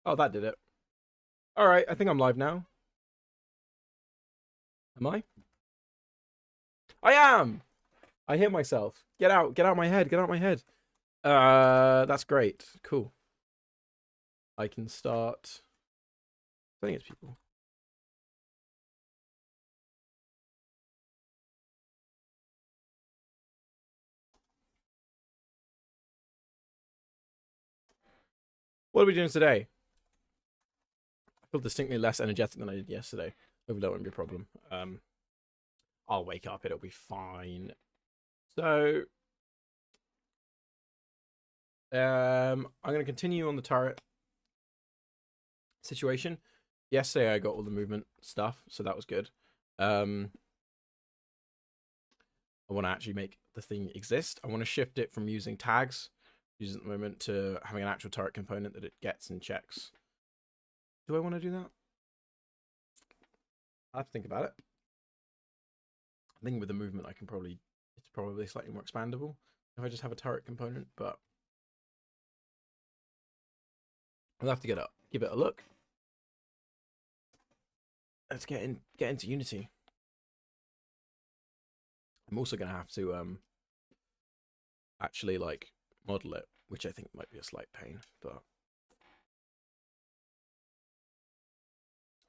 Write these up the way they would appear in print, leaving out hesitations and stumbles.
Oh, that did it. All right, I think I'm live now. Am I? I am. I hear myself. Get out. Get out my head. Get out my head. That's great. Cool. I can start. I think it's people. What are we doing today? I feel distinctly less energetic than I did yesterday. Hopefully that won't be a problem. I'll wake up. It'll be fine. So, I'm going to continue on the turret situation. Yesterday I got all the movement stuff, so that was good. I want to actually make the thing exist. I want to shift it from using tags, using at the moment, to having an actual turret component that it gets and checks. Do I want to do that? I have to think about it. I think with the movement, I can probably, it's probably slightly more expandable if I just have a turret component, but I'll have to give it a look. Let's get into Unity. I'm also gonna have to actually like model it, which I think might be a slight pain, but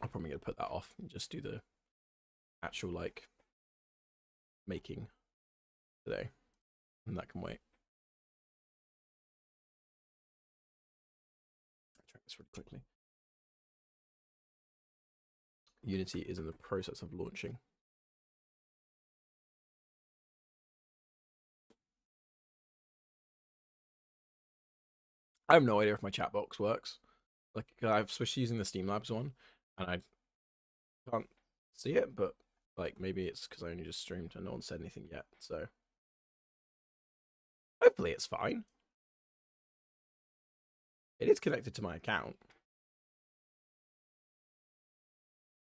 I'm probably gonna put that off and just do the actual like making today, and that can wait. I'll check this really quickly. Unity is in the process of launching. I have no idea if my chat box works. Like, I've switched to using the Steamlabs one, and I can't see it, but like maybe it's because I only just streamed and no one said anything yet. So hopefully it's fine. It is connected to my account.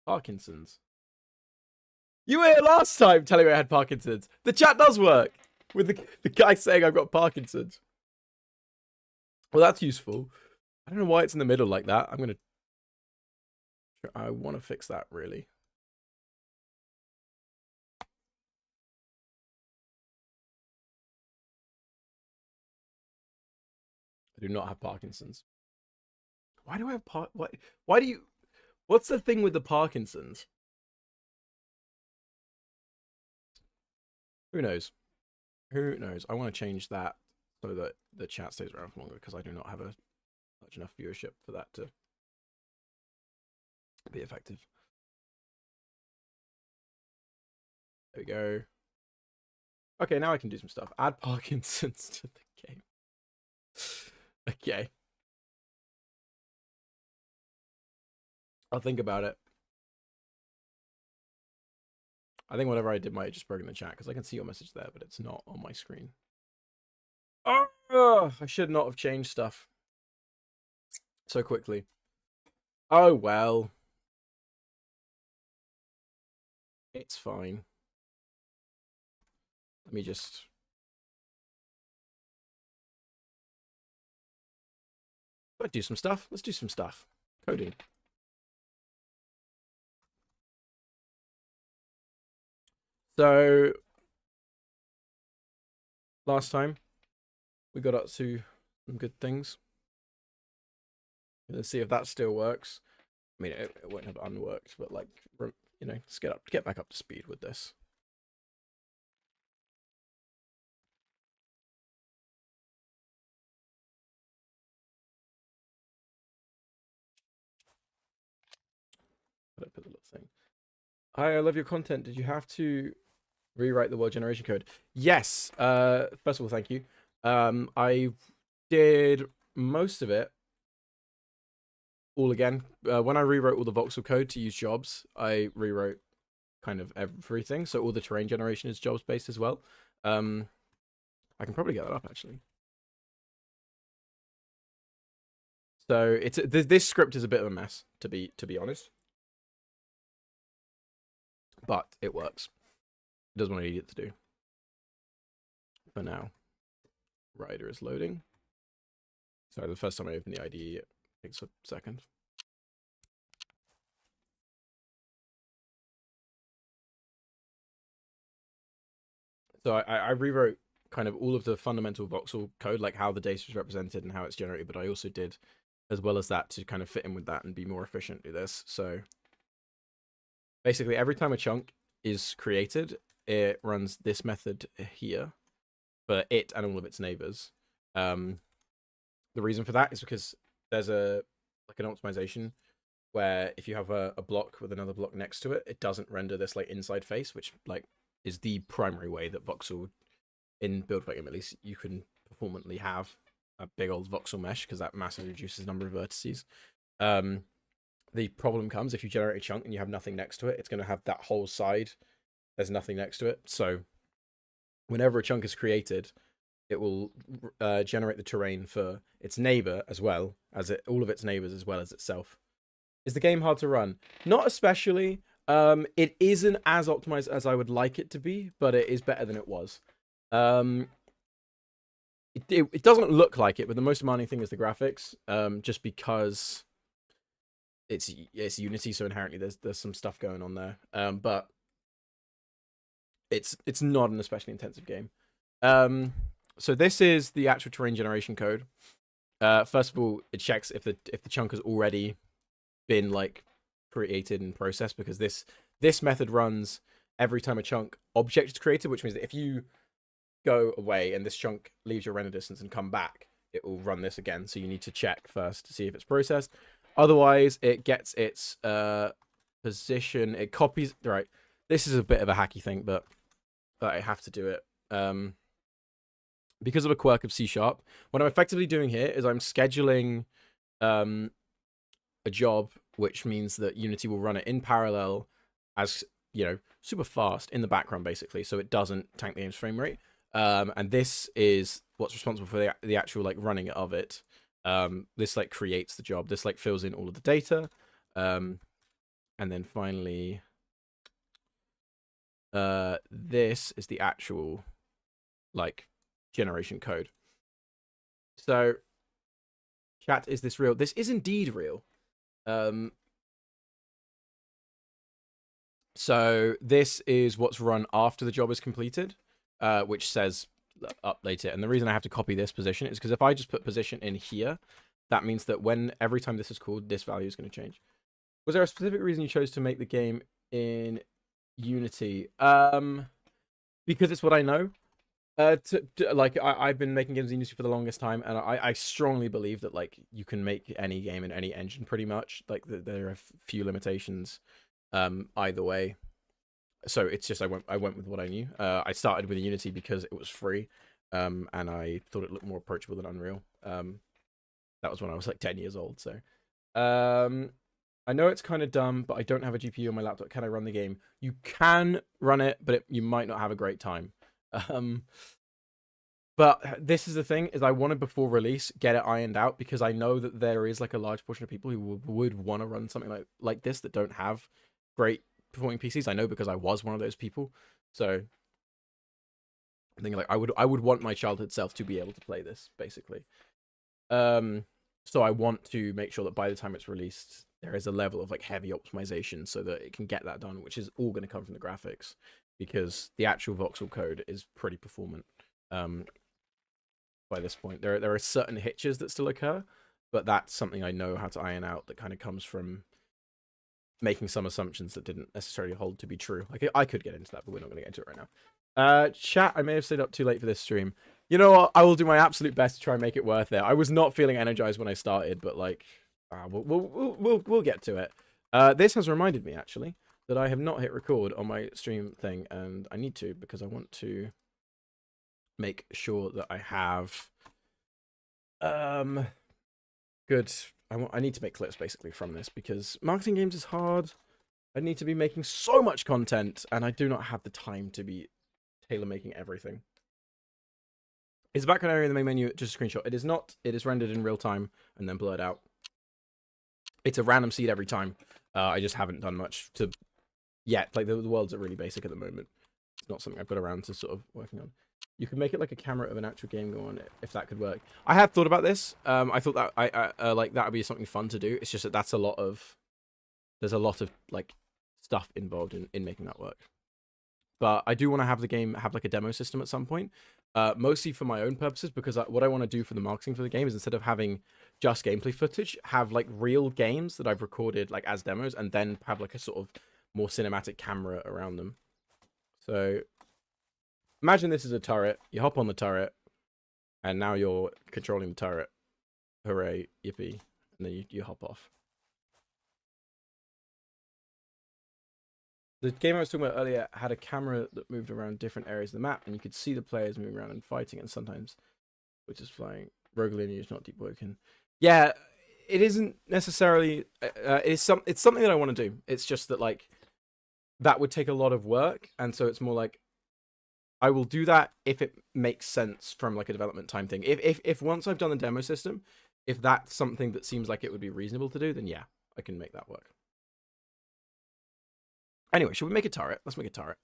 Parkinson's. You were here last time telling me I had Parkinson's. The chat does work with the guy saying I've got Parkinson's. Well, that's useful. I don't know why it's in the middle like that. I want to fix that, really. I do not have Parkinson's. Why do I have why do you... What's the thing with the Parkinson's? Who knows? Who knows? I want to change that so that the chat stays around for longer, because I do not have much enough viewership for that to be effective. There we go. Okay, now I can do some stuff. Add Parkinson's to the game. Okay. I'll think about it. I think whatever I did might have just broken the chat, because I can see your message there, but it's not on my screen. Oh, I should not have changed stuff so quickly. Oh, well. It's fine. Let me just... Let's do some stuff. Let's do some stuff. Coding. So, last time, we got up to some good things. Let's see if that still works. I mean, it won't have unworked, but like, you know, let's get back up to speed with this. Put a little thing. Hi, I love your content. Did you have to rewrite the world generation code? Yes. First of all, thank you. I did most of it all again. When I rewrote all the voxel code to use jobs, I rewrote kind of everything. So all the terrain generation is jobs based as well. I can probably get that up actually. So it's this script is a bit of a mess, to be honest, but it works. It does what I need it to do. For now, Rider is loading. Sorry, the first time I opened the IDE, Takes a second. So I rewrote kind of all of the fundamental voxel code, like how the data is represented and how it's generated, but I also did, as well as that, to kind of fit in with that and be more efficient do this. So basically, every time a chunk is created, it runs this method here for it and all of its neighbors. The reason for that is because there's an optimization where if you have a block with another block next to it, it doesn't render this like inside face, which like is the primary way that voxel in build game, at least, you can performantly have a big old voxel mesh, because that massively reduces the number of vertices. The problem comes if you generate a chunk and you have nothing next to it, it's going to have that whole side, there's nothing next to it. So whenever a chunk is created, it will generate the terrain for its neighbor as well as all of its neighbors as well as itself. Is the game hard to run? Not especially. It isn't as optimized as I would like it to be, but it is better than it was. It doesn't look like it, but the most demanding thing is the graphics, just because it's Unity, so inherently there's some stuff going on there. But it's not an especially intensive game. So this is the actual terrain generation code. First of all, it checks if the chunk has already been like created and processed, because this method runs every time a chunk object is created, which means that if you go away and this chunk leaves your render distance and come back, it will run this again. So you need to check first to see if it's processed. Otherwise, it gets its position. It copies. Right. This is a bit of a hacky thing, but I have to do it. Because of a quirk of C#, what I'm effectively doing here is I'm scheduling a job, which means that Unity will run it in parallel as, super fast in the background, basically, so it doesn't tank the game's frame rate. And this is what's responsible for the actual like running of it. This like creates the job. This like fills in all of the data. And then finally, this is the actual like generation code. So chat, is this real? This is indeed real. So this is what's run after the job is completed, which says update it. And the reason I have to copy this position is because if I just put position in here, that means that every time this is called, this value is going to change. Was there a specific reason you chose to make the game in Unity? Because it's what I know. I've been making games in Unity for the longest time, and I strongly believe that like you can make any game in any engine pretty much. Like there are few limitations either way. So it's just I went with what I knew. I started with Unity because it was free, and I thought it looked more approachable than Unreal. That was when I was like 10 years old. So I know it's kind of dumb, but I don't have a GPU on my laptop. Can I run the game? You can run it, but you might not have a great time. But this is the thing, is I wanted before release get it ironed out, because I know that there is like a large portion of people who would want to run something like this that don't have great performing PCs. I know, because I was one of those people. So I think like I would want my childhood self to be able to play this, basically. So I want to make sure that by the time it's released, there is a level of like heavy optimization so that it can get that done, which is all going to come from the graphics, because the actual voxel code is pretty performant by this point. There are certain hitches that still occur, but that's something I know how to iron out, that kind of comes from making some assumptions that didn't necessarily hold to be true. Like I could get into that, but we're not going to get into it right now. Chat, I may have stayed up too late for this stream. You know what? I will do my absolute best to try and make it worth it. I was not feeling energized when I started, but like, we'll get to it. This has reminded me actually that I have not hit record on my stream thing, and I need to, because I want to make sure that I have good. I need to make clips basically from this, because marketing games is hard. I need to be making so much content, and I do not have the time to be tailor making everything. Is the background area in the main menu just a screenshot? It is not. It is rendered in real time and then blurred out. It's a random seed every time. I just haven't done much to yet. Like the worlds are really basic at the moment. It's not something I've got around to sort of working on. You can make it like a camera of an actual game go on it, if that could work. I have thought about this. I thought that I like that would be something fun to do. It's just that there's a lot of like stuff involved in making that work. But I do want to have the game have like a demo system at some point, mostly for my own purposes, because what I want to do for the marketing for the game is, instead of having just gameplay footage, have like real games that I've recorded like as demos, and then have like a sort of more cinematic camera around them. So imagine this is a turret. You hop on the turret, and now you're controlling the turret. Hooray, yippee. And then you hop off. The game I was talking about earlier had a camera that moved around different areas of the map, and you could see the players moving around and fighting, and sometimes which is flying. Rogue lineage, not deep woken. Yeah, it isn't necessarily. It's something that I want to do. It's just that like that would take a lot of work, and so it's more like I will do that if it makes sense from like a development time thing. If once I've done the demo system, if that's something that seems like it would be reasonable to do, then yeah, I can make that work. Anyway, should we make a turret? Let's make a turret.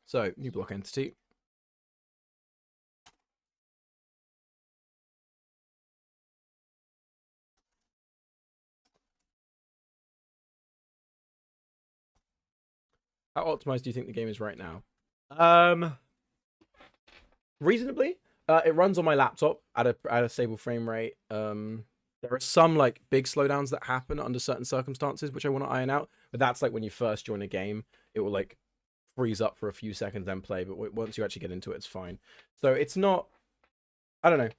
So, new block entity. How optimized do you think the game is right now? Reasonably. It runs on my laptop at a stable frame rate. There are some like big slowdowns that happen under certain circumstances, which I want to iron out. But that's like when you first join a game, it will like freeze up for a few seconds, then play. But once you actually get into it, it's fine. So it's not. I don't know.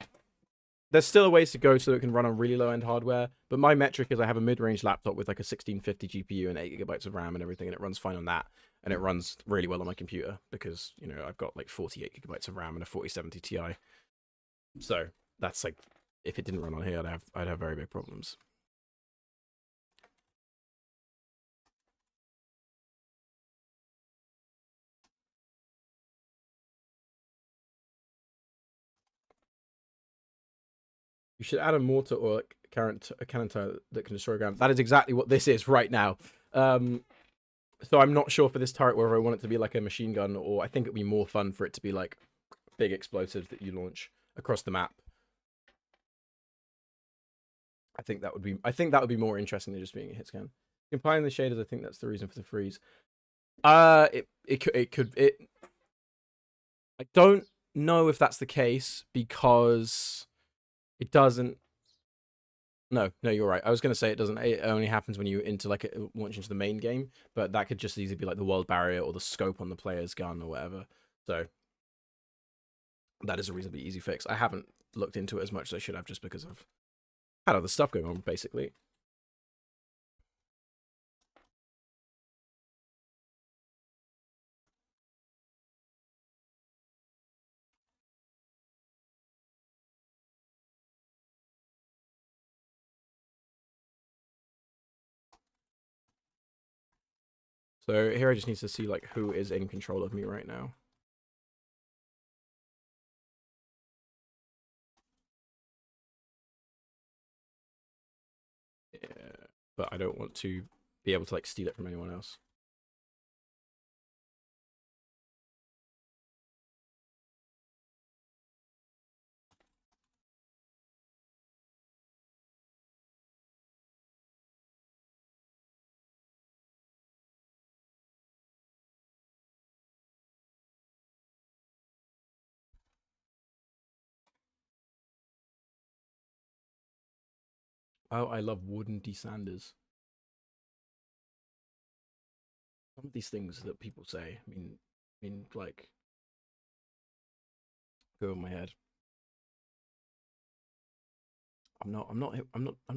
There's still a ways to go so it can run on really low-end hardware. But my metric is I have a mid-range laptop with like a 1650 GPU and 8 GB of RAM and everything, and it runs fine on that. And it runs really well on my computer because, you know, I've got like 48 GB of RAM and a 4070 Ti. So that's like, if it didn't run on here, I'd have very big problems. You should add a mortar or a cannon turret that can destroy ground. That is exactly what this is right now. So I'm not sure for this turret whether I want it to be like a machine gun, or I think it'd be more fun for it to be like big explosives that you launch across the map. I think that would be more interesting than just being a hit scan. Compiling the shaders, I think that's the reason for the freeze. It could. I don't know if that's the case because it doesn't. No, you're right. I was gonna say it doesn't. It only happens when you launch into the main game, but that could just easily be like the world barrier or the scope on the player's gun or whatever. So that is a reasonably easy fix. I haven't looked into it as much as I should have, just because I've had other stuff going on, basically. So here I just need to see like who is in control of me right now. Yeah, but I don't want to be able to like steal it from anyone else. Oh, I love wooden desanders. Some of these things that people say, like, go over my head. I'm not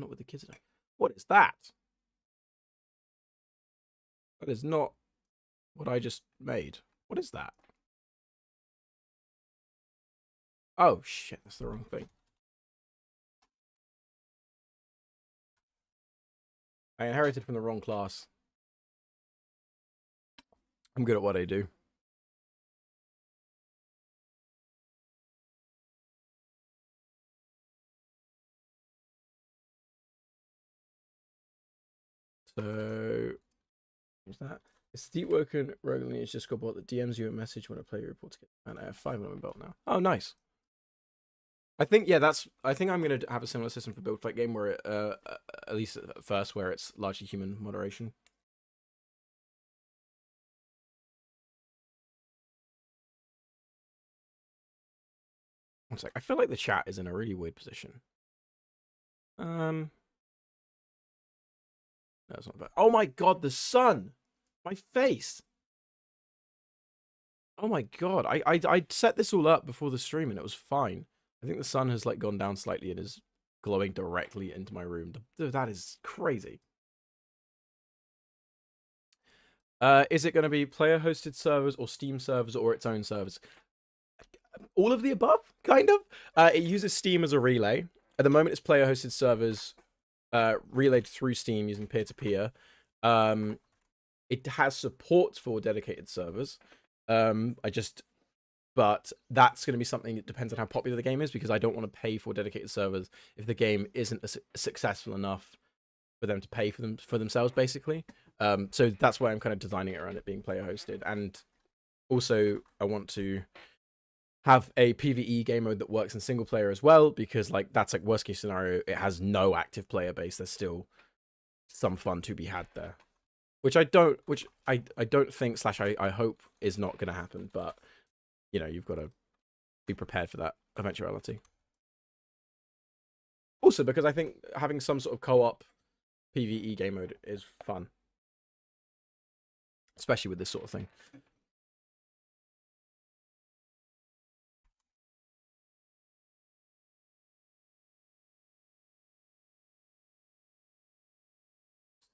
with the kids today. What is that? That is not what I just made. What is that? Oh shit, that's the wrong thing. I inherited from the wrong class. I'm good at what I do. So, what's that? It's Deep Working regularly. It's just got bot that DMs you a message when a player reports it. And I have 5 on my belt now. Oh, nice. I think I think I'm gonna have a similar system for build fight game where it, at least at first, where it's largely human moderation. One sec. I feel like the chat is in a really weird position. That's not bad. Oh my god, the sun! My face! Oh my god, I set this all up before the stream and it was fine. I think the sun has like gone down slightly and is glowing directly into my room. That is crazy. Is it going to be player-hosted servers or Steam servers or its own servers? All of the above, kind of. It uses Steam as a relay. At the moment, it's player-hosted servers relayed through Steam using peer-to-peer. It has support for dedicated servers. But that's going to be something that depends on how popular the game is, because I don't want to pay for dedicated servers if the game isn't successful enough for them to pay for themselves, basically. So that's why I'm kind of designing it around it being player hosted. And also I want to have a PvE game mode that works in single player as well, because like that's like worst case scenario, it has no active player base. There's still some fun to be had there, which I don't think / I hope is not going to happen. But you know, you've got to be prepared for that eventuality. Also, because I think having some sort of co-op PvE game mode is fun, especially with this sort of thing.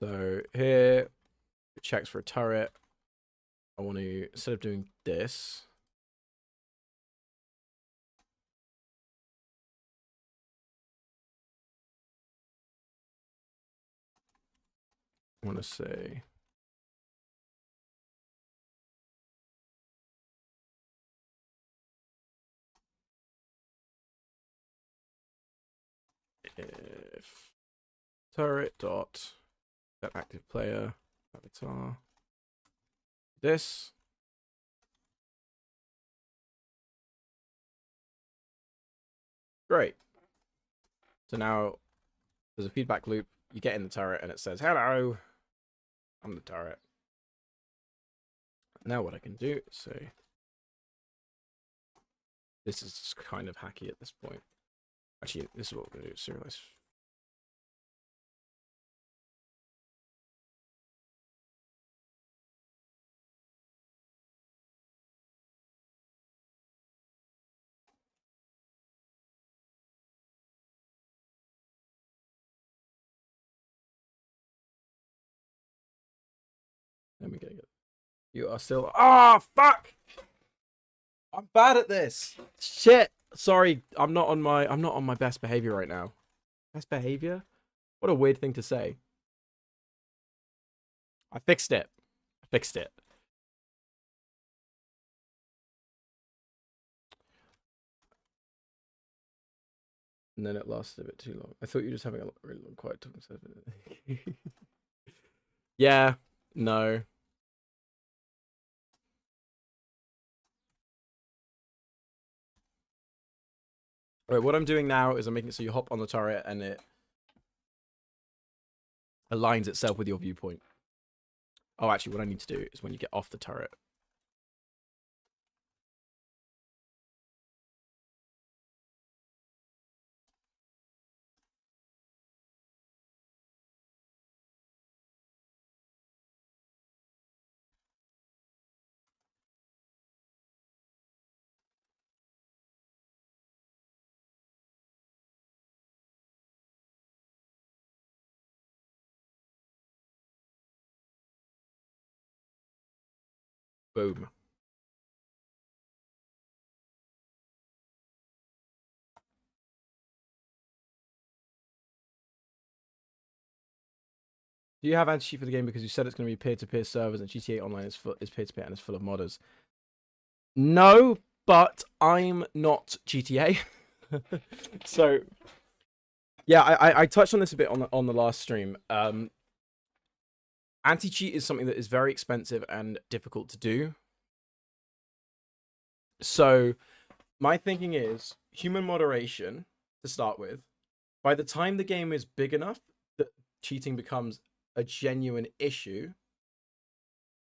So here, it checks for a turret. I want to, instead of doing this, I want to say if turret dot set active player avatar this. Great. So now there's a feedback loop. You get in the turret and it says, hello, I'm the turret. Now what I can do is say, this is kind of hacky at this point. Actually, this is what we're going to do. Serialize. Let me get it. You are still. Oh, fuck! I'm bad at this. Shit. Sorry, I'm not on my best behavior right now. Best behavior? What a weird thing to say. I fixed it. I fixed it. And then it lasted a bit too long. I thought you were just having a really long quiet talk. Yeah. No. All right, what I'm doing now is I'm making it so you hop on the turret and it aligns itself with your viewpoint. Oh, actually, what I need to do is when you get off the turret. Boom. Do you have anti-cheat for the game because you said it's going to be peer-to-peer servers and GTA Online is peer-to-peer and is full of modders? No, but I'm not GTA. So, yeah, I touched on this a bit on the last stream. anti-cheat is something that is very expensive and difficult to do. So my thinking is human moderation to start with. By the time the game is big enough that cheating becomes a genuine issue,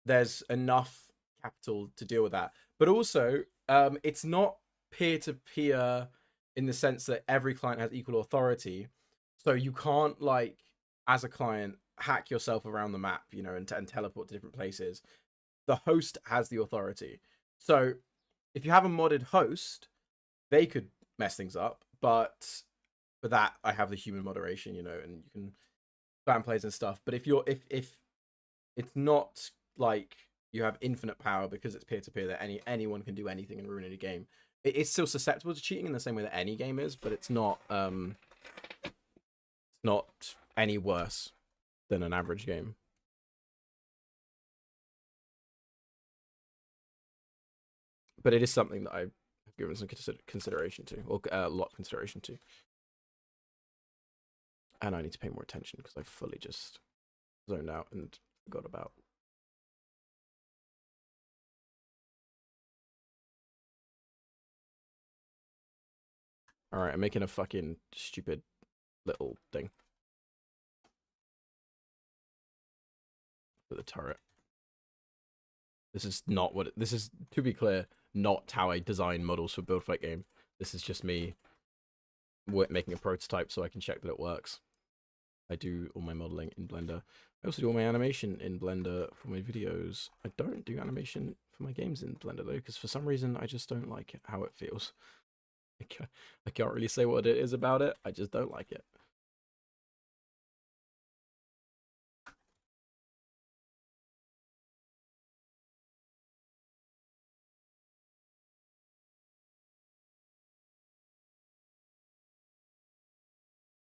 there's enough capital to deal with that. But also, it's not peer-to-peer in the sense that every client has equal authority. So you can't, like, as a client, hack yourself around the map, you know, and teleport to different places. The host has the authority. So if you have a modded host, they could mess things up. But for that, I have the human moderation, you know, and you can ban plays and stuff. But if it's not like you have infinite power because it's peer-to-peer that anyone can do anything and ruin any game, it's still susceptible to cheating in the same way that any game is, but it's not any worse than an average game. But it is something that I've given some consideration to, or a lot of consideration to. And I need to pay more attention because I fully just zoned out and forgot about. Alright, I'm making a fucking stupid little thing. For the turret. This is not what this is, to be clear, not how I design models for Build Fight game. This is just me making a prototype so I can check that it works. I do all my modeling in Blender. I also do all my animation in Blender for my videos. I don't do animation for my games in Blender though, because for some reason I just don't like how it feels. I can't really say what it is about it. I just don't like it.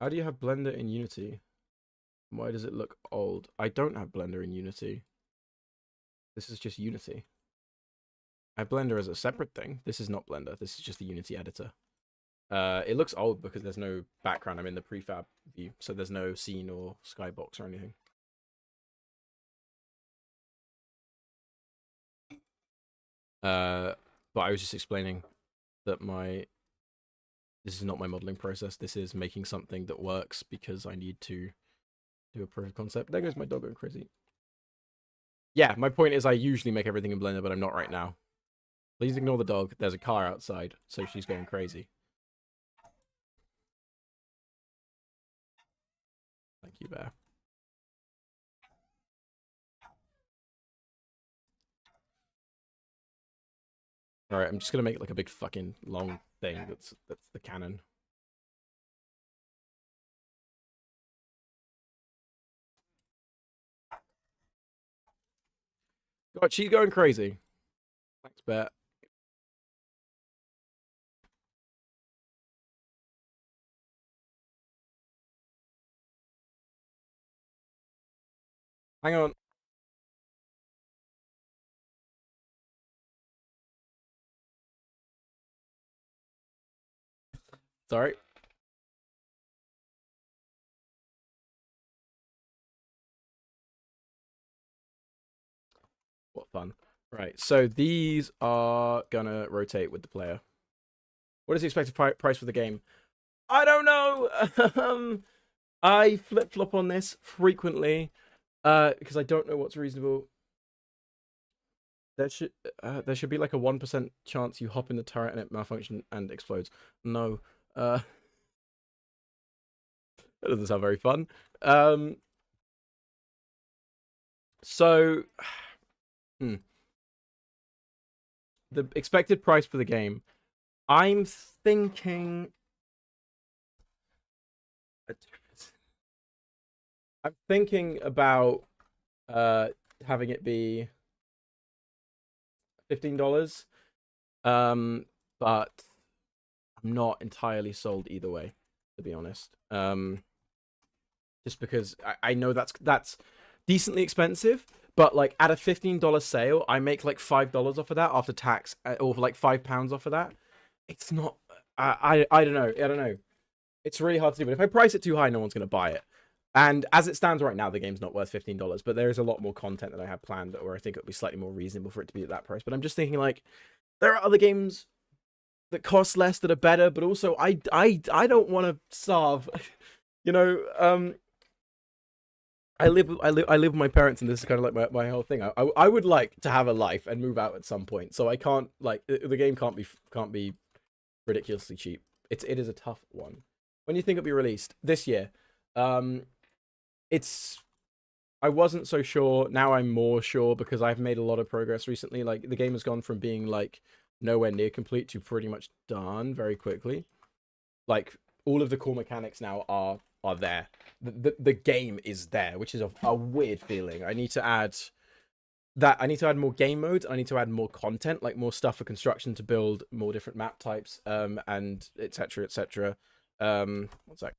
How do you have Blender in Unity? Why does it look old? I don't have Blender in Unity. This is just Unity. I have Blender as a separate thing. This is not Blender. This is just the Unity editor. It looks old because there's no background. I'm in the prefab view, so there's no scene or skybox or anything. But I was just explaining that this is not my modeling process. This is making something that works because I need to do a proof of concept. There goes my dog going crazy. Yeah, my point is I usually make everything in Blender, but I'm not right now. Please ignore the dog. There's a car outside, so she's going crazy. Thank you, Bear. Alright, I'm just gonna make it like a big fucking long thing that's the cannon. God, she's going crazy. Thanks, Bear. Hang on. Sorry. What fun. Right, so these are gonna rotate with the player. What is the expected price for the game? I don't know. I flip-flop on this frequently because I don't know what's reasonable. There should be like a 1% chance you hop in the turret and it malfunctions and explodes. No. That doesn't sound very fun. So the expected price for the game, I'm thinking about having it be $15. But I'm not entirely sold either way, to be honest. Just because I know that's decently expensive, but like at a $15 sale, I make like $5 off of that after tax, or like £5 off of that. It's not. I don't know. I don't know. It's really hard to do. But if I price it too high, no one's gonna buy it. And as it stands right now, the game's not worth $15, but there is a lot more content that I have planned that where I think it would be slightly more reasonable for it to be at that price. But I'm just thinking like there are other games that cost less that are better, but also I don't want to starve. You know, I live with my parents, and this is kind of like my whole thing. I would like to have a life and move out at some point, so I can't like the game can't be ridiculously cheap. It is a tough one. When you think it'll be released this year, it's I wasn't so sure. Now I'm more sure because I've made a lot of progress recently. Like the game has gone from being like nowhere near complete to pretty much done very quickly. Like all of the core mechanics now are there. The game is there, which is a weird feeling. I need to add more game modes. I need to add more content, like more stuff for construction to build more different map types, and etc. etc. One sec.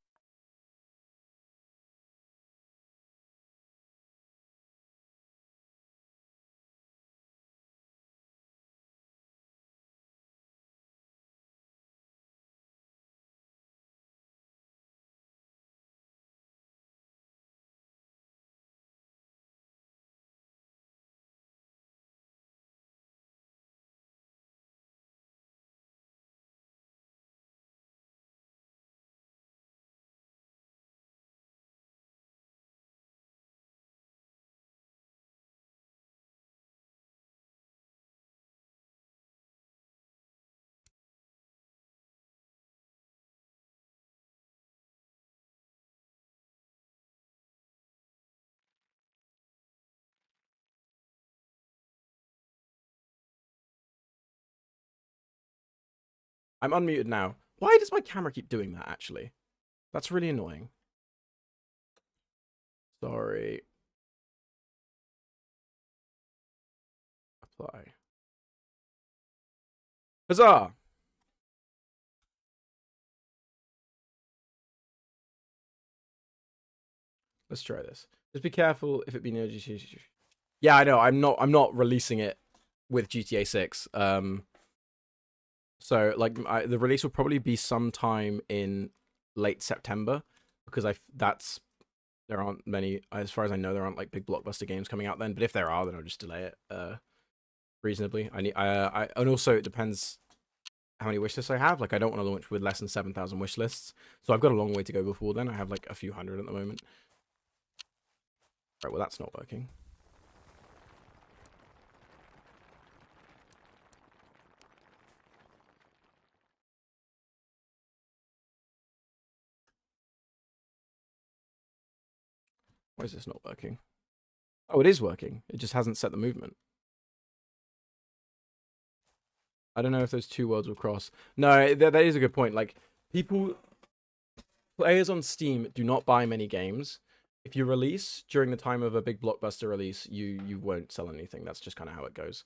I'm unmuted now. Why does my camera keep doing that? Actually, that's really annoying. Sorry. Apply. Huzzah! Let's try this. Just be careful if it be near GTA. Yeah, I know. I'm not releasing it with GTA 6. So like the release will probably be sometime in late September because there aren't many, as far as I know, there aren't like big blockbuster games coming out then. But if there are, then I'll just delay it reasonably. And also it depends how many wish lists I have. Like I don't want to launch with less than 7,000 wish lists, so I've got a long way to go before then. I have like a few hundred at the moment. Right, well that's not working. Why is this not working? Oh, it is working. It just hasn't set the movement. I don't know if those two worlds will cross. No, that is a good point. Like, players on Steam do not buy many games. If you release during the time of a big blockbuster release, you won't sell anything. That's just kind of how it goes.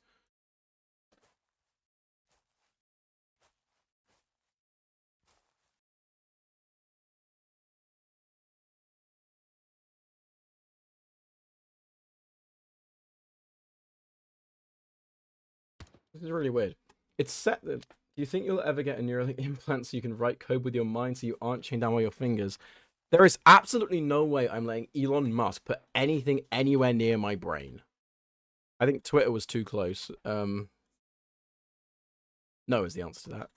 This is really weird. It's set that. Do you think you'll ever get a Neuralink implant so you can write code with your mind so you aren't chained down by your fingers? There is absolutely no way I'm letting Elon Musk put anything anywhere near my brain. I think Twitter was too close. No is the answer to that.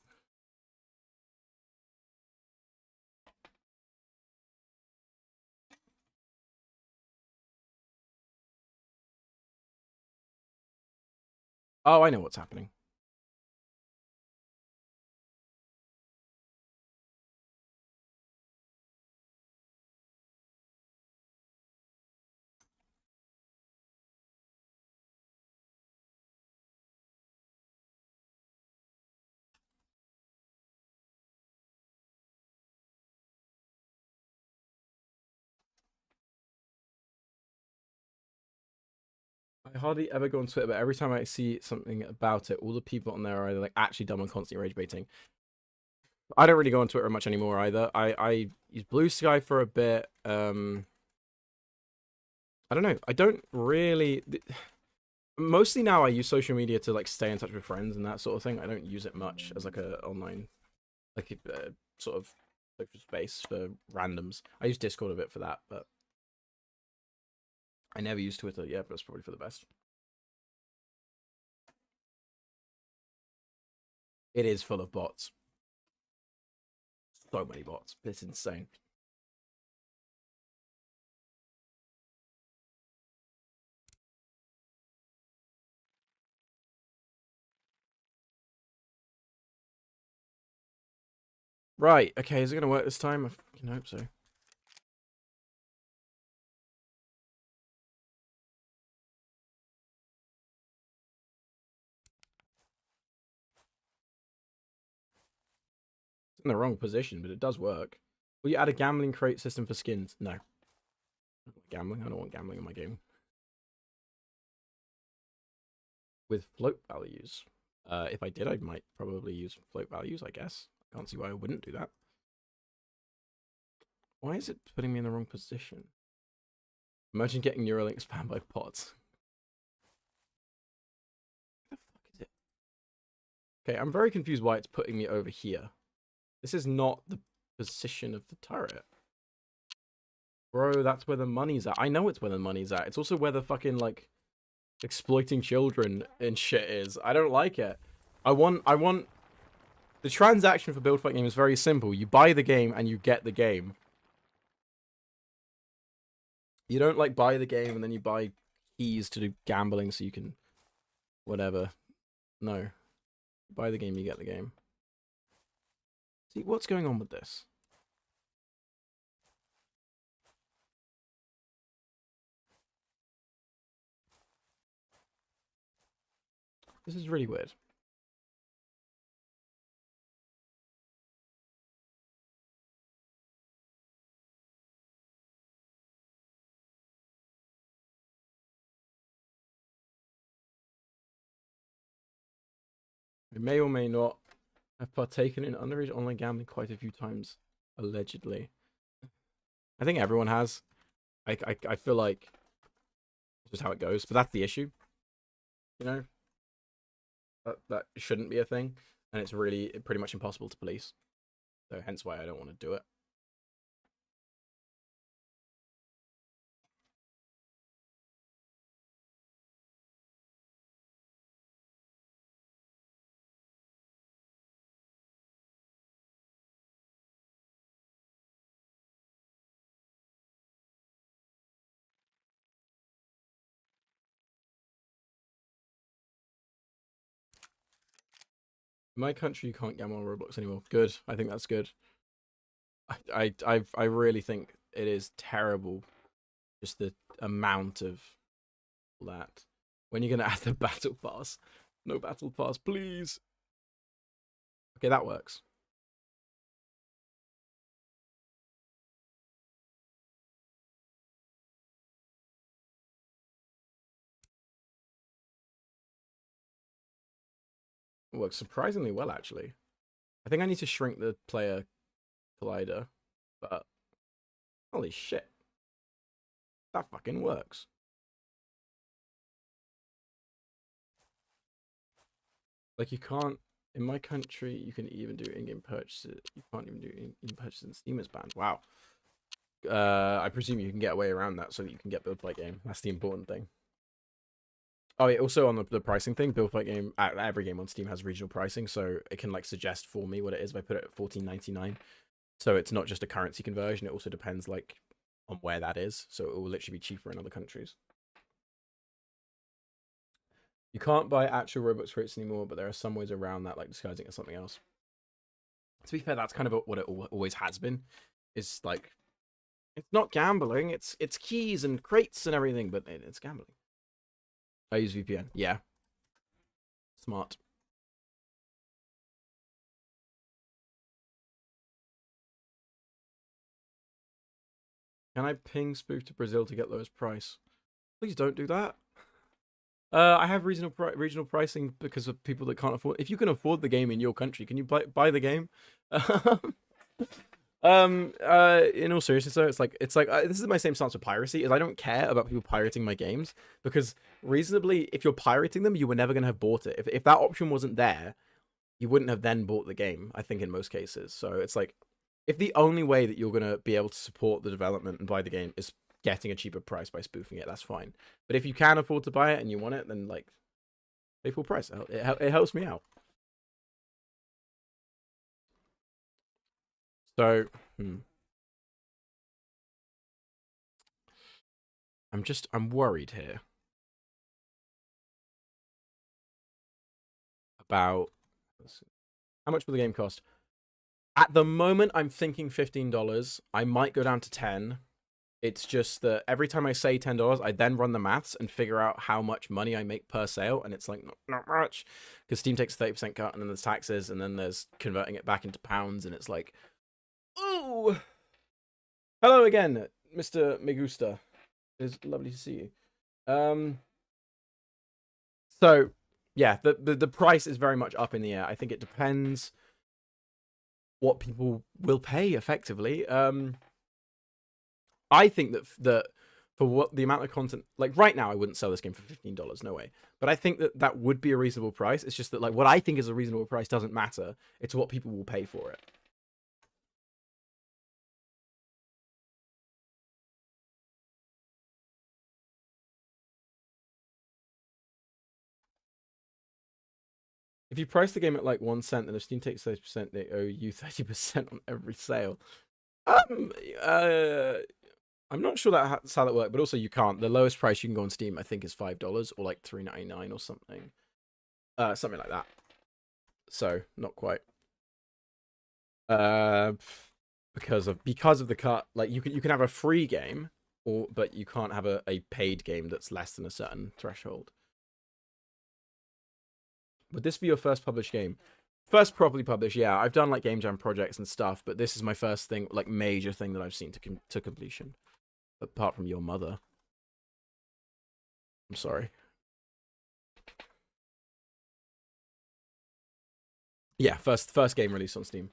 Oh, I know what's happening. I hardly ever go on Twitter, but every time I see something about it, all the people on there are either like actually dumb and constantly rage baiting. I don't really go on Twitter much anymore either. I use Blue Sky for a bit. I don't know. I don't really. Mostly now I use social media to like stay in touch with friends and that sort of thing. I don't use it much as like a online, like sort of social space for randoms. I use Discord a bit for that, but I never use Twitter. Yeah, but it's probably for the best. It is full of bots. So many bots. It's insane. Right. Okay. Is it gonna work this time? I fucking hope so. It's in the wrong position, but it does work. Will you add a gambling crate system for skins? No. Gambling? I don't want gambling in my game. With float values. If I did, I might probably use float values, I guess. I can't see why I wouldn't do that. Why is it putting me in the wrong position? Imagine getting Neuralink spammed by bots. What the fuck is it? Okay, I'm very confused why it's putting me over here. This is not the position of the turret. Bro, that's where the money's at. I know it's where the money's at. It's also where the fucking, like, exploiting children and shit is. I don't like it. I want... The transaction for Build Fight Game is very simple. You buy the game and you get the game. You don't, like, buy the game and then you buy keys to do gambling so you can... Whatever. No. You buy the game, you get the game. See, what's going on with this? This is really weird. We may or may not have partaken in underage online gambling quite a few times, allegedly. I think everyone has. I feel like it's just how it goes, but that's the issue. You know, that shouldn't be a thing, and it's really pretty much impossible to police. So hence why I don't want to do it. In my country, you can't gamble on Roblox anymore. Good. I think that's good. I really think it is terrible. Just the amount of that. When you're gonna add the battle pass? No battle pass, please. Okay, that works. It works surprisingly well, actually. I think I need to shrink the player collider, but holy shit. That fucking works. Like, you can't, in my country, you can even do in-game purchases. You can't even do in-game purchases in Steam is banned. Wow. I presume you can get away around that so that you can get Build Fight Game. That's the important thing. Oh, yeah, also on the pricing thing, Build Fight Game, every game on Steam has regional pricing, so it can, like, suggest for me what it is if I put it at $14.99. So it's not just a currency conversion, it also depends, like, on where that is. So it will literally be cheaper in other countries. You can't buy actual Robux crates anymore, but there are some ways around that, like disguising it as something else. To be fair, that's kind of what it always has been. Is like, it's not gambling, it's keys and crates and everything, but it's gambling. I use VPN. Yeah. Smart. Can I ping spoof to Brazil to get lowest price? Please don't do that. I have regional pricing because of people that can't afford. If you can afford the game in your country, can you buy the game? In all seriousness, though, it's like this is my same stance with piracy. Is I don't care about people pirating my games because reasonably, if you're pirating them, you were never gonna have bought it. If that option wasn't there, you wouldn't have then bought the game. I think in most cases. So it's like, if the only way that you're gonna be able to support the development and buy the game is getting a cheaper price by spoofing it, that's fine. But if you can afford to buy it and you want it, then like pay full price. It helps me out. So, I'm worried here about how much will the game cost. At the moment, I'm thinking $15. I might go down to 10. It's just that every time I say $10, I then run the maths and figure out how much money I make per sale, and it's like not much, because Steam takes a 30% cut, and then there's taxes, and then there's converting it back into pounds, and it's like, ooh. Hello again, Mr. Megusta. It's lovely to see you. So yeah, the price is very much up in the air. I think it depends what people will pay effectively. I think that for what the amount of content, like right now, I wouldn't sell this game for $15. No way. But I think that would be a reasonable price. It's just that like what I think is a reasonable price doesn't matter. It's what people will pay for it. If you price the game at like 1 cent, then if Steam takes 30%, they owe you 30% on every sale. Uh, I'm not sure that's how that works, but also you can't. The lowest price you can go on Steam, I think, is $5 or like $3.99 or something. Something like that. So not quite. Because of the cut, like you can have a free game, but you can't have a paid game that's less than a certain threshold. Would this be your first published game? First properly published, yeah. I've done like game jam projects and stuff, but this is my first thing, like major thing that I've seen to completion. Apart from your mother. I'm sorry. Yeah, first game released on Steam.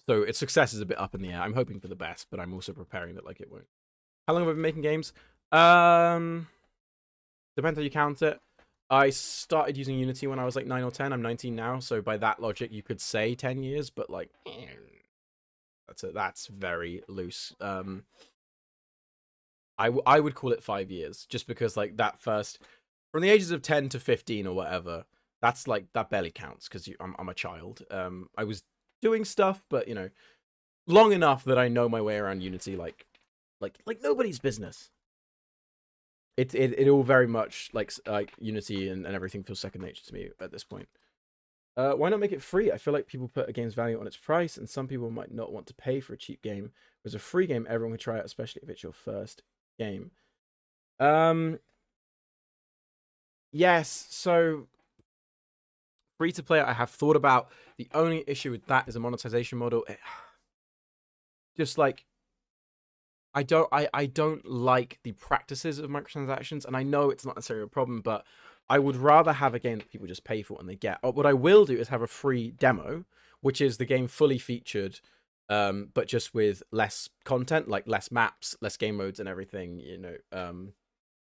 So its success is a bit up in the air. I'm hoping for the best, but I'm also preparing that like it won't. How long have I been making games? Depends how you count it. I started using Unity when I was like 9 or 10. I'm 19 now, so by that logic, you could say 10 years, but like, that's very loose. I would call it 5 years, just because like that first, from the ages of 10 to 15 or whatever, that's like, that barely counts because I'm a child. I was doing stuff, but you know, long enough that I know my way around Unity like nobody's business. It all very much like Unity and everything feels second nature to me at this point. Why not make it free? I feel like people put a game's value on its price, and some people might not want to pay for a cheap game. Whereas a free game, everyone can try it, especially if it's your first game. Yes, so free to play, I have thought about. The only issue with that is a monetization model. Just like I don't like the practices of microtransactions, and I know it's not necessarily a problem, but I would rather have a game that people just pay for and they get. What I will do is have a free demo, which is the game fully featured, but just with less content, like less maps, less game modes, and everything. You know,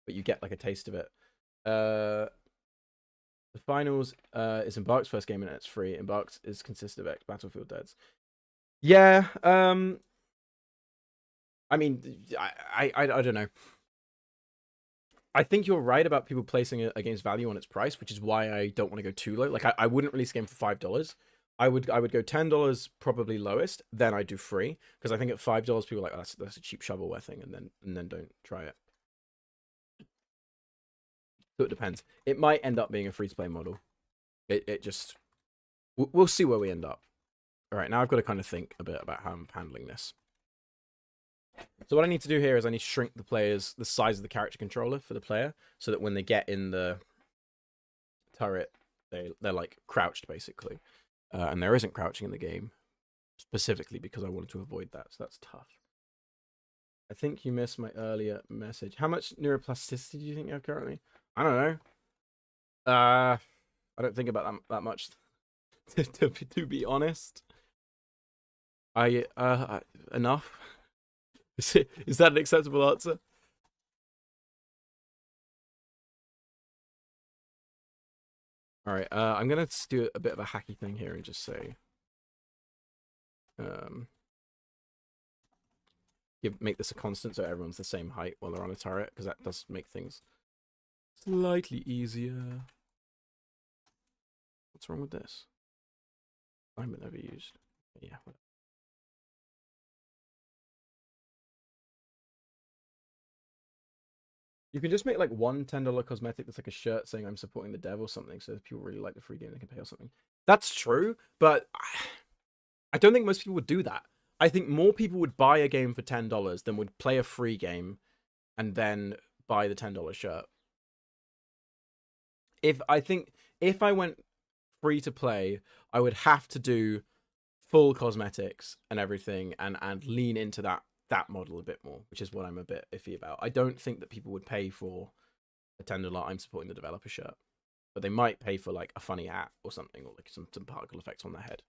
but you get like a taste of it. The Finals is Embark's first game and it's free. Embark's is consists of X Battlefield Deads. Yeah. I mean, I don't know. I think you're right about people placing a game's value on its price, which is why I don't want to go too low. Like I wouldn't release a game for $5. I would go $10 probably lowest, then I do free, because I think at $5 people are like, oh, that's a cheap shovelware thing, and then don't try it. So it depends. It might end up being a free to play model. It just we'll see where we end up. All right, now I've got to kind of think a bit about how I'm handling this. So what I need to do here is I need to shrink the size of the character controller for the player, so that when they get in the turret, they're like crouched basically, and there isn't crouching in the game, specifically because I wanted to avoid that. So that's tough. I think you missed my earlier message. How much neuroplasticity do you think you have currently? I don't know. I don't think about that much, to be honest. Enough. Is that an acceptable answer? All right. I'm gonna do a bit of a hacky thing here and just say, make this a constant so everyone's the same height while they're on a turret, because that does make things slightly easier. What's wrong with this? Alignment never used. Yeah. You can just make like one $10 cosmetic that's like a shirt saying I'm supporting the dev or something, so if people really like the free game, they can pay or something. That's true, but I don't think most people would do that. I think more people would buy a game for $10 than would play a free game and then buy the $10 shirt. If I went free to play, I would have to do full cosmetics and everything and lean into that model a bit more, which is what I'm a bit iffy about. I don't think that people would pay for a $10 I'm supporting the developer shirt, but they might pay for like a funny hat or something, or like some particle effects on their head.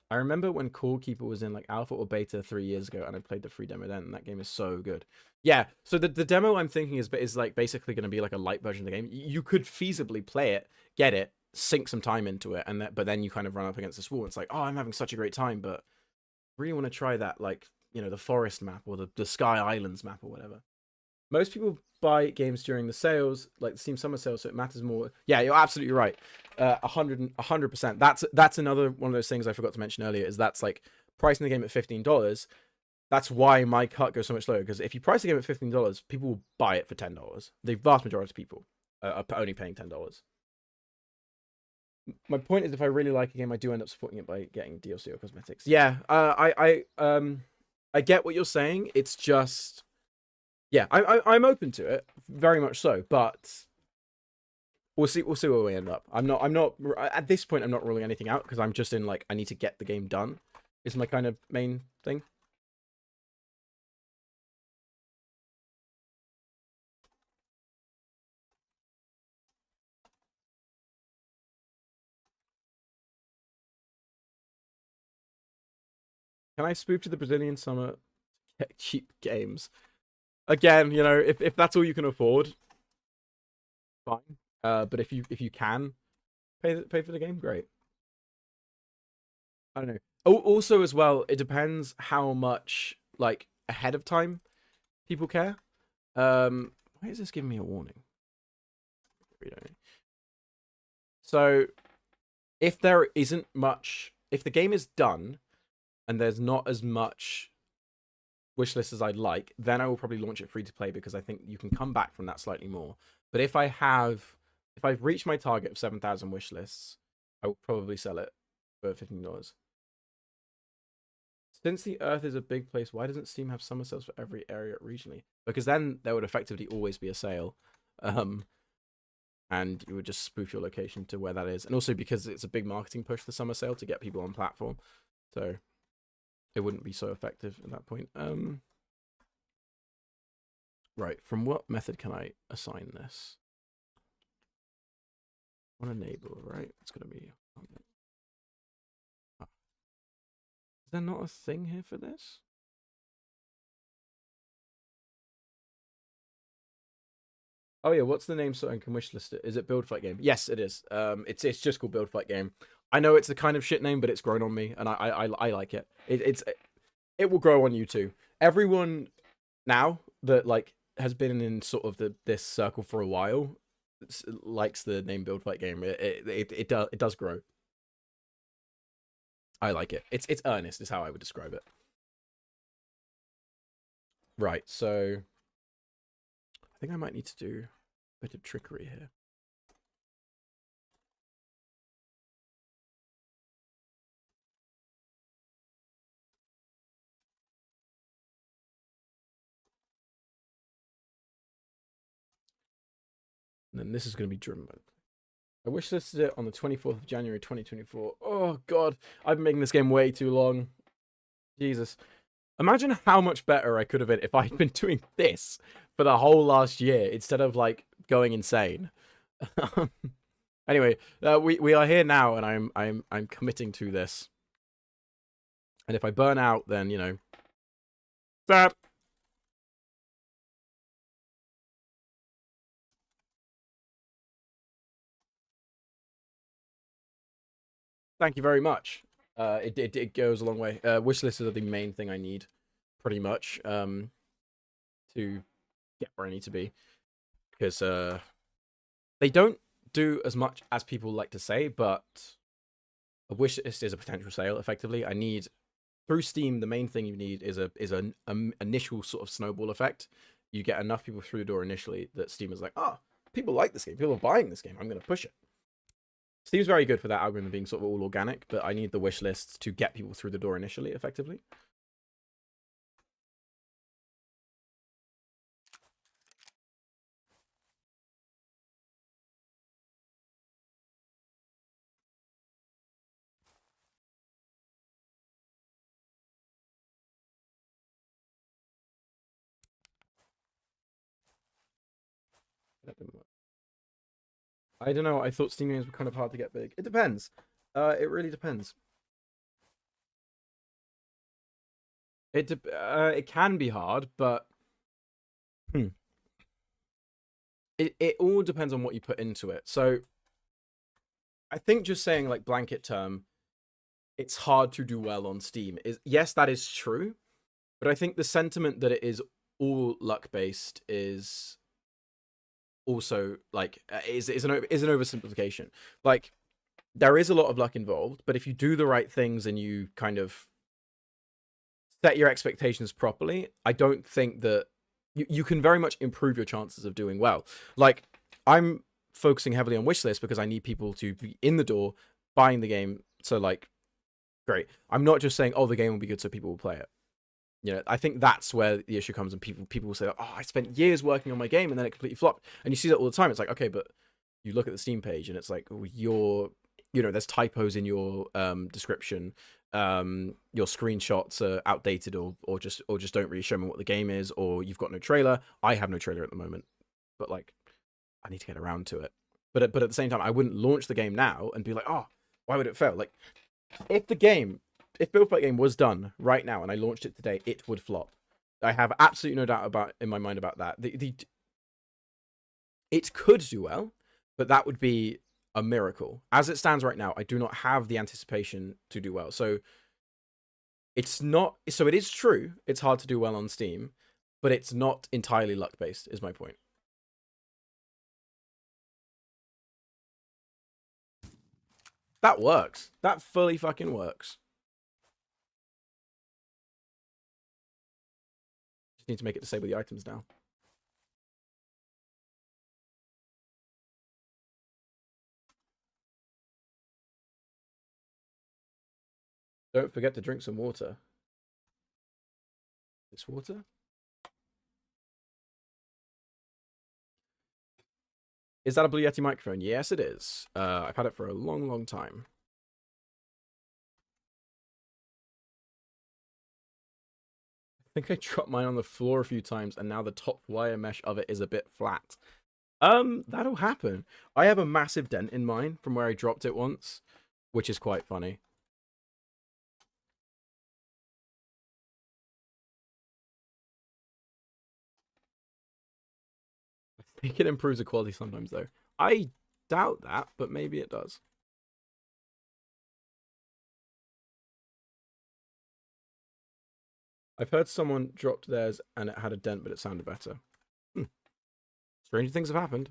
I remember when Core Keeper was in like alpha or beta 3 years ago, and I played the free demo then, and that game is so good. Yeah, so the demo I'm thinking is like basically going to be like a light version of the game. You could feasibly play it, get it, sink some time into it, and but then you kind of run up against this wall. It's like, oh, I'm having such a great time, but I really want to try that, like, you know, the forest map or the Sky Islands map or whatever. Most people buy games during the sales, like the Steam Summer Sale, so it matters more. Yeah, you're absolutely right. 100%. That's another one of those things I forgot to mention earlier, is that's like pricing the game at $15. That's why my cut goes so much lower, because if you price the game at $15, people will buy it for $10. The vast majority of people are only paying $10. My point is, if I really like a game, I do end up supporting it by getting DLC or cosmetics. Yeah, I get what you're saying. It's just, yeah, I'm open to it, very much so, but we'll see where we end up. I'm not at this point. I'm not ruling anything out, because I'm just in like, I need to get the game done. Is my kind of main thing. Can I spoof to the Brazilian summer, get cheap games? Again, you know, if that's all you can afford, fine. But if you can pay for the game, great. I don't know. Oh, also as well, it depends how much like ahead of time people care. Why is this giving me a warning? So if there isn't much, if the game is done and there's not as much wishlist as I'd like, then I will probably launch it free to play, because I think you can come back from that slightly more. But if I've reached my target of 7,000 wish lists, I will probably sell it for $15. Since the Earth is a big place, why doesn't Steam have summer sales for every area regionally? Because then there would effectively always be a sale. And you would just spoof your location to where that is. And also because it's a big marketing push, the summer sale, to get people on platform. So it wouldn't be so effective at that point. Right, from what method can I assign this? On enable, right? It's going to be... Is there not a thing here for this? Oh yeah, what's the name so I can wishlist it? Is it Build Fight Game? Yes, it is. It's just called Build Fight Game. I know it's the kind of shit name, but it's grown on me, and I like it. It will grow on you too. Everyone now that like has been in sort of this circle for a while likes the name Build Fight Game. It does grow. I like it. It's earnest is how I would describe it. Right, so I think I might need to do a bit of trickery here. And then this is going to be driven by... I wishlisted it on the 24th of January 2024. Oh god, I've been making this game way too long. Jesus. Imagine how much better I could have been if I'd been doing this for the whole last year instead of like going insane. Anyway, we are here now, and I'm committing to this. And if I burn out, then you know. That. Thank you very much. It goes a long way. Wish lists are the main thing I need pretty much, to get where I need to be. Because they don't do as much as people like to say, but a wish list is a potential sale. Effectively, I need through Steam. The main thing you need is an initial sort of snowball effect. You get enough people through the door initially that Steam is like, oh, people like this game. People are buying this game. I'm going to push it. Steam's very good for that algorithm being sort of all organic, but I need the wish lists to get people through the door initially, effectively. I don't know. I thought Steam games were kind of hard to get big. It depends. It really depends. It can be hard, but hmm. It all depends on what you put into it. So I think just saying like blanket term, it's hard to do well on Steam is yes, that is true, but I think the sentiment that it is all luck based is also like is an oversimplification. Like there is a lot of luck involved, but if you do the right things and you kind of set your expectations properly, I don't think that you can very much improve your chances of doing well. Like I'm focusing heavily on wishlist because I need people to be in the door buying the game. So like, great. I'm not just saying, oh, the game will be good so people will play it. You know, I think that's where the issue comes, and people will say, oh, I spent years working on my game and then it completely flopped. And you see that all the time. It's like, okay, but you look at the Steam page and it's like, oh, there's typos in your description. Your screenshots are outdated or just don't really show me what the game is, or you've got no trailer. I have no trailer at the moment, but like I need to get around to it. But at the same time, I wouldn't launch the game now and be like, oh, why would it fail? Like if Build Fight game was done right now and I launched it today, it would flop. I have absolutely no doubt in my mind about that. It could do well, but that would be a miracle. As it stands right now, I do not have the anticipation to do well. So it's not. So it is true. It's hard to do well on Steam, but it's not entirely luck based. Is my point. That works. That fully fucking works. Just need to make it disable the items now. Don't forget to drink some water. This water? Is that a Blue Yeti microphone? Yes, it is. I've had it for a long, long time. I think I dropped mine on the floor a few times, and now the top wire mesh of it is a bit flat. That'll happen. I have a massive dent in mine from where I dropped it once, which is quite funny. I think it improves the quality sometimes, though. I doubt that, but maybe it does. I've heard someone dropped theirs and it had a dent, but it sounded better. Stranger things have happened.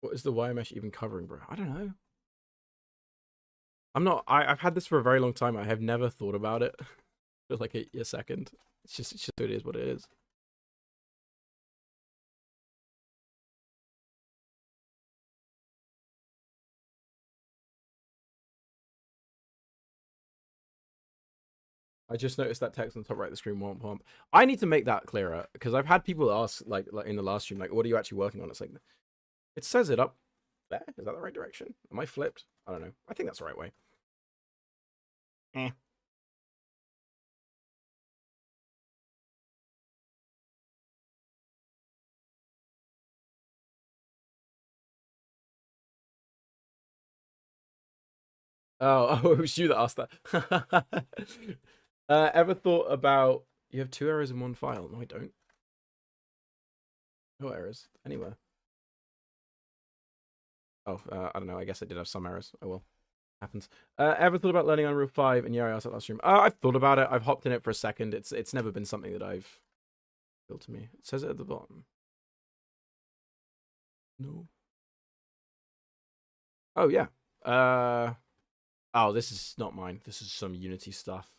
What is the wire mesh even covering, bro? I don't know. I'm not. I've had this for a very long time. I have never thought about it for like a second. It's just it is what it is. I just noticed that text on the top right of the screen won't pump. I need to make that clearer because I've had people ask like in the last stream, like, what are you actually working on? It's like it says it up there. Is that the right direction? Am I flipped? I don't know. I think that's the right way. Eh. Oh, it was you that asked that. Ever thought about you have two errors in one file? No, I don't. No errors anywhere. Oh, I don't know. I guess I did have some errors. Oh well, happens. Ever thought about learning Unreal 5? And yeah, I asked that last stream. I've thought about it. I've hopped in it for a second. It's never been something that I've built to me. It says it at the bottom. No. Oh yeah. Oh, this is not mine. This is some Unity stuff.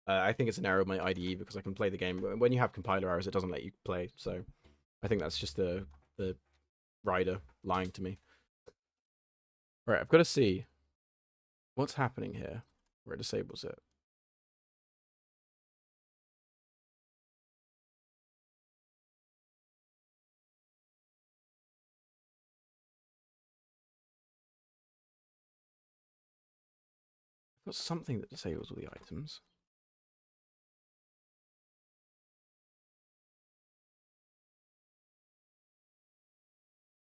I think it's an error of my IDE because I can play the game. But when you have compiler errors, it doesn't let you play. So I think that's just the rider lying to me. Right, I've got to see what's happening here where it disables it. I've got something that disables all the items.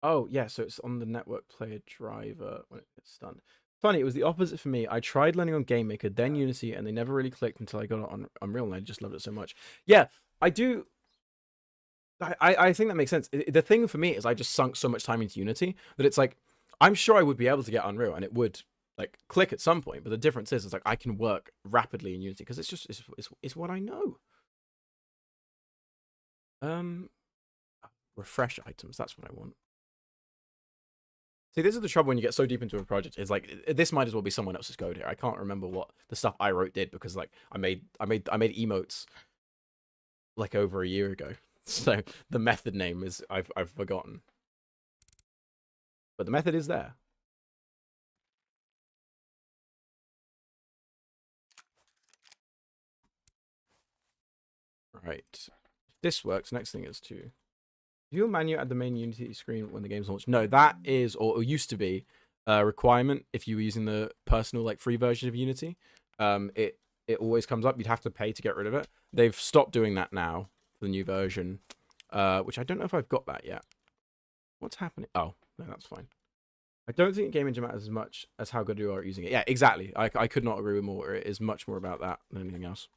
Oh, yeah, so it's on the network player driver when it gets done. Funny, it was the opposite for me. I tried learning on Game Maker, then Unity, and they never really clicked until I got it on Unreal, and I just loved it so much. Yeah, I do. I think that makes sense. The thing for me is I just sunk so much time into Unity that it's like, I'm sure I would be able to get Unreal, and it would like click at some point. But the difference is, it's like I can work rapidly in Unity because it's just it's what I know. Refresh items. That's what I want. See, this is the trouble when you get so deep into a project. Is like this might as well be someone else's code here. I can't remember what the stuff I wrote did because like I made emotes like over a year ago. So the method name is I've forgotten, but the method is there. Right. If this works. Next thing is to view a menu at the main Unity screen when the game's launched. No, that is or used to be a requirement if you were using the personal like free version of Unity. It always comes up. You'd have to pay to get rid of it. They've stopped doing that now for the new version, which I don't know if I've got that yet. What's happening? Oh, no, that's fine. I don't think game engine matters as much as how good you are at using it. Yeah, exactly. I could not agree with more. It is much more about that than anything else.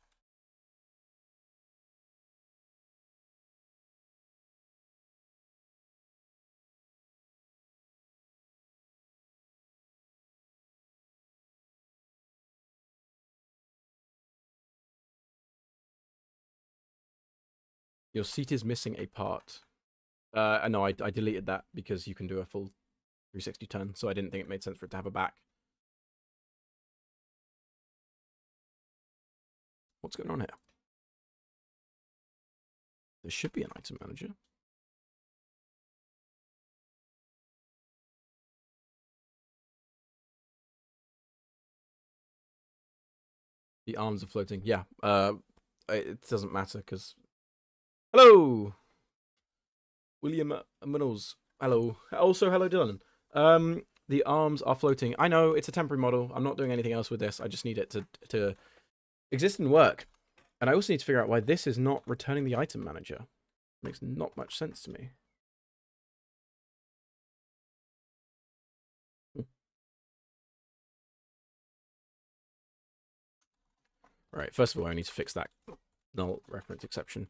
Your seat is missing a part. No, I deleted that because you can do a full 360 turn, so I didn't think it made sense for it to have a back. What's going on here? There should be an item manager. The arms are floating. Yeah. It doesn't matter because. Hello, William Munnels. Hello. Also, hello, Dylan. The arms are floating. I know it's a temporary model. I'm not doing anything else with this. I just need it to exist and work. And I also need to figure out why this is not returning the item manager. It makes not much sense to me. Right, first of all, I need to fix that null reference exception.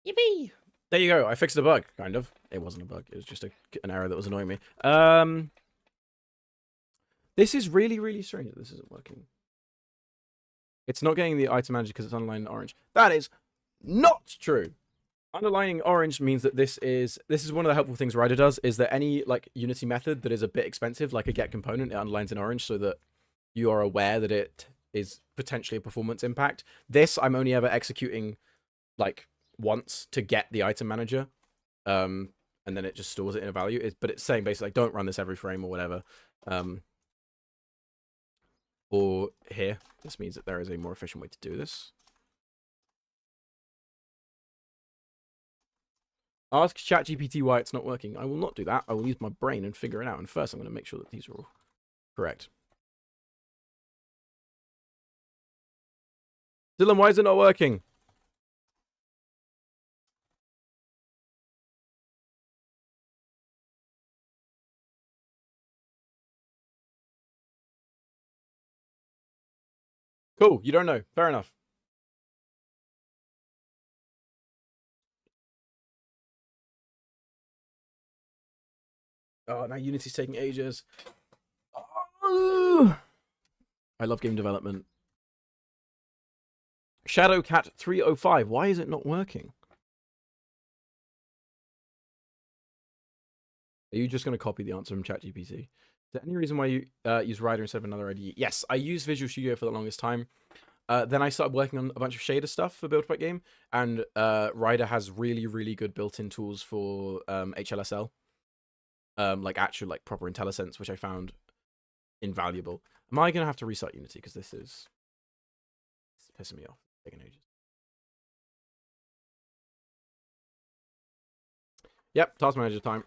Yippee! There you go. I fixed a bug, kind of. It wasn't a bug. It was just an error that was annoying me. This is really, really strange that this isn't working. It's not getting the item manager because it's underlined in orange. That is not true. Underlining orange means that this is one of the helpful things Rider does, is that any like Unity method that is a bit expensive, like a get component, it underlines in orange so that you are aware that it is potentially a performance impact. This I'm only ever executing like once to get the item manager, and then it just stores it in a value. But it's saying basically like, don't run this every frame or whatever. Or here, this means that there is a more efficient way to do this. Ask ChatGPT why it's not working. I will not do that. I will use my brain and figure it out. And first, I'm going to make sure that these are all correct. Dylan, why is it not working? Cool. You don't know. Fair enough. Oh, now Unity's taking ages. Oh, I love game development. Shadowcat 305. Why is it not working? Are you just going to copy the answer from ChatGPT? Is there any reason why you use Rider instead of another IDE? Yes, I used Visual Studio for the longest time. Then I started working on a bunch of shader stuff for Build Fight Game, and Rider has really, really good built-in tools for HLSL, like actual, like proper IntelliSense, which I found invaluable. Am I gonna have to restart Unity because this is pissing me off? Taking ages. Yep, task manager time.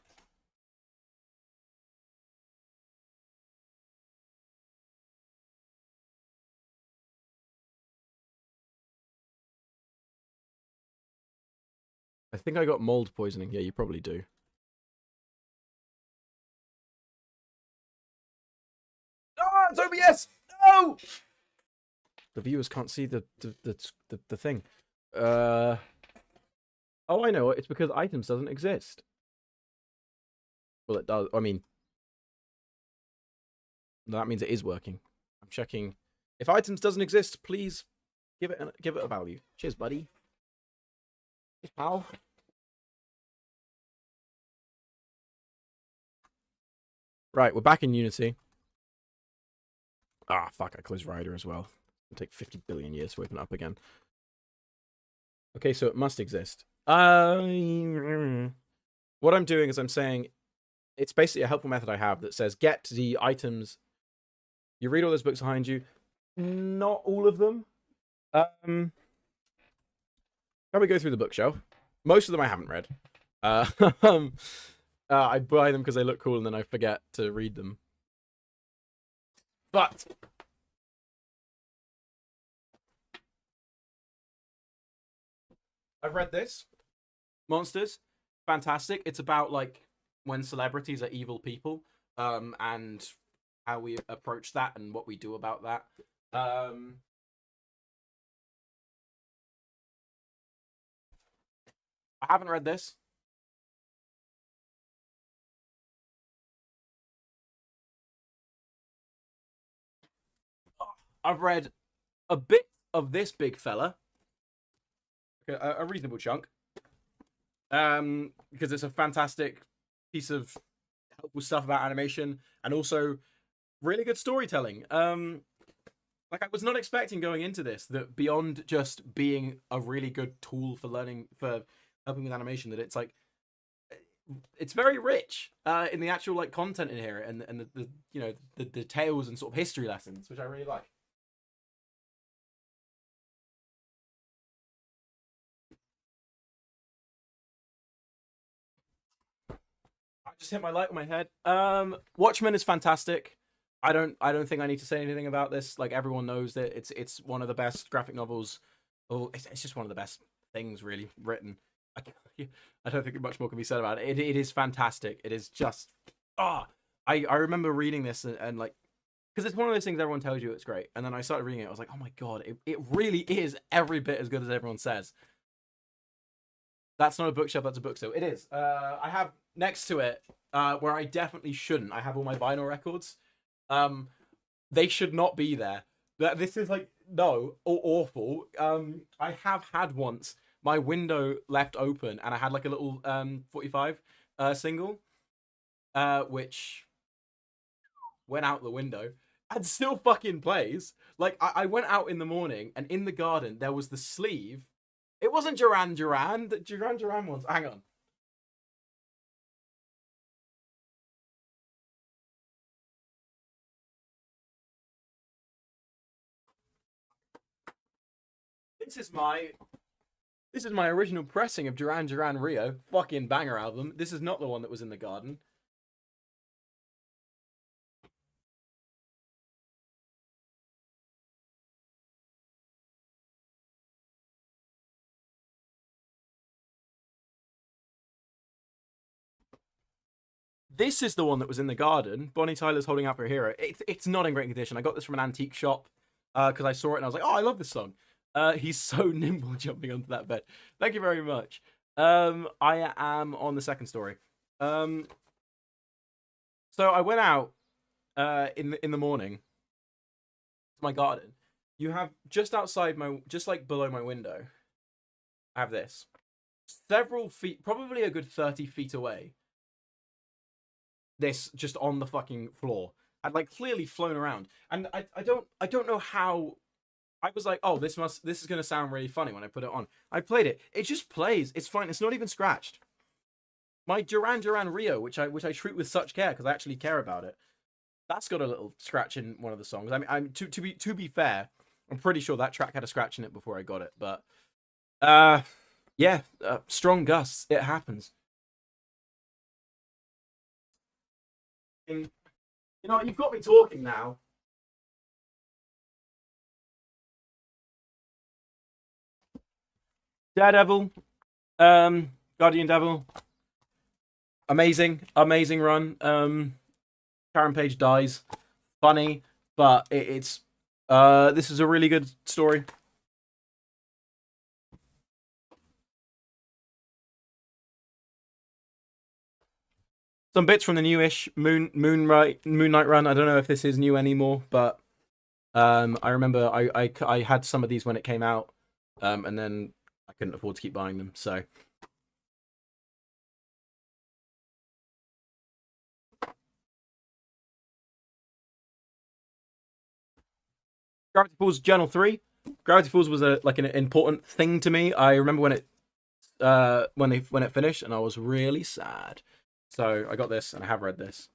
I think I got mold poisoning. Yeah, you probably do. Ah, it's OBS! No! The viewers can't see the thing. Oh, I know. It's because items doesn't exist. Well, it does. I mean, that means it is working. I'm checking. If items doesn't exist, please give it a value. Cheers, buddy. Cheers, pal. Right, we're back in Unity. Ah, fuck, I closed Rider as well. It'll take 50 billion years to open it up again. Okay, so it must exist. What I'm doing is I'm saying it's basically a helpful method I have that says get the items. You read all those books behind you. Not all of them. Can we go through the bookshelf? Most of them I haven't read. I buy them because they look cool and then I forget to read them. But I've read this. Monsters. Fantastic. It's about like when celebrities are evil people, and how we approach that and what we do about that. I haven't read this. I've read a bit of this big fella, a reasonable chunk, because it's a fantastic piece of helpful stuff about animation and also really good storytelling. Like I was not expecting going into this that beyond just being a really good tool for learning, for helping with animation, that it's like it's very rich in the actual like content in here and the you know the tales and sort of history lessons, which I really like. I just hit my light on my head. Watchmen is fantastic. I don't think I need to say anything about this. Like everyone knows that it's one of the best graphic novels. Oh, it's just one of the best things really written. I don't think much more can be said about it. It is fantastic. It is just I remember reading this and like because it's one of those things everyone tells you it's great, and then I started reading it. I was like, oh my god, it really is every bit as good as everyone says. That's not a bookshelf. That's a bookstore. It is. I have next to it where I definitely shouldn't. I have all my vinyl records. Um, they should not be there. This is like no awful. I have had once my window left open and I had like a little 45 single, which went out the window and still fucking plays. Like I went out in the morning and in the garden there was the sleeve. It wasn't Duran Duran. The Duran Duran ones. Hang on. This is my This is my original pressing of Duran Duran Rio. Fucking banger album. This is not the one that was in the garden. This is the one that was in the garden. Bonnie Tyler's holding out for a hero. It's not in great condition. I got this from an antique shop. because I saw it and I was like, oh, I love this song. He's so nimble jumping onto that bed. Thank you very much. I am on the second story. So I went out in the morning to my garden. You have just outside just like below my window, I have this. Several feet, probably a good 30 feet away. This just on the fucking floor. I'd like clearly flown around. And I don't know how. I was like, oh, this is gonna sound really funny when I put it on. I played it. It just plays. It's fine. It's not even scratched. My Duran Duran Rio, which I treat with such care because I actually care about it. That's got a little scratch in one of the songs. I mean, to be fair, I'm pretty sure that track had a scratch in it before I got it. But yeah, strong gusts. It happens. You know, you've got me talking now. Daredevil, Guardian Devil, amazing run. Karen Page dies, funny, but it's this is a really good story. Some bits from the newish Moon Knight run. I don't know if this is new anymore, but I remember I had some of these when it came out, and then I couldn't afford to keep buying them, so. Gravity Falls Journal 3. Gravity Falls was an important thing to me. I remember when it finished, and I was really sad. So I got this, and I have read this.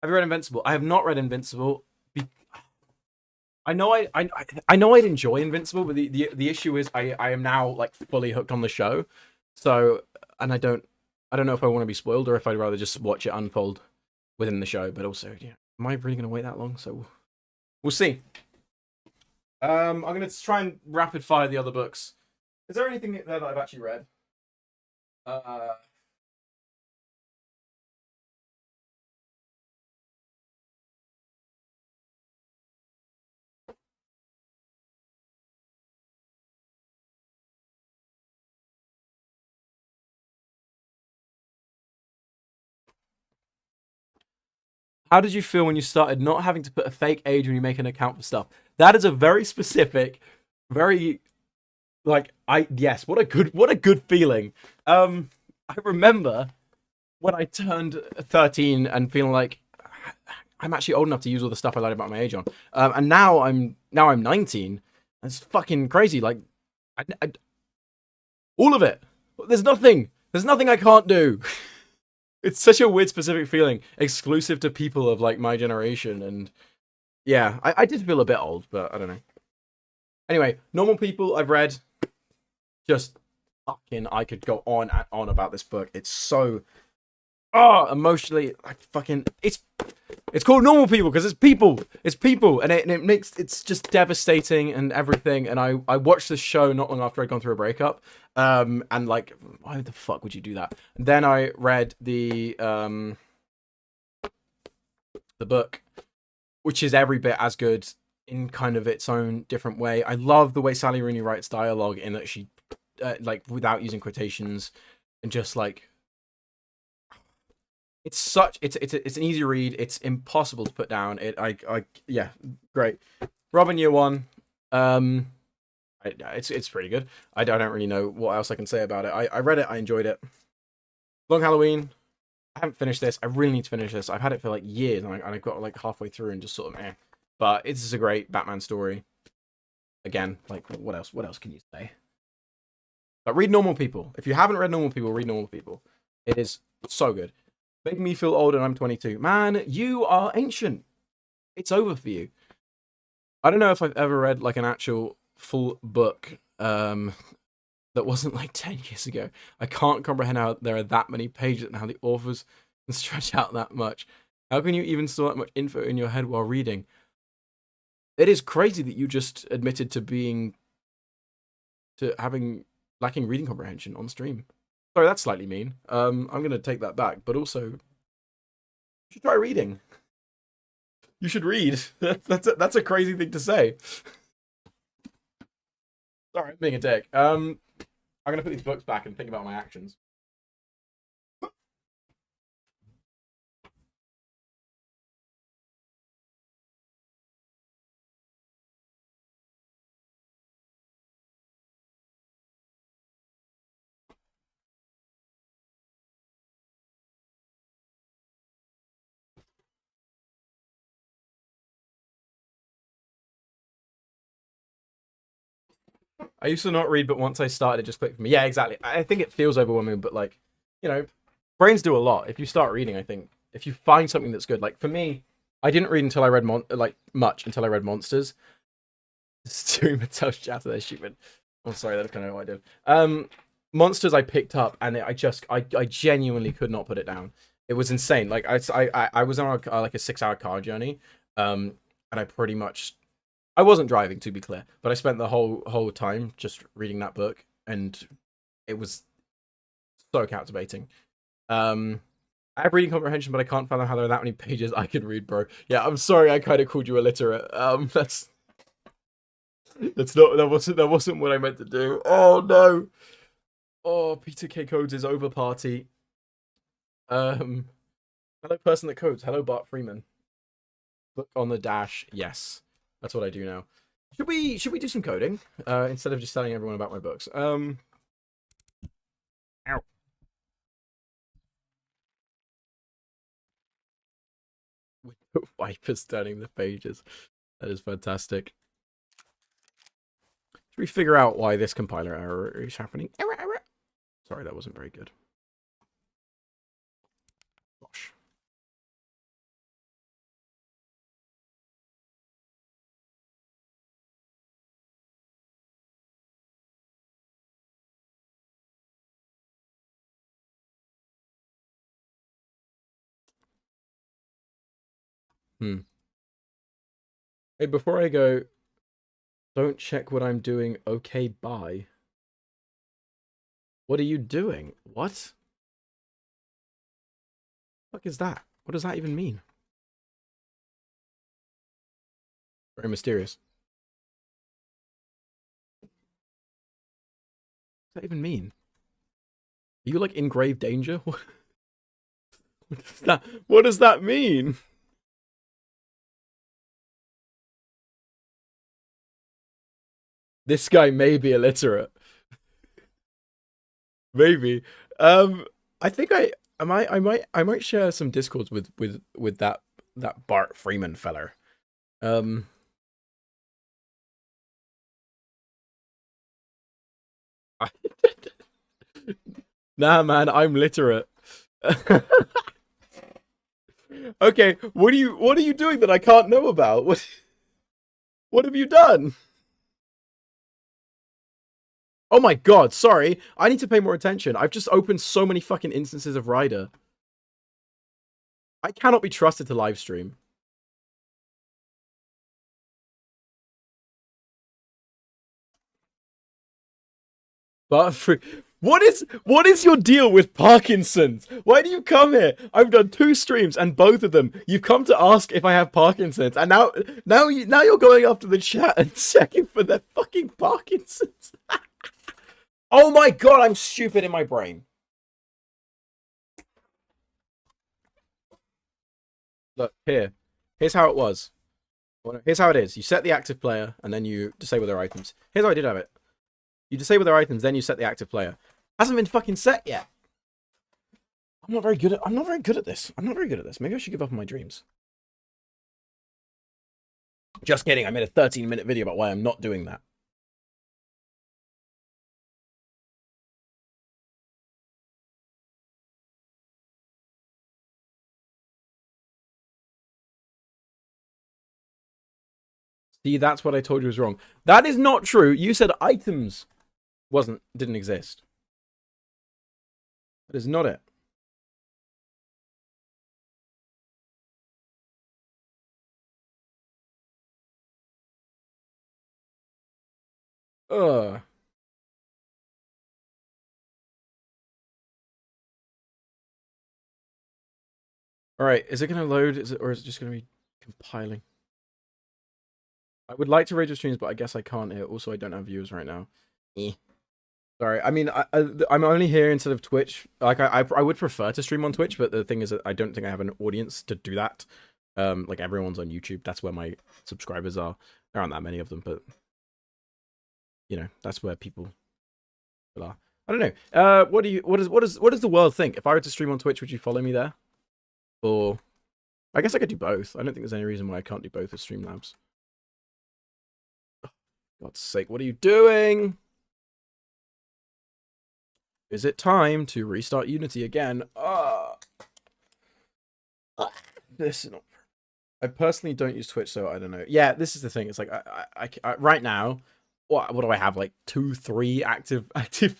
Have you read Invincible? I have not read Invincible. I know I'd enjoy Invincible, but the issue is I am now like fully hooked on the show. So, and I don't know if I want to be spoiled or if I'd rather just watch it unfold within the show. But also, yeah, am I really gonna wait that long? So we'll see. I'm gonna try and rapid fire the other books. Is there anything there that I've actually read? Uh, how did you feel when you started not having to put a fake age when you make an account for stuff? That is a very specific, very yes, what a good feeling. I remember when I turned 13 and feeling like I'm actually old enough to use all the stuff I lied about my age on. And now I'm 19. It's fucking crazy. Like, all of it. There's nothing I can't do. It's such a weird specific feeling, exclusive to people of like my generation. And yeah, I did feel a bit old, but I don't know. Anyway, Normal People I've read. Just fucking, I could go on and on about this book. It's so emotionally like fucking. It's called Normal People because it's people, and it makes it's just devastating and everything. And I watched this show not long after I'd gone through a breakup, and like, why the fuck would you do that? And then I read the book, which is every bit as good in kind of its own different way. I love the way Sally Rooney writes dialogue in that she like without using quotations and just like it's an easy read. It's impossible to put down. Yeah, great. Robin Year One, it's pretty good. I don't really know what else I can say about it. I read it. I enjoyed it. Long Halloween. I haven't finished this. I really need to finish this. I've had it for like years, and I got like halfway through and just sort of But it's a great Batman story. Again, like what else? What else can you say? But read Normal People. If you haven't read Normal People, read Normal People. It is so good. Making me feel old and I'm 22. Man, you are ancient. It's over for you. I don't know if I've ever read like an actual full book that wasn't like 10 years ago. I can't comprehend how there are that many pages and how the authors can stretch out that much. How can you even store that much info in your head while reading? It is crazy that you just admitted to lacking reading comprehension on stream. Sorry, that's slightly mean. I'm gonna take that back, but also you should try reading. You should read. That's a crazy thing to say. Sorry, I'm being a dick. I'm gonna put these books back and think about my actions. I used to not read, but once I started, it just clicked for me. Yeah, exactly. I think it feels overwhelming, but like, you know, brains do a lot. If you start reading, I think if you find something that's good, like for me, I didn't read until I read like much until I read Monsters. Stream itself after they're stupid. I'm sorry, that's kind of what I did. Monsters I picked up and I genuinely could not put it down. It was insane. Like I was on like a 6-hour car journey, and I pretty much I wasn't driving, to be clear, but I spent the whole time just reading that book, and it was so captivating. I have reading comprehension, but I can't fathom how there are that many pages I could read, bro. Yeah, I'm sorry, I kind of called you illiterate. That wasn't what I meant to do. Oh no. Oh, Peter K codes is over party. Hello person that codes. Hello Bart Freeman. Book on the dash. Yes, that's what I do now. Should we do some coding instead of just telling everyone about my books? Ow. Wipers turning the pages. That is fantastic. Should we figure out why this compiler error is happening? Error. Sorry, that wasn't very good. Gosh. Hey, before I go, don't check what I'm doing. Okay, bye. What are you doing? What? The fuck is that? What does that even mean? Very mysterious. What does that even mean? Are you like in grave danger? What does that mean? This guy may be illiterate. Maybe. I think I might share some discords with that Bart Freeman feller. Nah, man, I'm literate. Okay, what are you doing that I can't know about? What have you done? Oh my god, sorry. I need to pay more attention. I've just opened so many fucking instances of Ryder. I cannot be trusted to live stream. But what is your deal with Parkinson's? Why do you come here? I've done 2 streams and both of them you've come to ask if I have Parkinson's, and now you're going up to the chat and checking for their fucking Parkinson's. Oh my god, I'm stupid in my brain. Look, here's how it was. Here's how it is. You set the active player, and then you disable their items. Here's how I did have it. You disable their items, then you set the active player. Hasn't been fucking set yet. I'm not very good at this. Maybe I should give up on my dreams. Just kidding. I made a 13-minute video about why I'm not doing that. See, that's what I told you was wrong. That is not true. You said items didn't exist. That is not it. Ugh. Alright, is it going to load? Or is it just going to be compiling? I would like to raid your streams, but I guess I can't here. Also, I don't have viewers right now. Eh. Sorry, I mean, I'm only here instead of Twitch. Like, I would prefer to stream on Twitch, but the thing is that I don't think I have an audience to do that. Like everyone's on YouTube. That's where my subscribers are. There aren't that many of them, but you know, that's where people are. I don't know. What does the world think? If I were to stream on Twitch, would you follow me there? Or I guess I could do both. I don't think there's any reason why I can't do both with Streamlabs. Oh, God's sake, what are you doing? Is it time to restart Unity again? This is not. I personally don't use Twitch, so I don't know. Yeah, this is the thing. It's like I right now, what do I have? Like 2, 3 active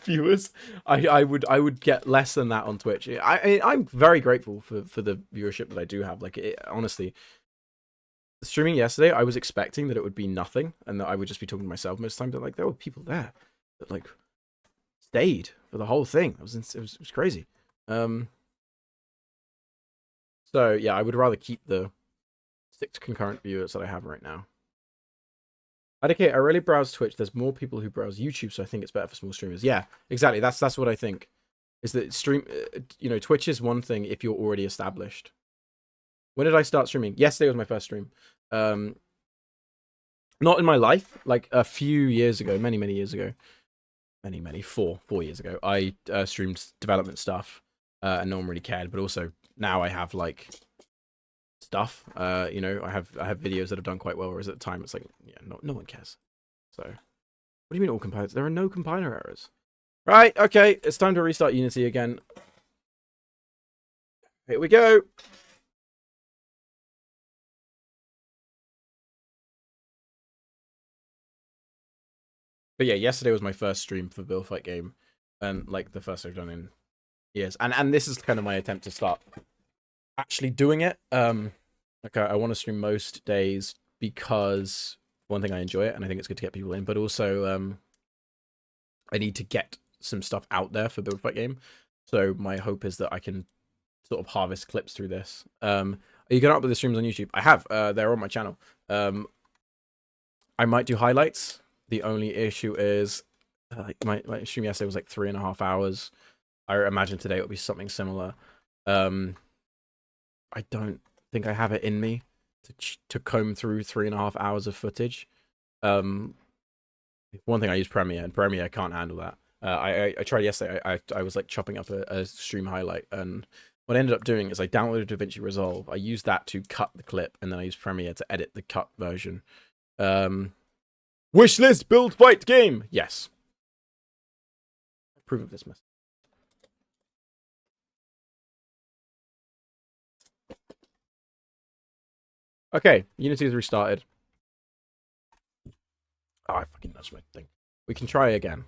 viewers. I would get less than that on Twitch. I'm very grateful for the viewership that I do have. Like honestly, streaming yesterday, I was expecting that it would be nothing and that I would just be talking to myself most of the time. But like there were people there that like stayed for the whole thing. It was crazy. So yeah, I would rather keep the 6 concurrent viewers that I have right now. Okay, I really browse Twitch. There's more people who browse YouTube, so I think it's better for small streamers. Yeah, exactly. That's what I think. Is that Twitch is one thing if you're already established. When did I start streaming? Yesterday was my first stream. Not in my life. Like a few years ago, many years ago. Many 4 years ago. I streamed development stuff, and no one really cared. But also now I have like stuff. I have videos that have done quite well, whereas at the time it's like, yeah, no one cares. So what do you mean all compilers? There are no compiler errors. Right, okay, it's time to restart Unity again. Here we go. But yeah, yesterday was my first stream for Build Fight Game, and like the first I've done in years. And this is kind of my attempt to start actually doing it. Like I want to stream most days because one thing, I enjoy it and I think it's good to get people in, but also I need to get some stuff out there for Build Fight Game. So my hope is that I can sort of harvest clips through this. Are you going to upload the streams on YouTube? I have. They're on my channel. I might do highlights. The only issue is my stream yesterday was like 3.5 hours. I imagine today it'll be something similar. I don't think I have it in me to comb through 3.5 hours of footage. One thing, I use Premiere, and Premiere can't handle that. I tried yesterday. I was like chopping up a stream highlight, and what I ended up doing is I downloaded DaVinci Resolve. I used that to cut the clip, and then I used Premiere to edit the cut version. Wishlist Build Fight Game. Yes. Approve of this mess. Okay, Unity is restarted. Oh, I fucking nudged my thing. We can try again.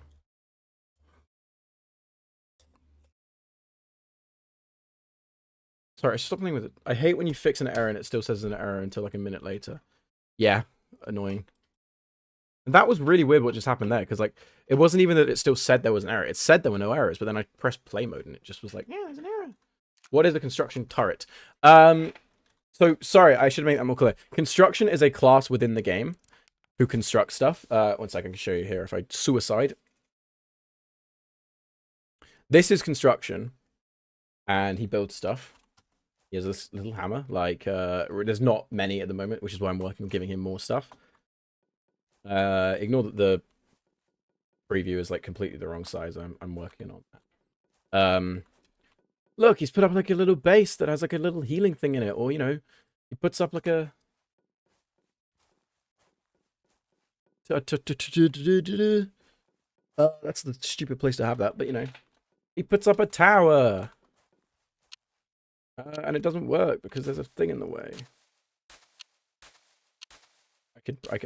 Sorry, stop playing with it. I hate when you fix an error and it still says an error until like a minute later. Yeah, annoying. And that was really weird what just happened there, because like it wasn't even that it still said there was an error. It said there were no errors, but then I pressed play mode and it just was like, yeah, there's an error. What is a construction turret? So sorry, I should make that more clear. Construction is a class within the game who constructs stuff. One second, I can show you here. If I suicide, this is construction, and he builds stuff. He has this little hammer. Like there's not many at the moment, which is why I'm working on giving him more stuff. Ignore that the preview is like completely the wrong size. I'm working on that. Look, he's put up like a little base that has like a little healing thing in it, or he puts up like a that's the stupid place to have that, but he puts up a tower, and it doesn't work because there's a thing in the way.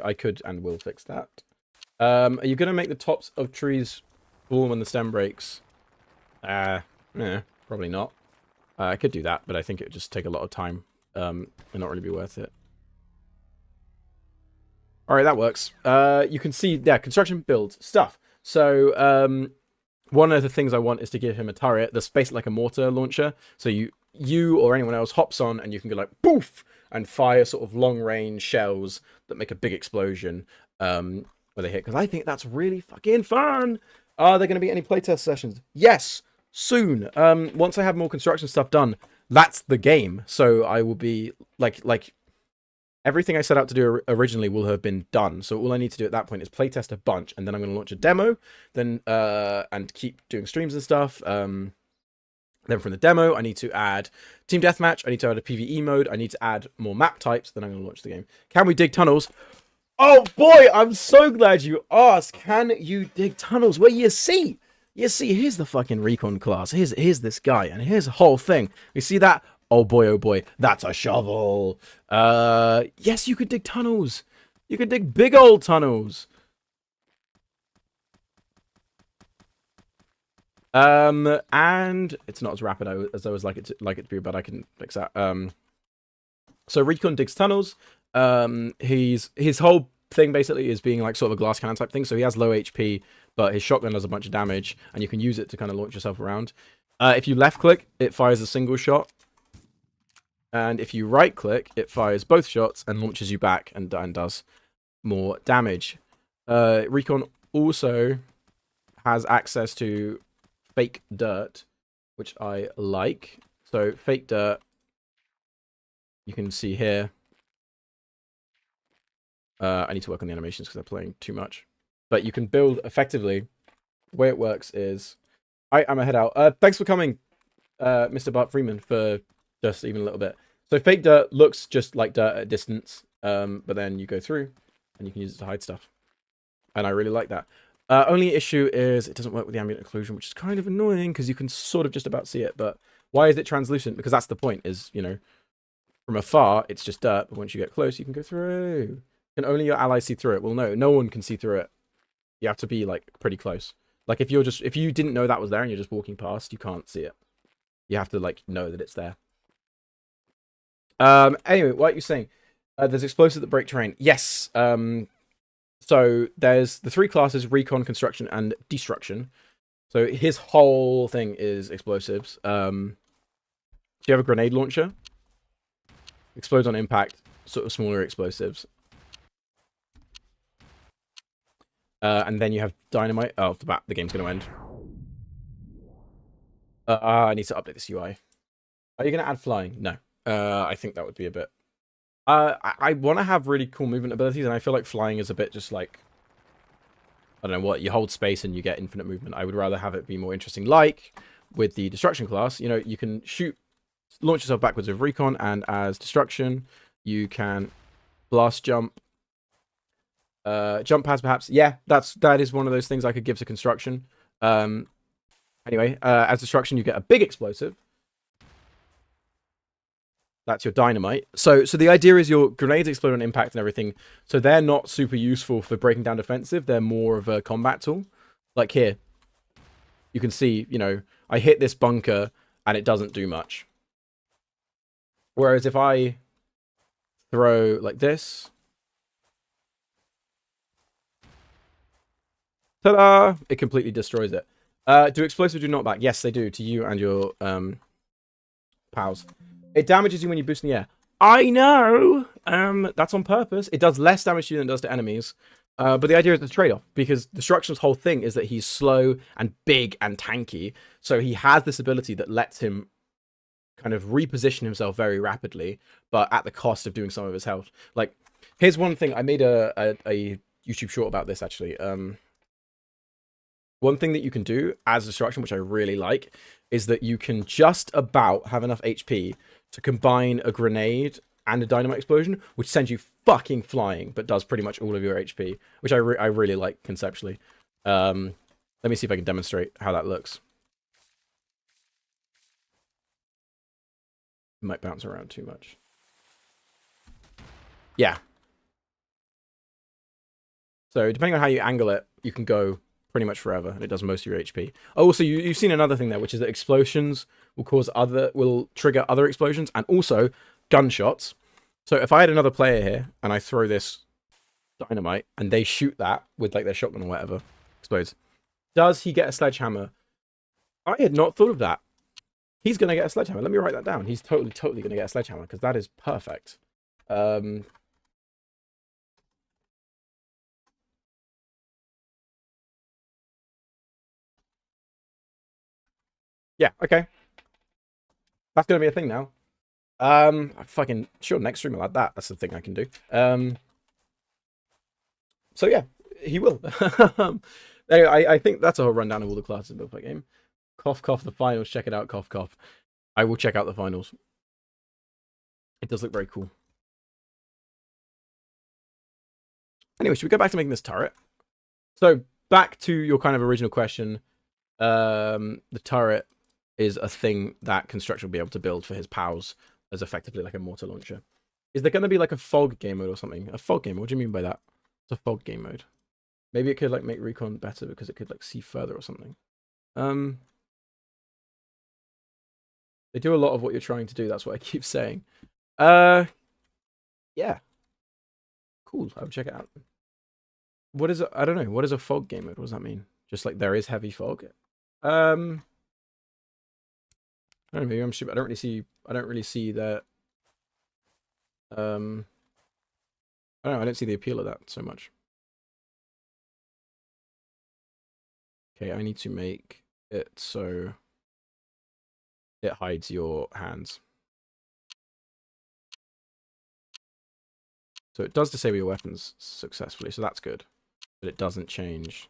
I could and will fix that. Are you gonna make the tops of trees fall when the stem breaks? Yeah, probably not. I could do that, but I think it would just take a lot of time and not really be worth it. All right, that works. You can see, yeah, construction build stuff. So one of the things I want is to give him a turret that's basically like a mortar launcher. So you or anyone else hops on and you can go like poof and fire sort of long range shells that make a big explosion. where they hit, because I think that's really fucking fun. Are there going to be any playtest sessions? Yes, soon. Once I have more construction stuff done, that's the game. So I will be like everything I set out to do originally will have been done. So all I need to do at that point is playtest a bunch, and then I'm going to launch a demo, then and keep doing streams and stuff. Then from the demo, I need to add team deathmatch. I need to add a PvE mode. I need to add more map types. Then I'm going to launch the game. Can we dig tunnels? Oh boy, I'm so glad you asked. Can you dig tunnels? Well, you see, here's the fucking recon class. Here's this guy, and here's the whole thing. You see that? Oh boy, that's a shovel. Yes, you could dig tunnels. You could dig big old tunnels. And it's not as rapid as I was like it to be, but I can fix that. So recon digs tunnels. His whole thing basically is being like sort of a glass cannon type thing. So he has low HP, but his shotgun does a bunch of damage, and you can use it to kind of launch yourself around. If you left click, it fires a single shot, and if you right click, it fires both shots and launches you back and does more damage. Recon also has access to fake dirt, which I like. So fake dirt, you can see here. I need to work on the animations because they're playing too much. But you can build effectively. The way it works is, I'm gonna head out. Thanks for coming, Mr. Bart Freeman, for just even a little bit. So fake dirt looks just like dirt at a distance, but then you go through and you can use it to hide stuff. And I really like that. Only issue is it doesn't work with the ambient occlusion, which is kind of annoying because you can sort of just about see it. But why is it translucent? Because that's the point, is, you know, from afar, it's just dirt. But once you get close, you can go through. Can only your allies see through it? Well, no one can see through it. You have to be, like, pretty close. Like, if you didn't know that was there and you're just walking past, you can't see it. You have to, like, know that it's there. Anyway, what are you saying? There's explosives that break terrain. Yes. So there's the three classes: recon, construction, and destruction. So his whole thing is explosives. Do you have a grenade launcher? Explodes on impact, sort of smaller explosives. And then you have dynamite. Oh, the game's going to end. I need to update this UI. Are you going to add flying? No. I think that would be a bit... I want to have really cool movement abilities, and I feel like flying is a bit just like... I don't know what, you hold space and you get infinite movement. I would rather have it be more interesting. Like, with the destruction class, you know, you can launch yourself backwards with recon, and as destruction, you can blast jump. Jump pads, perhaps. Yeah, that is one of those things I could give to construction. Anyway, as destruction, you get a big explosive. That's your dynamite. So the idea is your grenades explode on impact and everything. So they're not super useful for breaking down defensive. They're more of a combat tool. Like here, you can see, you know, I hit this bunker and it doesn't do much. Whereas if I throw like this, ta-da! It completely destroys it. Do explosives do knockback? Yes, they do, to you and your pals. It damages you when you boost in the air. I know! That's on purpose. It does less damage to you than it does to enemies. But the idea is the trade-off, because Destruction's whole thing is that he's slow and big and tanky. So he has this ability that lets him kind of reposition himself very rapidly, but at the cost of doing some of his health. Like, here's one thing. I made a YouTube short about this, actually. One thing that you can do as Destruction, which I really like, is that you can just about have enough HP to combine a grenade and a dynamite explosion, which sends you fucking flying, but does pretty much all of your HP, which I really like conceptually. Let me see if I can demonstrate how that looks. It might bounce around too much. Yeah. So depending on how you angle it, you can go pretty much forever, and it does most of your HP. Oh, also, you've seen another thing there, which is that explosions will trigger other explosions, and also gunshots. So if I had another player here, and I throw this dynamite, and they shoot that with like their shotgun or whatever, explodes. Does he get a sledgehammer? I had not thought of that. He's going to get a sledgehammer. Let me write that down. He's totally going to get a sledgehammer, because that is perfect. Yeah, okay. That's gonna be a thing now. Fucking sure, next stream I'll add that. That's the thing I can do. So yeah, he will. Anyway, I think that's a whole rundown of all the classes in the game. Cough, cough, the finals. Check it out, cough, cough. I will check out the finals. It does look very cool. Anyway, should we go back to making this turret? So back to your kind of original question. The turret is a thing that Constructor will be able to build for his pals as effectively like a mortar launcher. Is there going to be like a fog game mode or something? A fog game? What do you mean by that? It's a fog game mode. Maybe it could like make recon better because it could like see further or something. They do a lot of what you're trying to do. That's what I keep saying. Yeah. Cool. I'll check it out. What is it? I don't know. What is a fog game mode? What does that mean? Just like there is heavy fog. I don't know. Maybe I'm stupid. I don't really see that. I don't know. I don't see the appeal of that so much. Okay, I need to make it so it hides your hands. So it does disable your weapons successfully, so that's good. But it doesn't change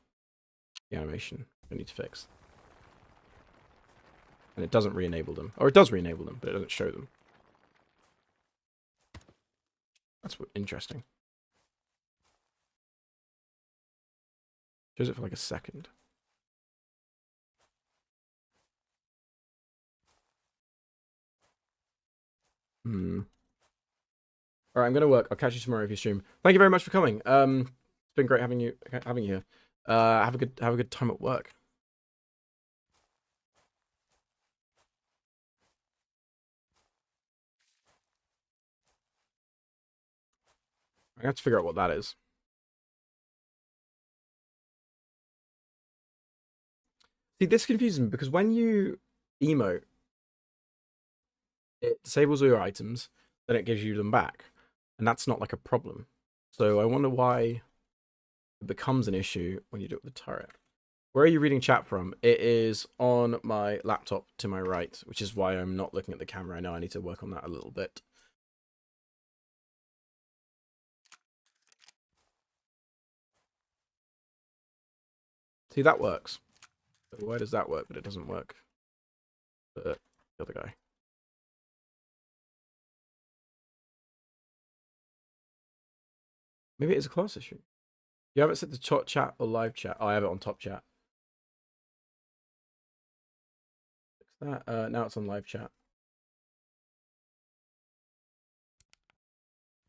the animation. I need to fix. And it doesn't re-enable them. Or it does re-enable them, but it doesn't show them. That's interesting. Shows it for like a second. Alright, I'm gonna work. I'll catch you tomorrow if you stream. Thank you very much for coming. It's been great having you here. Have a good time at work. I have to figure out what that is. See, this confuses me because when you emote, it disables all your items, then it gives you them back. And that's not like a problem. So I wonder why it becomes an issue when you do it with the turret. Where are you reading chat from? It is on my laptop to my right, which is why I'm not looking at the camera. I know I need to work on that a little bit. See, that works. But why does that work, but it doesn't work for the other guy? Maybe it is a class issue. You have it set to top chat or live chat? Oh, I have it on top chat. Fix that. Now it's on live chat.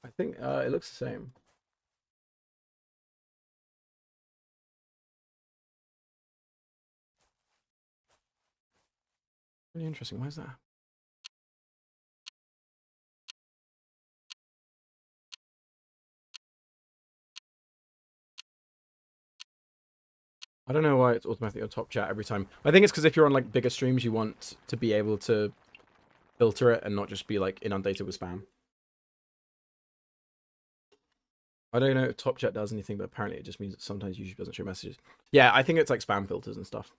I think it looks the same. Really interesting. Why is that? I don't know why it's automatically on top chat every time. I think it's because if you're on like bigger streams, you want to be able to filter it and not just be like inundated with spam. I don't know if top chat does anything, but apparently it just means that sometimes YouTube doesn't show messages. Yeah, I think it's like spam filters and stuff.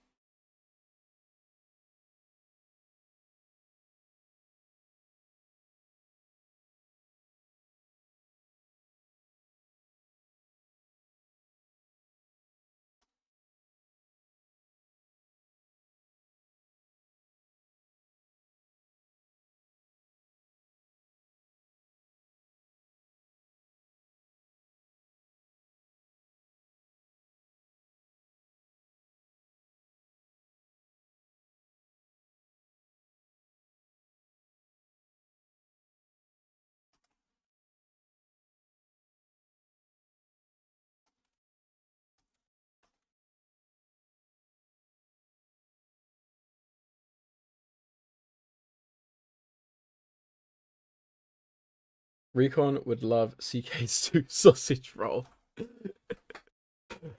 Recon would love CK's sausage roll.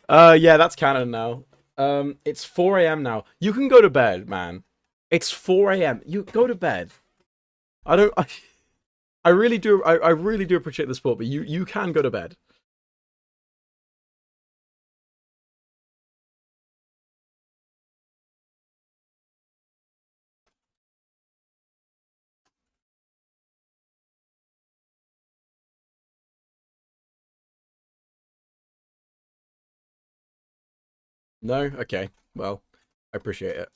Yeah, that's canon now. It's 4 a.m. now. You can go to bed, man. It's 4 a.m. You go to bed. I really do. I really do appreciate the sport, but you can go to bed. No? Okay. Well, I appreciate it.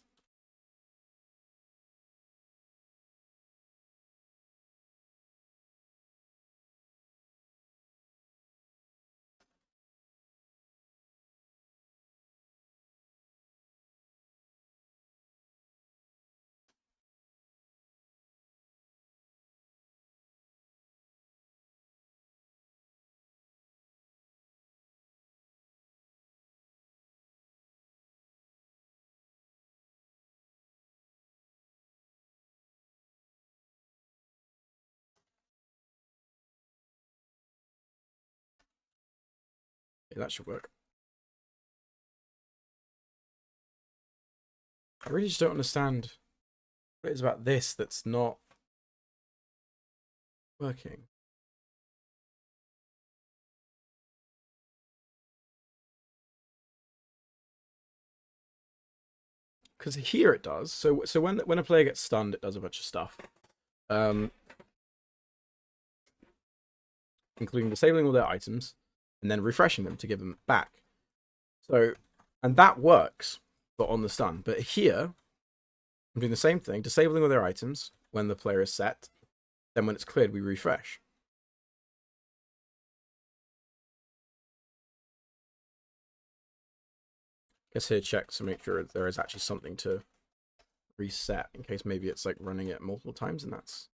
Yeah, that should work. I really just don't understand what it is about this that's not working. Because here it does. So when a player gets stunned, it does a bunch of stuff, um, including disabling all their items and then refreshing them to give them back. So, and that works, but on the stun. But here, I'm doing the same thing, disabling all their items when the player is set. Then when it's cleared, we refresh. Guess here check to make sure there is actually something to reset in case maybe it's like running it multiple times and that's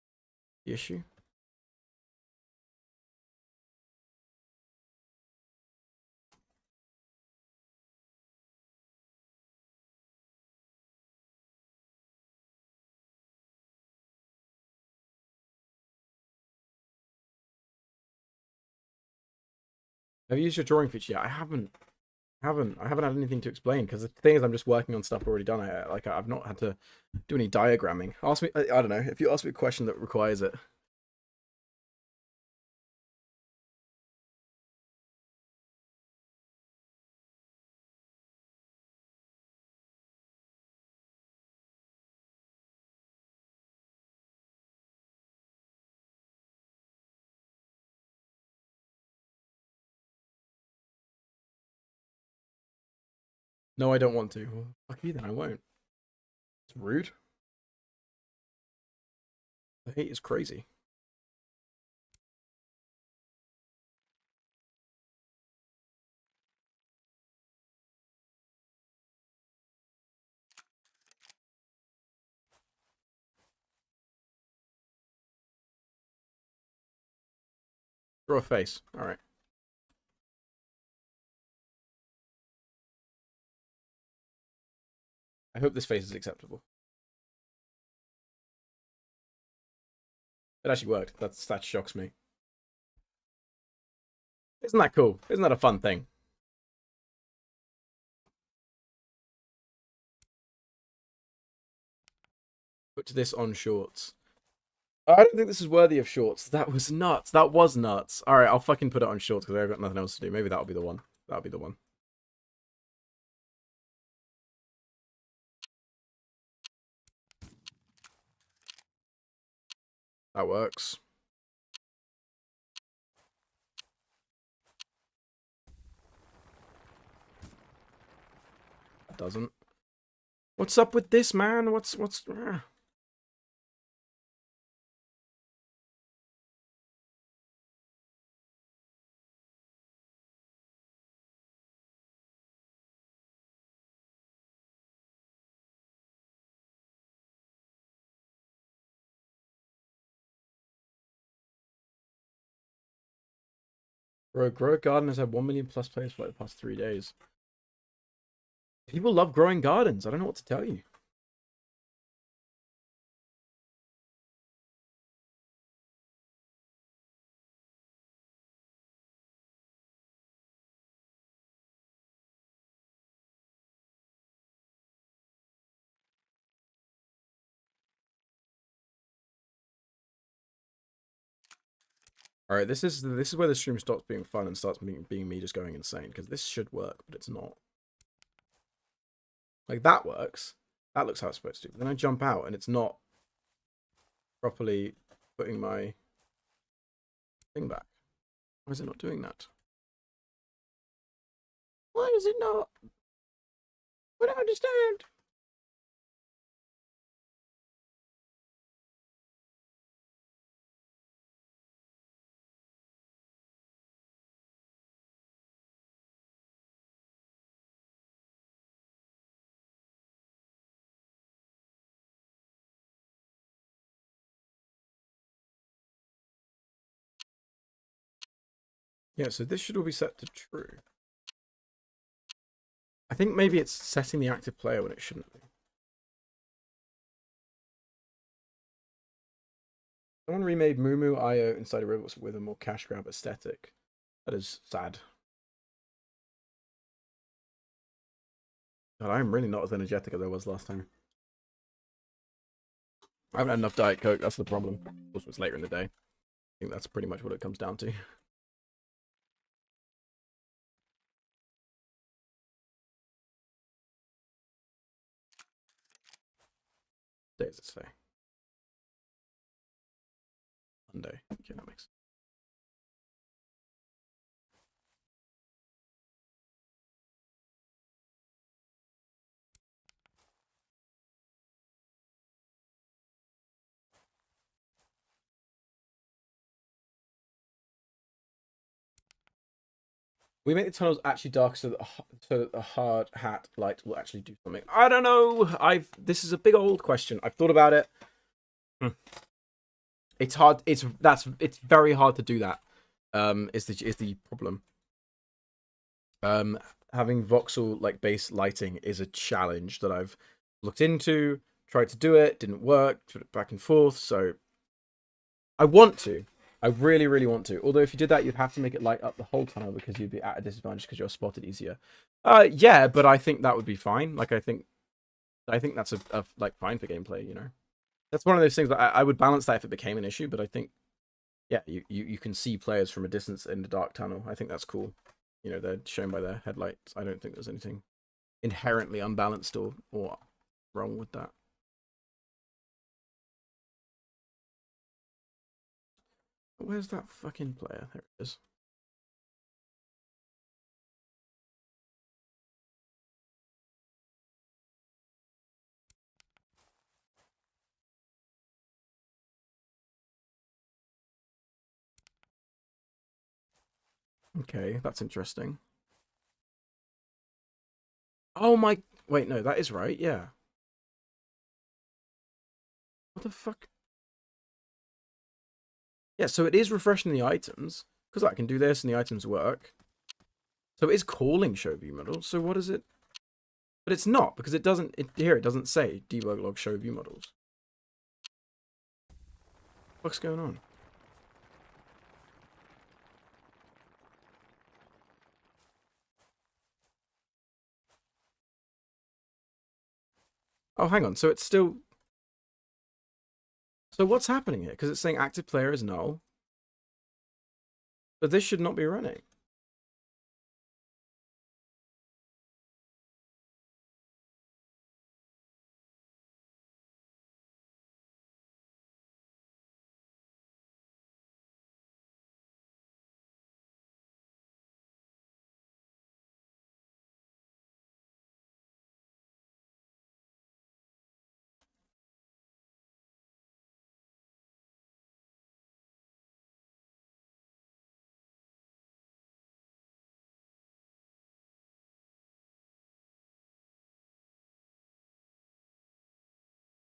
the issue. Have you used your drawing feature yet? I haven't. I haven't had anything to explain because the thing is I'm just working on stuff already done. I've not had to do any diagramming. Ask me. I don't know if you ask me a question that requires it. No, I don't want to. Well, fuck you then. I won't. It's rude. The hate is crazy. Draw a face. All right. I hope this face is acceptable. It actually worked. That shocks me. Isn't that cool? Isn't that a fun thing? Put this on shorts. I don't think this is worthy of shorts. That was nuts. That was nuts. All right, I'll fucking put it on shorts because I've got nothing else to do. Maybe that'll be the one. That'll be the one. That works. That doesn't. What's up with this, man? What's? Bro, Grow a Garden has had 1 million plus players for like the past 3 days. People love growing gardens. I don't know what to tell you. All right, this is where the stream stops being fun and starts being me just going insane because this should work, but it's not. Like that works. That looks how it's supposed to. But then I jump out and it's not properly putting my thing back. Why is it not doing that? Why is it not? I don't understand. Yeah, so this should all be set to true. I think maybe it's setting the active player when it shouldn't be. Someone remade Moo IO inside of Roblox with a more cash grab aesthetic. That is sad. God, I'm really not as energetic as I was last time. I haven't had enough Diet Coke, that's the problem. Also, it's later in the day. I think that's pretty much what it comes down to. Days it say? Monday. Okay, that makes sense. We make the tunnels actually dark so that a hard hat light will actually do something. I don't know. This is a big old question. I've thought about it. It's hard. It's very hard to do that. Is the problem. Having voxel like base lighting is a challenge that I've looked into, tried to do it, didn't work, put it back and forth. So I want to. I really, really want to. Although if you did that, you'd have to make it light up the whole tunnel because you'd be at a disadvantage because you're spotted easier. Yeah, but I think that would be fine. Like I think that's a like fine for gameplay. You know, that's one of those things that I would balance that if it became an issue. But I think, yeah, you can see players from a distance in the dark tunnel. I think that's cool. You know, they're shown by their headlights. I don't think there's anything inherently unbalanced or wrong with that. Where's that fucking player? There it is. Okay, that's interesting. Oh my... Wait, no, that is right, yeah. What the fuck? Yeah, so it is refreshing the items, because I can do this and the items work. So it is calling show view models, so what is it? But it's not, because it doesn't... Here, it doesn't say debug log show view models. What's going on? Oh, hang on, so it's still... So what's happening here? Because it's saying active player is null. But this should not be running.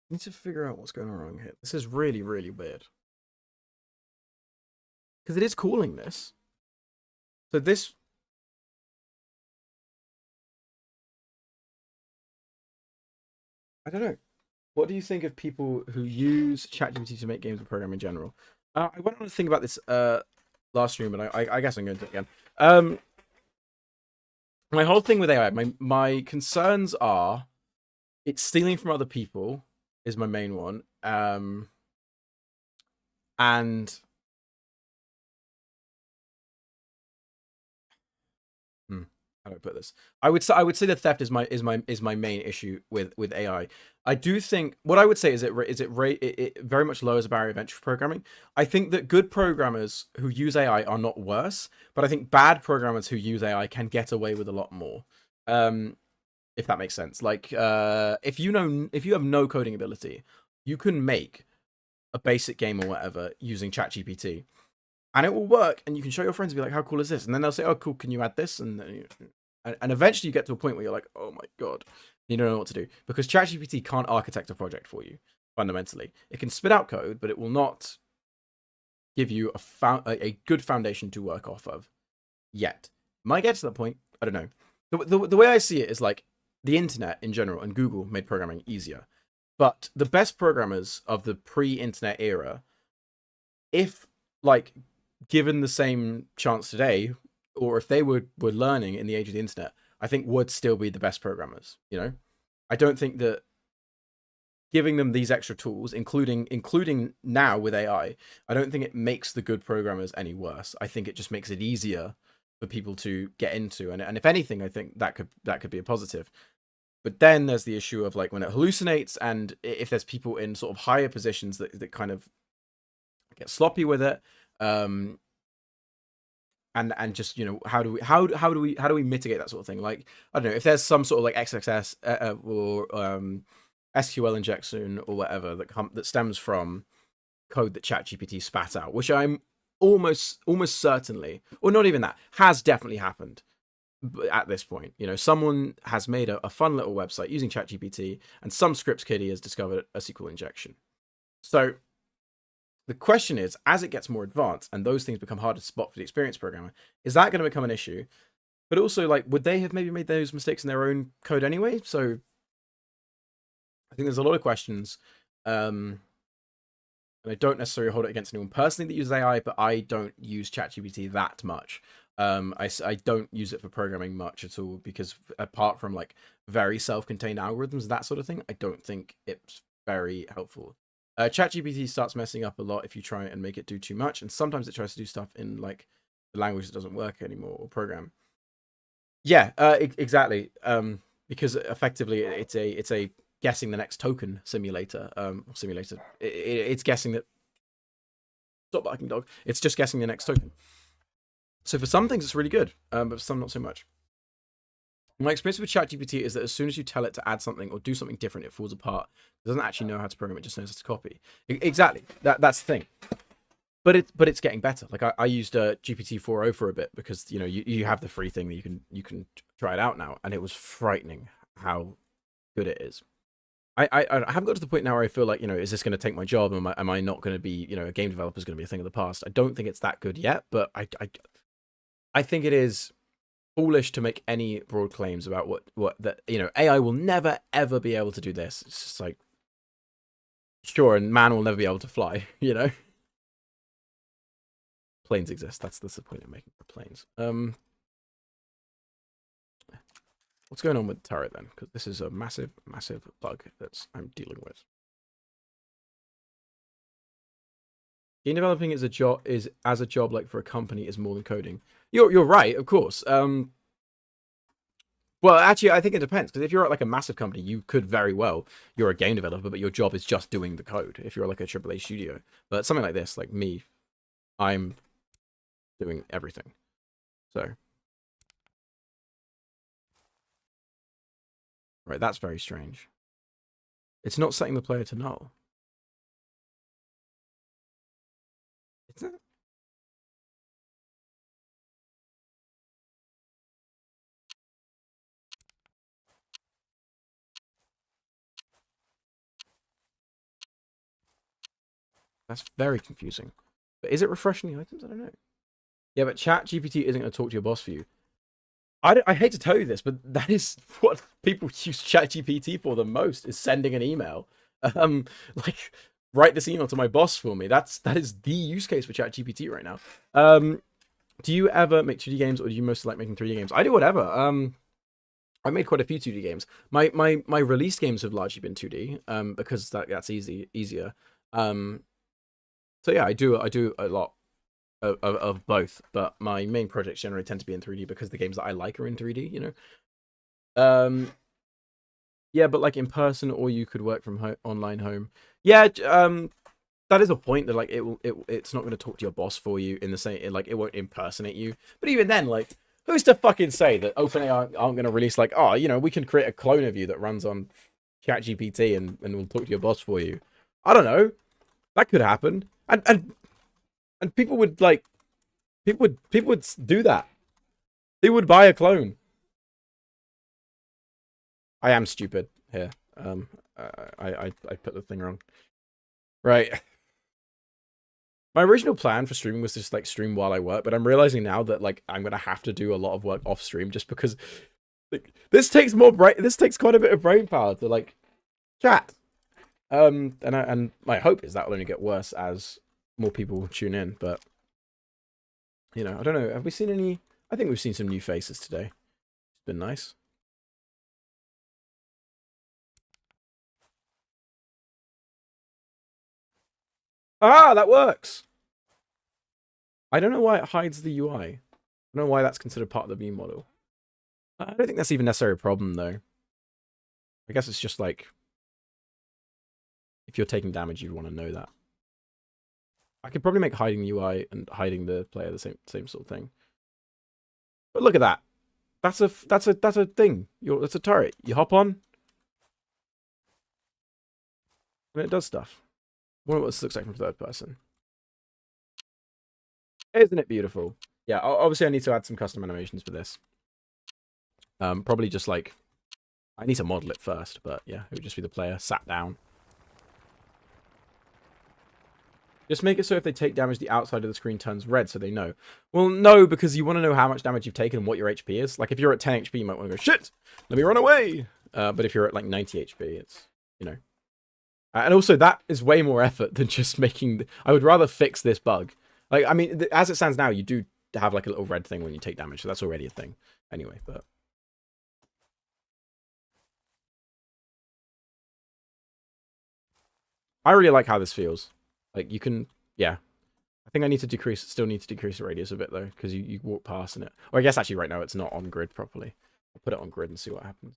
I need to figure out what's going on wrong here. This is really, really weird. Because it is calling this. So this... I don't know. What do you think of people who use ChatGPT to make games and program in general? I went on to think about this last stream, but I guess I'm going to do it again. My whole thing with AI, my concerns are it's stealing from other people is my main one. And how do I put this? I would say that theft is my main issue with AI. I do think what I would say is it very much lowers the barrier of entry for programming. I think that good programmers who use AI are not worse, but I think bad programmers who use AI can get away with a lot more. if that makes sense. Like, if you have no coding ability, you can make a basic game or whatever using ChatGPT, and it will work. And you can show your friends and be like, "How cool is this?" And then they'll say, "Oh, cool. Can you add this?" And eventually you get to a point where you're like, "Oh my god, you don't know what to do," because ChatGPT can't architect a project for you. Fundamentally, it can spit out code, but it will not give you a good foundation to work off of yet. Might get to that point. I don't know. The way I see it is like the internet in general and Google made programming easier. But the best programmers of the pre-internet era, if like given the same chance today, or if they were learning in the age of the internet, I think would still be the best programmers. You know, I don't think that giving them these extra tools, including now with AI, I don't think it makes the good programmers any worse. I think it just makes it easier for people to get into, and if anything, I think that could be a positive. But then there's the issue of like when it hallucinates, and if there's people in sort of higher positions that kind of get sloppy with it, and just, you know, how do we mitigate that sort of thing? Like, I don't know, if there's some sort of like XXS or SQL injection or whatever that stems from code that ChatGPT spat out, which I'm almost certainly, or not even that, has definitely happened at this point. You know, someone has made a fun little website using ChatGPT, and some scripts kiddie has discovered a SQL injection. So the question is, as it gets more advanced and those things become harder to spot for the experienced programmer, is that going to become an issue? But also, like, would they have maybe made those mistakes in their own code anyway? So I think there's a lot of questions. And I don't necessarily hold it against anyone personally that uses AI, but I don't use ChatGPT that much. I don't use it for programming much at all, because apart from like very self-contained algorithms, that sort of thing, I don't think it's very helpful. ChatGPT starts messing up a lot if you try and make it do too much, and sometimes it tries to do stuff in like the language that doesn't work anymore or program. Yeah, exactly. Because effectively it's a guessing the next token simulator. It's guessing that. Stop barking, dog. It's just guessing the next token. So for some things it's really good, but for some not so much. My experience with ChatGPT is that as soon as you tell it to add something or do something different, it falls apart. It doesn't actually know how to program; it just knows how to copy. Exactly. That's the thing. But it's getting better. Like I used GPT 4.0 for a bit because, you know, you have the free thing that you can try it out now, and it was frightening how good it is. I haven't got to the point now where I feel like, you know, is this going to take my job? Am I not going to be, you know, a game developer is going to be a thing of the past? I don't think it's that good yet, but I think it is foolish to make any broad claims about what that, you know, AI will never ever be able to do this. It's just like, sure, and man will never be able to fly, you know. Planes exist. That's the point I'm making for planes. What's going on with the turret then? Because this is a massive bug that I'm dealing with. Game developing is as a job, like for a company, is more than coding. You're right, of course. Well, actually, I think it depends, because if you're at like a massive company, you could very well, you're a game developer, but your job is just doing the code. If you're like a AAA studio, but something like this, like me, I'm doing everything. So, right, that's very strange. It's not setting the player to null. Is it? That's very confusing. But is it refreshing the items? I don't know. Yeah, but ChatGPT isn't going to talk to your boss for you. I hate to tell you this, but that is what people use ChatGPT for the most, is sending an email. Like, write this email to my boss for me. That is the use case for ChatGPT right now. Do you ever make 2D games, or do you mostly like making 3D games? I do whatever. I made quite a few 2D games. My release games have largely been 2D, because that's easier. So yeah, I do a lot of both, but my main projects generally tend to be in 3D because the games that I like are in 3D, you know. Yeah, but like in person, or you could work from online home. Yeah, that is a point, that like it's not going to talk to your boss for you in the same, like it won't impersonate you. But even then, like Who's to fucking say that OpenAI aren't going to release like, oh, you know, we can create a clone of you that runs on ChatGPT and will talk to your boss for you. I don't know. That could happen. And people would like people would do that. They would buy a clone. I am stupid here. I put the thing wrong. Right. My original plan for streaming was just like stream while I work, but I'm realizing now that like I'm gonna have to do a lot of work off stream just because like, this takes quite a bit of brain power to like chat. And my hope is that will only get worse as more people tune in. But you know, I don't know. Have we seen any? I think we've seen some new faces today. It's been nice. Ah, that works. I don't know why it hides the UI. I don't know why that's considered part of the view model. I don't think that's even necessarily a problem, though. I guess it's just like, if you're taking damage, you'd want to know that. I could probably make hiding the UI and hiding the player the same sort of thing. But look at that. That's a thing. It's a turret. You hop on, and it does stuff. I wonder what this looks like from third person. Isn't it beautiful? Yeah, obviously I need to add some custom animations for this. Probably just like, I need to model it first, but yeah, it would just be the player sat down. Just make it so if they take damage, the outside of the screen turns red so they know. Well, no, because you want to know how much damage you've taken and what your HP is. Like, if you're at 10 HP, you might want to go, shit, let me run away. But if you're at, like, 90 HP, it's, you know. And also, that is way more effort than just making... I would rather fix this bug. Like, I mean, as it stands now, you do have, like, a little red thing when you take damage, so that's already a thing. Anyway, but... I really like how this feels. Like, you can... Yeah. I think I need to still need to decrease the radius a bit, though, because you walk past in it. Or I guess, actually, right now, it's not on grid properly. I'll put it on grid and see what happens.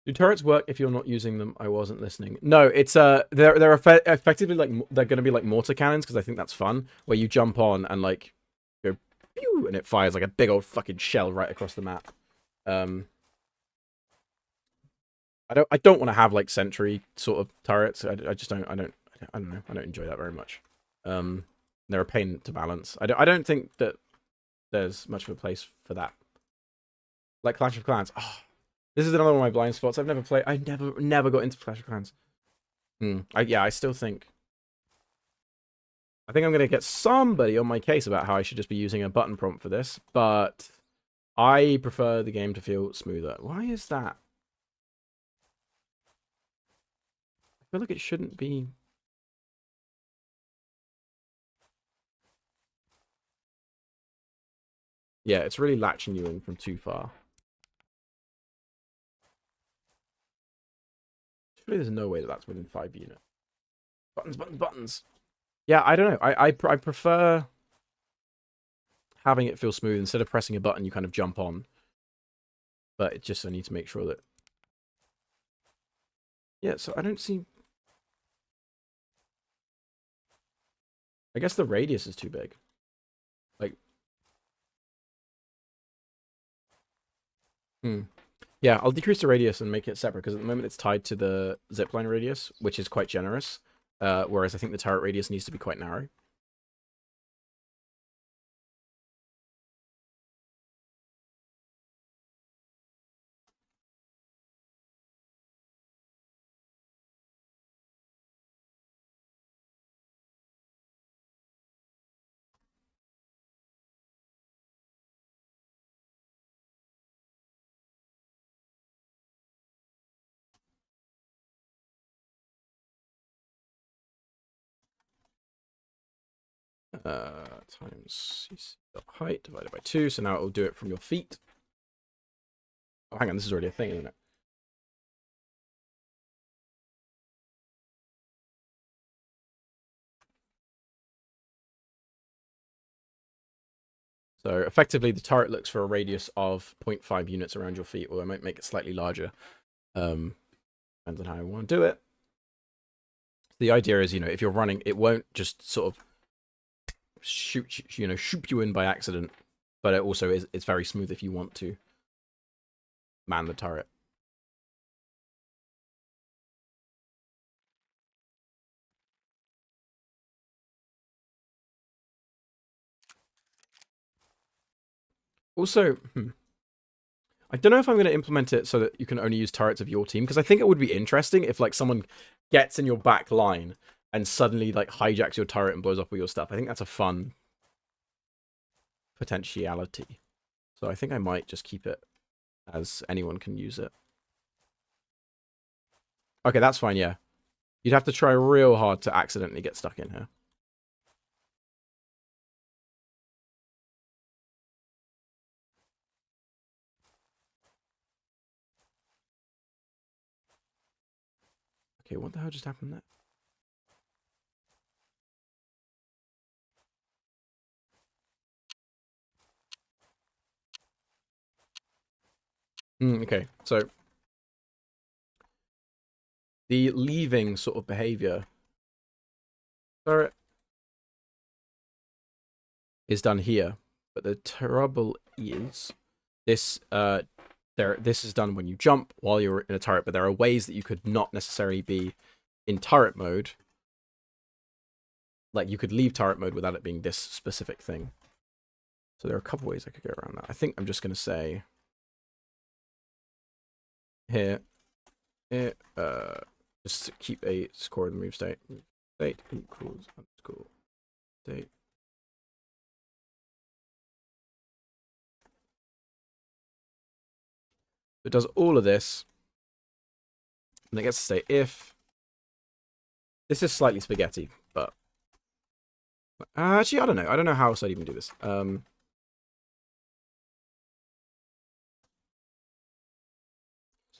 Do turrets work if you're not using them? I wasn't listening. No, it's they're effectively like they're going to be like mortar cannons because I think that's fun, where you jump on and like go pew and it fires like a big old fucking shell right across the map. I don't want to have like sentry sort of turrets. I just don't know. I don't enjoy that very much. They're a pain to balance. I don't think that there's much of a place for that. Like Clash of Clans. Oh, this is another one of my blind spots. I've never played. I never got into Clash of Clans. Yeah, I still think. I think I'm going to get somebody on my case about how I should just be using a button prompt for this, but I prefer the game to feel smoother. Why is that? I feel like it shouldn't be. Yeah, it's really latching you in from too far. Surely there's no way that that's within 5 units. Buttons, buttons, buttons. Yeah, I don't know. I prefer having it feel smooth. Instead of pressing a button, you kind of jump on. But it's just I need to make sure that... Yeah, so I don't see... I guess the radius is too big. Like... Yeah, I'll decrease the radius and make it separate, because at the moment it's tied to the zipline radius, which is quite generous. Whereas I think the turret radius needs to be quite narrow. Times height divided by 2, so now it will do it from your feet. Oh, hang on, this is already a thing, isn't it? So effectively, the turret looks for a radius of 0.5 units around your feet, or I might make it slightly larger. Depends on how I want to do it. The idea is, if you're running, it won't just sort of shoot you in by accident, but it also it's very smooth if you want to man the turret. Also, I don't know if I'm going to implement it so that you can only use turrets of your team, because I think it would be interesting if like someone gets in your back line and suddenly like hijacks your turret and blows up all your stuff. I think that's a fun potentiality. So I think I might just keep it as anyone can use it. Okay, that's fine, yeah. You'd have to try real hard to accidentally get stuck in here. Okay, what the hell just happened there? Okay, so the leaving sort of behavior is done here, but the trouble is this this is done when you jump while you're in a turret, but there are ways that you could not necessarily be in turret mode. Like you could leave turret mode without it being this specific thing. So there are a couple ways I could go around that. I think I'm just going to say here, just to keep a score in the move state. Move state equals underscore state. It does all of this, and it gets to say if. This is slightly spaghetti, but actually I don't know. I don't know how else I'd even do this. So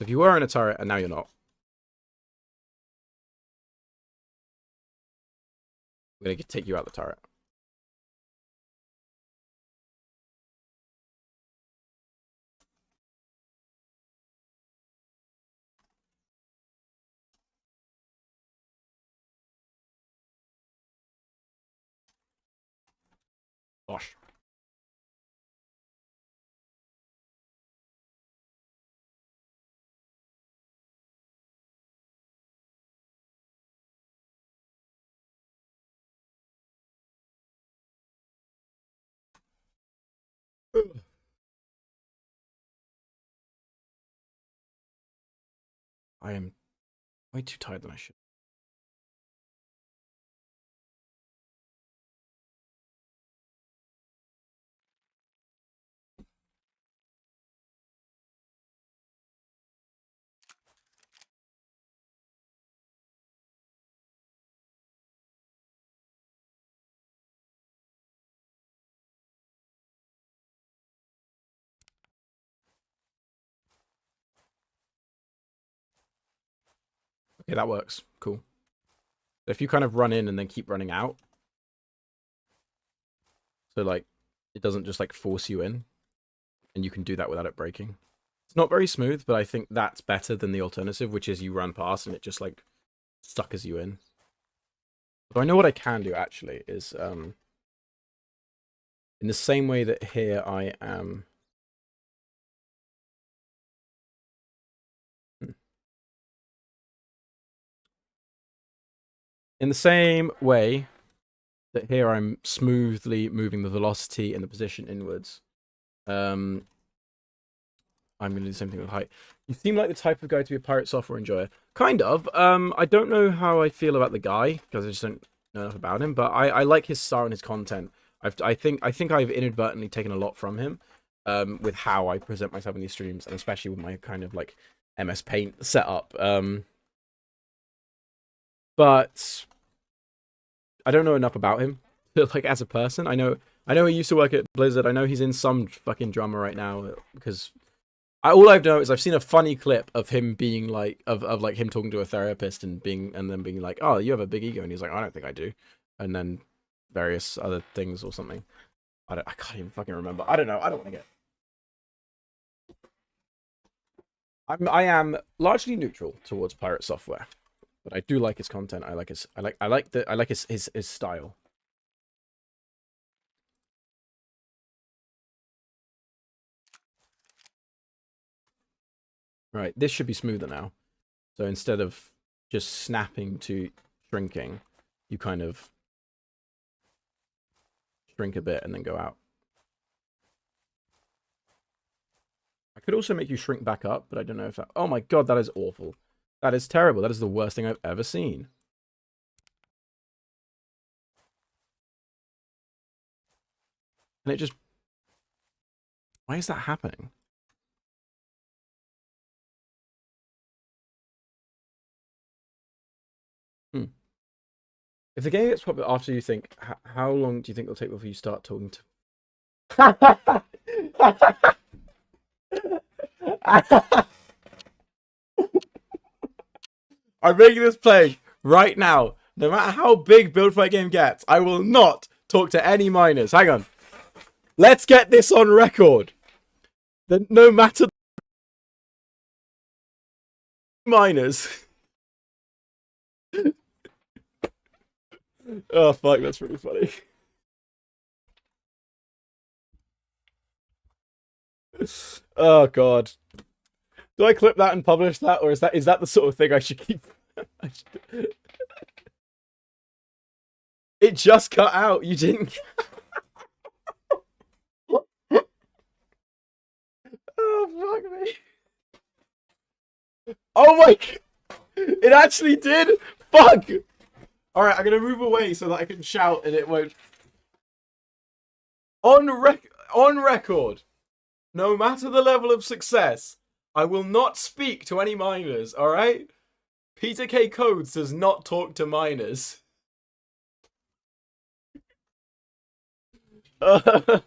if you were in a turret and now you're not, I'm going to take you out the turret. Gosh. I am way too tired than I should. Okay, that works. Cool. If you kind of run in and then keep running out, so like it doesn't just like force you in, and you can do that without it breaking. It's not very smooth, but I think that's better than the alternative, which is you run past and it just like suckers you in. So I know what I can do actually is in the same way that here I am. In the same way that here I'm smoothly moving the velocity and the position inwards. I'm going to do the same thing with height. You seem like the type of guy to be a pirate software enjoyer. Kind of. I don't know how I feel about the guy, because I just don't know enough about him, but I like his style and his content. I think I've inadvertently taken a lot from him with how I present myself in these streams, and especially with my kind of like MS Paint setup. But I don't know enough about him, like as a person. I know he used to work at Blizzard. I know he's in some fucking drama right now because all I've known is I've seen a funny clip of him being like of like him talking to a therapist and then being like, "Oh, you have a big ego," and he's like, "I don't think I do," and then various other things or something. I can't even fucking remember. I don't know. I don't want to get. I am largely neutral towards pirate software. but I do like his content. I like his style. Right, this should be smoother now. So instead of just snapping to shrinking, you kind of shrink a bit and then go out. I could also make you shrink back up, but I don't know if that... Oh my god, that is awful. That is terrible. That is the worst thing I've ever seen. And it just... Why is that happening? Hmm. If the game gets popular after you think, how long do you think it'll take before you start talking to... I'm making this play right now. No matter how big Build Fight Game gets, I will not talk to any minors. Hang on. Let's get this on record. That no matter minors. Oh fuck, that's really funny. Oh god. Do I clip that and publish that, or is that the sort of thing I should keep? It just cut out. You didn't. Oh fuck me. Oh my! It actually did. Fuck. All right, I'm gonna move away so that I can shout and it won't. On record, no matter the level of success, I will not speak to any minors. All right. Peter K. Codes does not talk to minors. Did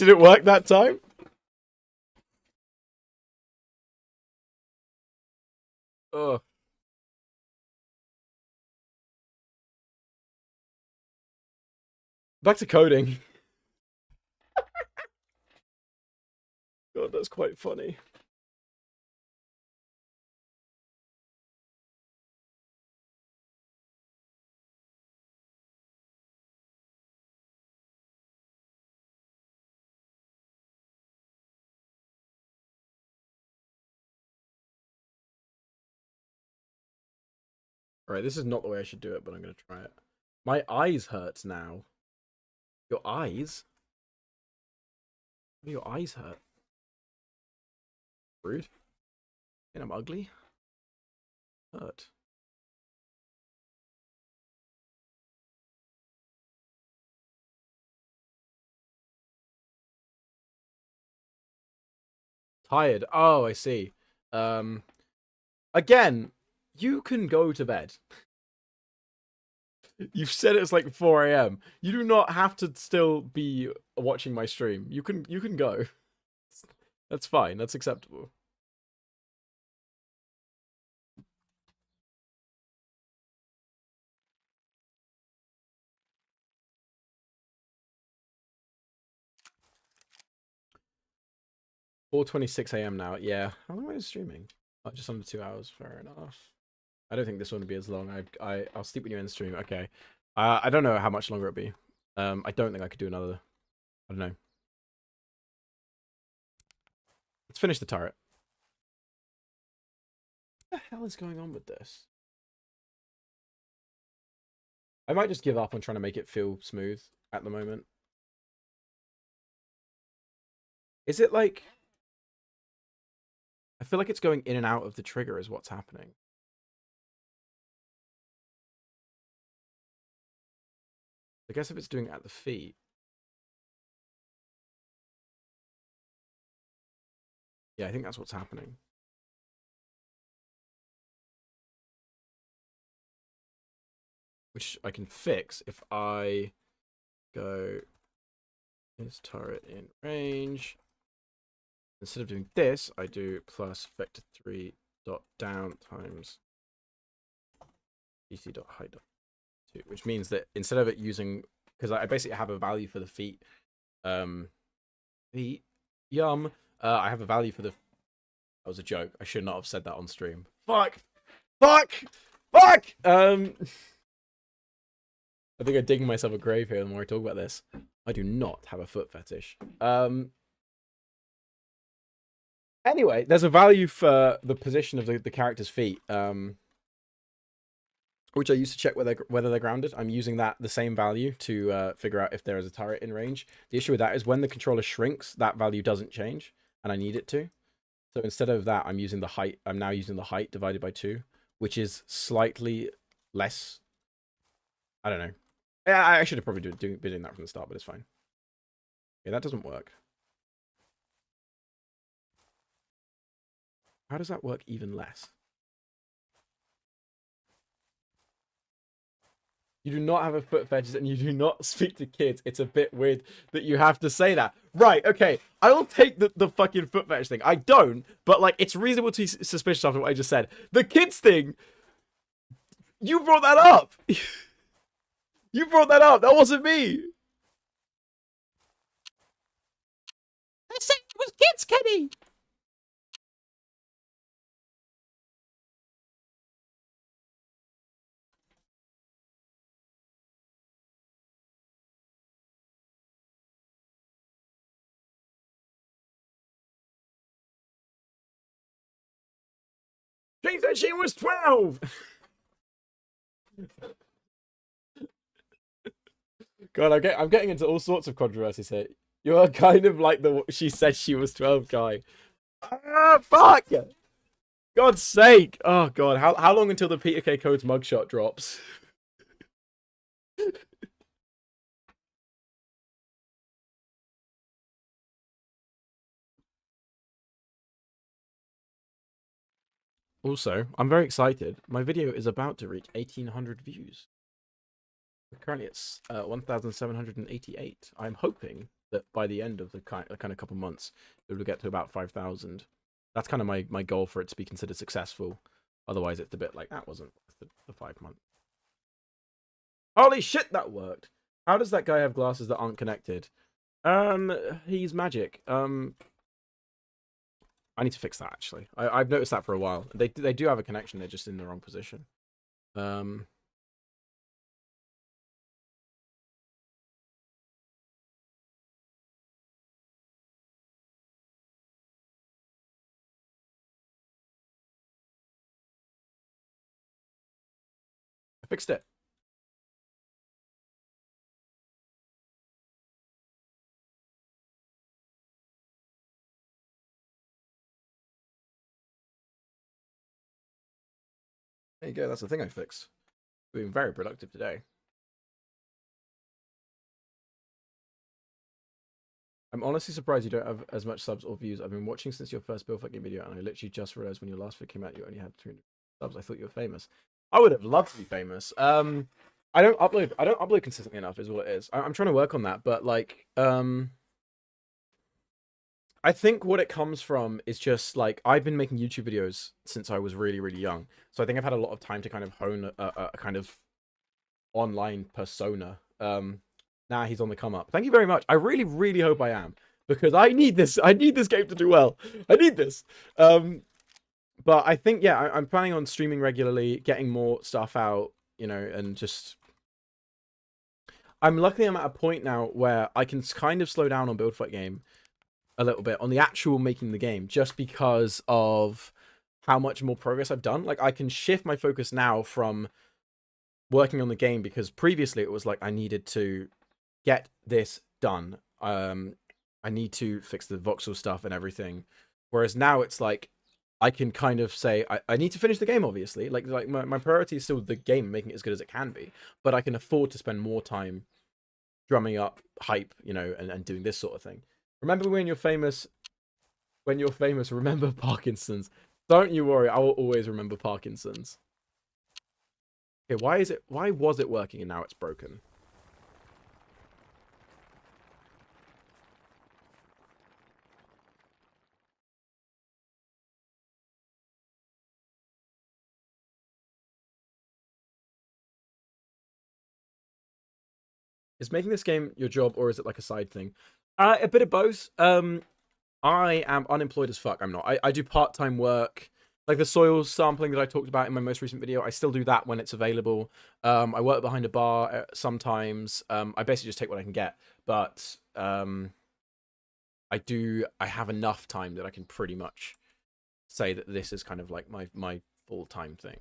it work that time? Oh. Back to coding. God, that's quite funny. Alright, this is not the way I should do it, but I'm going to try it. My eyes hurt now. Your eyes? Your eyes hurt? Rude. And I'm ugly? Hurt. Tired. Oh, I see. Again, you can go to bed. You've said it's like 4 a.m. You do not have to still be watching my stream. You can go. That's fine. That's acceptable. "4:26 a.m. now." Yeah. How long am I streaming? Oh, just under 2 hours. Fair enough. I don't think this one will be as long. I'll sleep when you end the stream. Okay. I don't know how much longer it'll be. I don't think I could do another. I don't know. Let's finish the turret. What the hell is going on with this? I might just give up on trying to make it feel smooth at the moment. Is it like... I feel like it's going in and out of the trigger is what's happening. I guess if it's doing it at the feet. Yeah, I think that's what's happening. Which I can fix if I go is turret in range. Instead of doing this, I do plus vector3 dot down times dc dot height dot 2, which means that instead of it using, because I basically have a value for the feet, feet, I have a value for the. That was a joke. I should not have said that on stream. Fuck. Fuck! Fuck! I think I'm digging myself a grave here the more I talk about this. I do not have a foot fetish. Anyway, there's a value for the position of the character's feet, which I use to check whether they're grounded. I'm using the same value to figure out if there is a turret in range. The issue with that is when the controller shrinks, that value doesn't change, and I need it to. So instead of that, I'm using the height. I'm now using the height divided by 2, which is slightly less. I don't know. Yeah, I should have probably been doing that from the start, but it's fine. Yeah, that doesn't work. How does that work even less? You do not have a foot fetish and you do not speak to kids. It's a bit weird that you have to say that. Right, okay. I will take the fucking foot fetish thing. I don't, but like, it's reasonable to be suspicious after what I just said. The kids thing, you brought that up. You brought that up. That wasn't me. I said it was kids, Kenny. She said she was 12. God, I'm getting into all sorts of controversies here. You're kind of like the she said she was 12 guy. Ah, fuck! God's sake! Oh god, how long until the Peter K. Codes mugshot drops? Also, I'm very excited. My video is about to reach 1,800 views. Currently, it's 1,788. I'm hoping that by the end of the kind of couple months, it will get to about 5,000. That's kind of my goal for it to be considered successful. Otherwise, it's a bit like that wasn't the 5 months. Holy shit, that worked! How does that guy have glasses that aren't connected? He's magic. I need to fix that actually. I've noticed that for a while. They do have a connection. They're just in the wrong position. I fixed it. There you go. That's the thing I fixed. We've been very productive today. I'm honestly surprised you don't have as much subs or views. I've been watching since your first Bill fucking video, and I literally just realized when your last video came out, you only had 300 subs. I thought you were famous. I would have loved to be famous. I don't upload consistently enough, is what it is. I'm trying to work on that, but like, I think what it comes from is just like I've been making YouTube videos since I was really, really young. So I think I've had a lot of time to kind of hone a kind of online persona. Now he's on the come up. Thank you very much. I really, really hope I am, because I need this. I need this game to do well. I need this. But I think, yeah, I'm planning on streaming regularly, getting more stuff out, you know, and just... I'm luckily I'm at a point now where I can kind of slow down on Build Fight Game a little bit on the actual making the game, just because of how much more progress I've done. Like, I can shift my focus now from working on the game, because previously it was like I needed to get this done. I need to fix the voxel stuff and everything. Whereas now it's like I can kind of say I need to finish the game, obviously. Like my priority is still the game, making it as good as it can be. But I can afford to spend more time drumming up hype, you know, and doing this sort of thing. Remember when you're famous, remember Parkinson's. Don't you worry, I will always remember Parkinson's. Okay, why was it working and now it's broken? Is making this game your job, or is it like a side thing? A bit of both. I am unemployed as fuck. I'm not. I do part-time work. Like the soil sampling that I talked about in my most recent video, I still do that when it's available. I work behind a bar sometimes. I basically just take what I can get, but I have enough time that I can pretty much say that this is kind of like my full-time thing.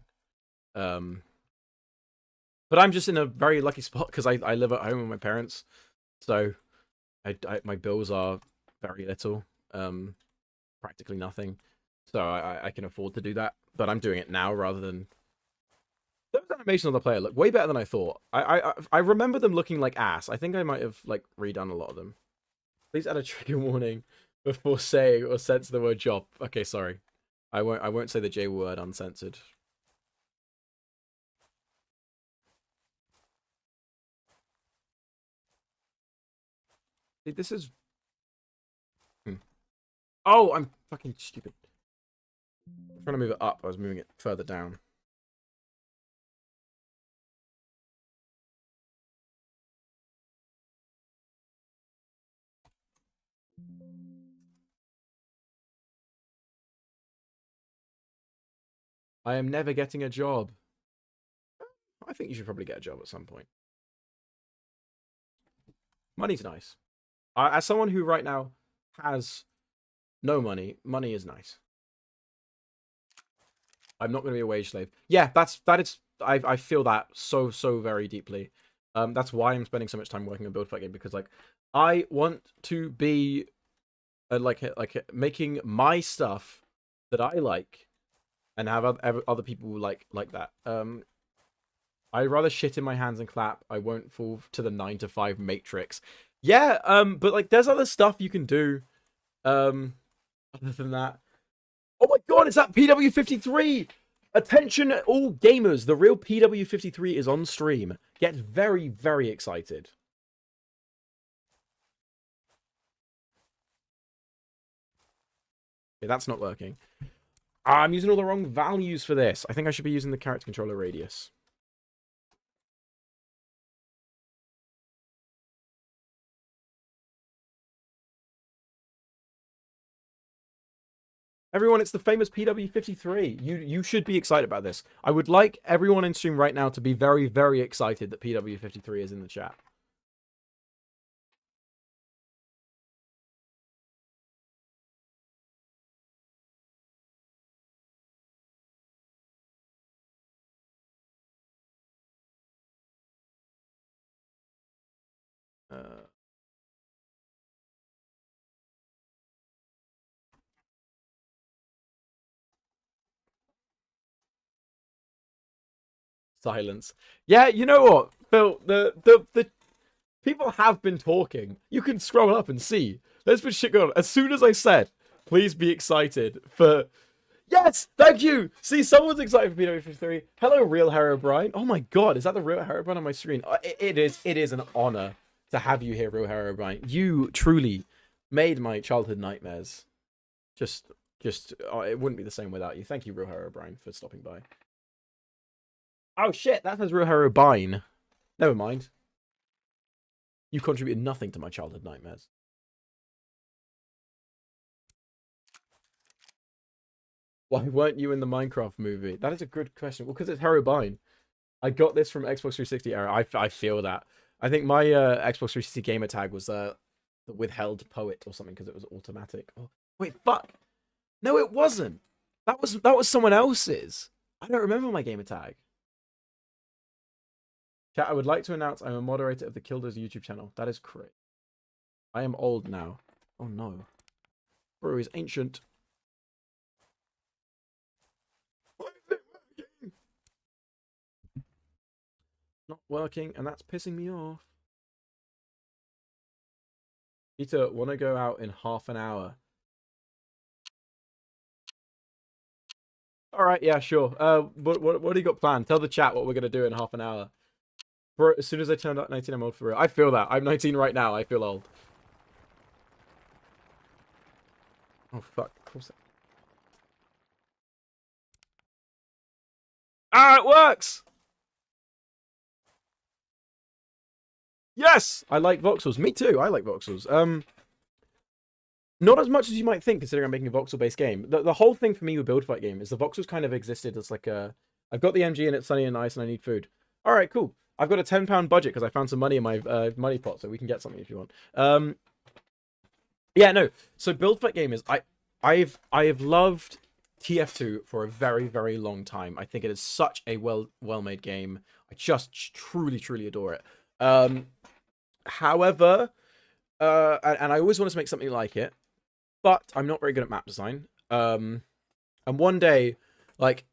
But I'm just in a very lucky spot because I live at home with my parents, so my bills are very little, practically nothing. So I can afford to do that, but I'm doing it now rather than... Those animations on the player look way better than I thought. I remember them looking like ass. I think I might have like redone a lot of them. Please add a trigger warning before saying or censor the word job. Okay, sorry. I won't say the J word uncensored. See, this is... Oh, I'm fucking stupid. I'm trying to move it up. I was moving it further down. I am never getting a job. I think you should probably get a job at some point. Money's nice. As someone who right now has no money, money is nice. I'm not going to be a wage slave. Yeah, that is. I feel that so very deeply. That's why I'm spending so much time working on Build Fight Game, because like I want to be like making my stuff that I like and have other people like that. I'd rather shit in my hands and clap. I won't fall to the 9-to-5 matrix. Yeah, but like there's other stuff you can do. Other than that. Oh my god, it's that PW53! Attention all gamers, the real PW53 is on stream. Get very, very excited. Okay, that's not working. I'm using all the wrong values for this. I think I should be using the character controller radius. Everyone, it's the famous PW53. You should be excited about this. I would like everyone in stream right now to be very, very excited that PW53 is in the chat. Silence. Yeah, you know what, Phil? The people have been talking. You can scroll up and see. There's been shit going on. As soon as I said, please be excited for... Yes! Thank you! See, someone's excited for PW53. Hello, Real Herobrine. Oh my god, is that the Real Herobrine on my screen? It is an honor to have you here, Real Herobrine. You truly made my childhood nightmares. Just it wouldn't be the same without you. Thank you, Real Herobrine, for stopping by. Oh shit, that says Real Herobrine. Never mind. You contributed nothing to my childhood nightmares. Why weren't you in the Minecraft movie? That is a good question. Well, because it's Herobrine. I got this from Xbox 360 era. I feel that. I think my Xbox 360 gamer tag was the withheld poet or something because it was automatic. Oh, wait, fuck. No, it wasn't. That was someone else's. I don't remember my gamer tag. Chat, I would like to announce I'm a moderator of the Kilders YouTube channel. That is correct. I am old now. Oh no. Bro is ancient. Not working, and that's pissing me off. Peter, want to go out in half an hour? All right, yeah, sure. What do you got planned? Tell the chat what we're gonna do in half an hour. Bro, as soon as I turned up 19, I'm old for real. I feel that. I'm 19 right now. I feel old. Oh fuck! Of course. Ah, it works. Yes, I like voxels. Me too. I like voxels. Not as much as you might think, considering I'm making a voxel-based game. The whole thing for me with Build Fight game is the voxels kind of existed as like a... I've got the MG and it's sunny and nice and I need food. All right, cool. I've got a £10 budget because I found some money in my money pot, so we can get something if you want. Yeah, no. So Build Fight game is... I've loved TF2 for a very, very long time. I think it is such a well-made game. I just truly adore it. However, and I always want to make something like it, but I'm not very good at map design. And one day, like,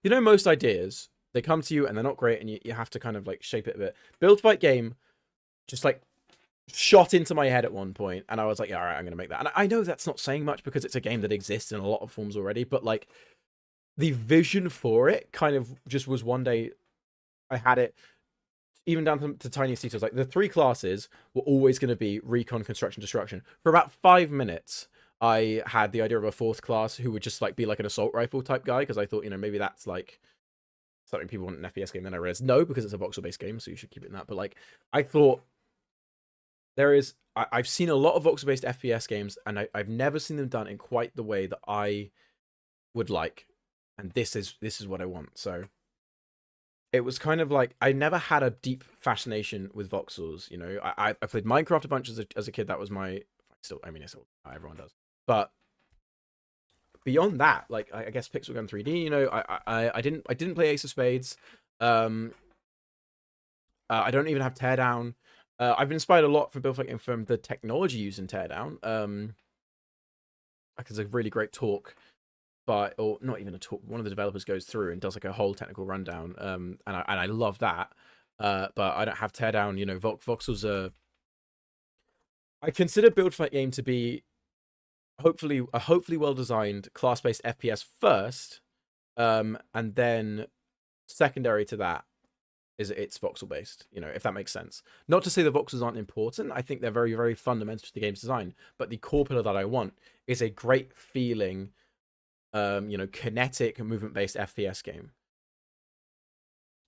you know, most ideas, they come to you and they're not great, and you have to kind of like shape it a bit. Build Fight game just like shot into my head at one point, and I was like, yeah, all right, I'm gonna make that. And I know that's not saying much because it's a game that exists in a lot of forms already, but like the vision for it kind of just was one day I had it even down to tiniest details. Like the 3 classes were always going to be recon, construction, destruction. For about 5 minutes, I had the idea of a 4th class who would just like be like an assault rifle type guy, because I thought, you know, maybe that's like something people want in an FPS game. Then I realized no, because it's a voxel-based game, so you should keep it in that. But like, I thought I've seen a lot of voxel-based FPS games, and I've never seen them done in quite the way that I would like, and this is what I want. So it was kind of like I never had a deep fascination with voxels. You know, I played Minecraft a bunch as a kid. That was my it's still everyone does. But beyond that, like I guess Pixel Gun 3D. You know, I didn't play Ace of Spades. I don't even have Teardown. I've been inspired a lot from Build Fight game from the technology used in Teardown. Like there's a really great talk. Or not even a talk. One of the developers goes through and does like a whole technical rundown. And I love that. But I don't have Teardown. You know, voxels are. I consider Build Fight game to be hopefully well designed class-based FPS first, and then secondary to that is it's voxel based. You know, if that makes sense. Not to say the voxels aren't important. I think they're very, very fundamental to the game's design. But the core pillar that I want is a great feeling. You know, kinetic movement-based FPS game.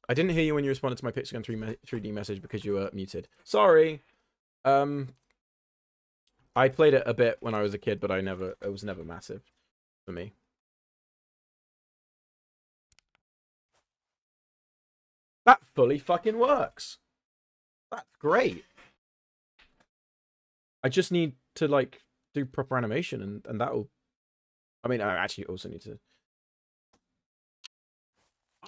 I didn't hear you when you responded to my Pixel Gun 3D message because you were muted. Sorry. I played it a bit when I was a kid, but it was never massive for me. That fully fucking works. That's great. I just need to like do proper animation, and that'll. I mean, I actually also need to.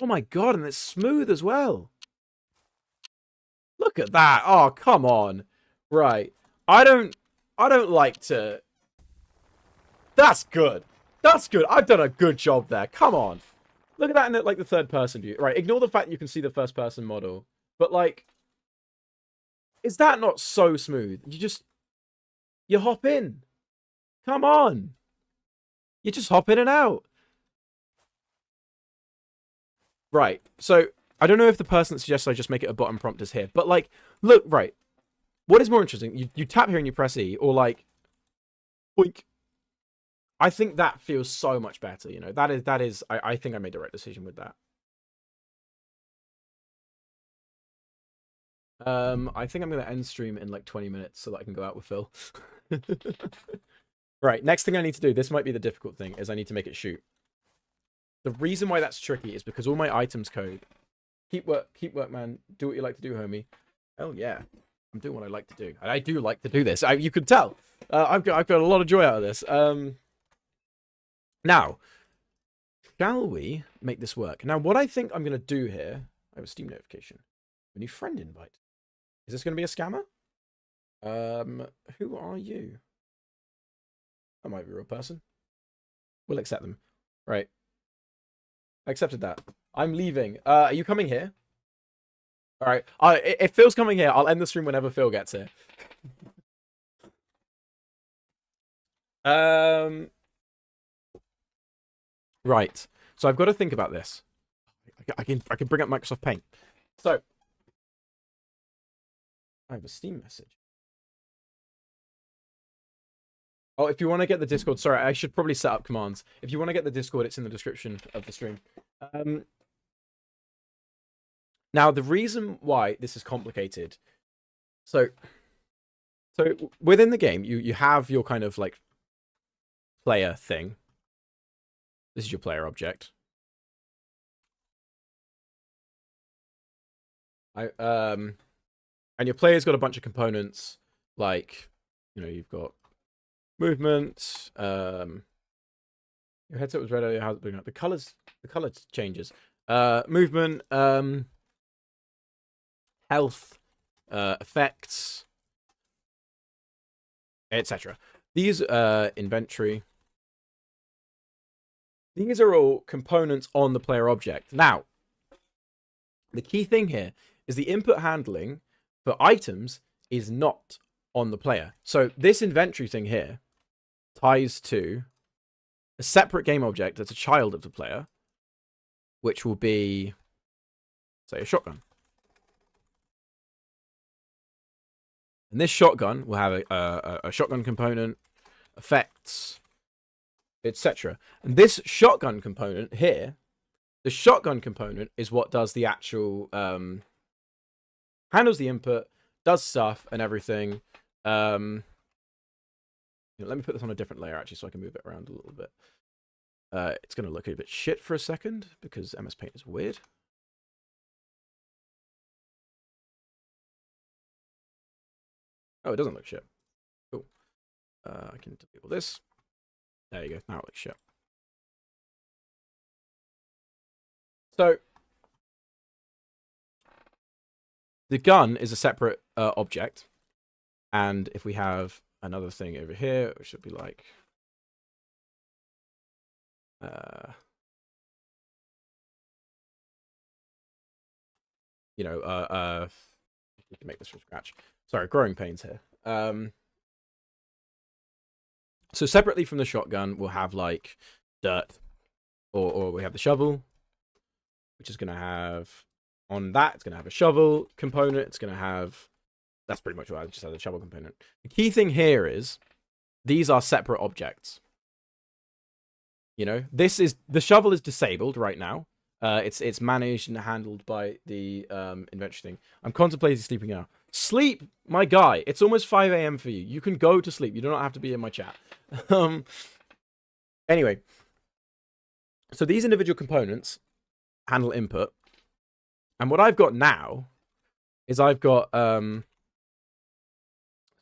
Oh my god, and it's smooth as well. Look at that. Oh, come on. Right. I don't like to. That's good. That's good. I've done a good job there. Come on. Look at that in like the 3rd person view. Right. Ignore the fact that you can see the 1st person model. But like, is that not so smooth? You hop in. Come on. You just hop in and out. Right. So I don't know if the person that suggests I just make it a bottom prompt is here, but like, look, right. What is more interesting? You tap here and you press E, or like, boink. I think that feels so much better. You know, that is. I think I made the right decision with that. I think I'm gonna end stream in like 20 minutes so that I can go out with Phil. Right. Next thing I need to do. This might be the difficult thing. Is I need to make it shoot. The reason why that's tricky is because all my items code. Keep work, man. Do what you like to do, homie. Hell yeah. I'm doing what I like to do. And I do like to do this. You could tell. I've got a lot of joy out of this. Now, shall we make this work? Now, what I think I'm going to do here... I have a Steam notification. A new friend invite. Is this going to be a scammer? Who are you? That might be a real person. We'll accept them. Right. I accepted that. I'm leaving. Are you coming here? All right. If Phil's coming here, I'll end the stream whenever Phil gets here. Right. So I've got to think about this. I can bring up Microsoft Paint. So I have a Steam message. Oh, if you want to get the Discord, sorry, I should probably set up commands. If you want to get the Discord, it's in the description of the stream. Now, the reason why this is complicated. So So within the game, you have your kind of like player thing. This is your player object. And your player's got a bunch of components like, you've got movement. Your headset was red earlier. How's it doing? The colors changes. Movement, health, effects, etc. These inventory. These are all components on the player object. Now, the key thing here is the input handling for items is not on the player. So this inventory thing here ties to a separate game object that's a child of the player, which will be, say, a shotgun. And this shotgun will have a shotgun component, effects, etc. And this shotgun component here, the shotgun component is what does the actual, handles the input, does stuff and everything. Let me put this on a different layer, actually, so I can move it around a little bit. It's going to look a bit shit for a second, because MS Paint is weird. Oh, it doesn't look shit. Cool. I can delete all this. There you go. Now it looks shit. So, the gun is a separate object. And if we have another thing over here, which should be like... we can make this from scratch. Sorry, growing pains here. So separately from the shotgun, we'll have like dirt, or we have the shovel, which is going to have on that. It's going to have a shovel component. It's going to have. That's pretty much what I just had, a shovel component. The key thing here is these are separate objects. This is the shovel is disabled right now. It's managed and handled by the inventory thing. I'm contemplating sleeping now. Sleep, my guy. It's almost 5 a.m. for you. You can go to sleep. You do not have to be in my chat. Anyway, so these individual components handle input, and what I've got now is I've got so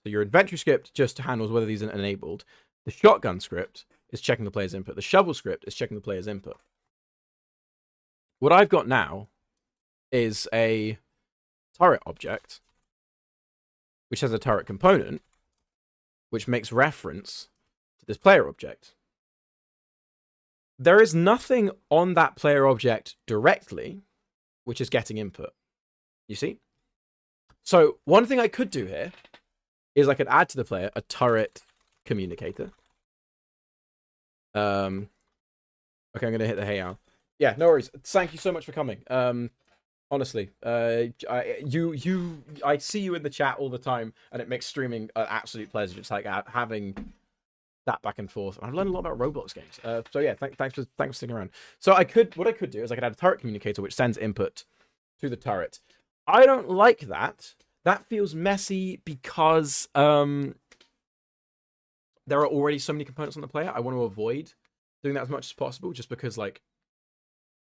your inventory script just handles whether these are enabled. The shotgun script is checking the player's input. The shovel script is checking the player's input. What I've got now is a turret object, which has a turret component, which makes reference to this player object. There is nothing on that player object directly, which is getting input. You see? So one thing I could do here is I could add to the player a turret communicator. Okay, I'm going to hit the hey owl. Yeah, no worries. Thank you so much for coming. Honestly, I see you in the chat all the time, and it makes streaming an absolute pleasure. Just like having that back and forth. I've learned a lot about Roblox games. So yeah, thanks for sticking around. So what I could do is I could add a turret communicator which sends input to the turret. I don't like that. That feels messy because there are already so many components on the player. I want to avoid doing that as much as possible, just because like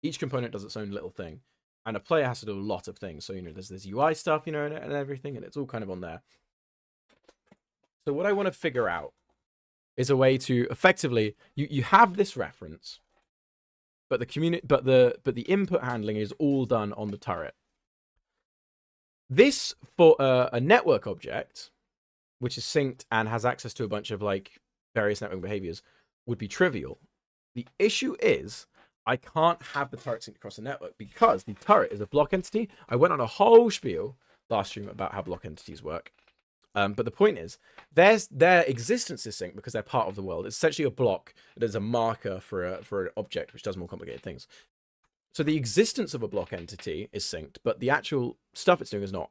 each component does its own little thing, and a player has to do a lot of things. So there's this UI stuff, and everything, and it's all kind of on there. So what I want to figure out is a way to effectively you have this reference, but the input handling is all done on the turret. This for a network object, which is synced and has access to a bunch of like various network behaviors, would be trivial. The issue is I can't have the turret synced across the network because the turret is a block entity. I went on a whole spiel last stream about how block entities work. But the point is, their existence is synced because they're part of the world. It's essentially a block that is a marker for an object which does more complicated things. So the existence of a block entity is synced, but the actual stuff it's doing is not.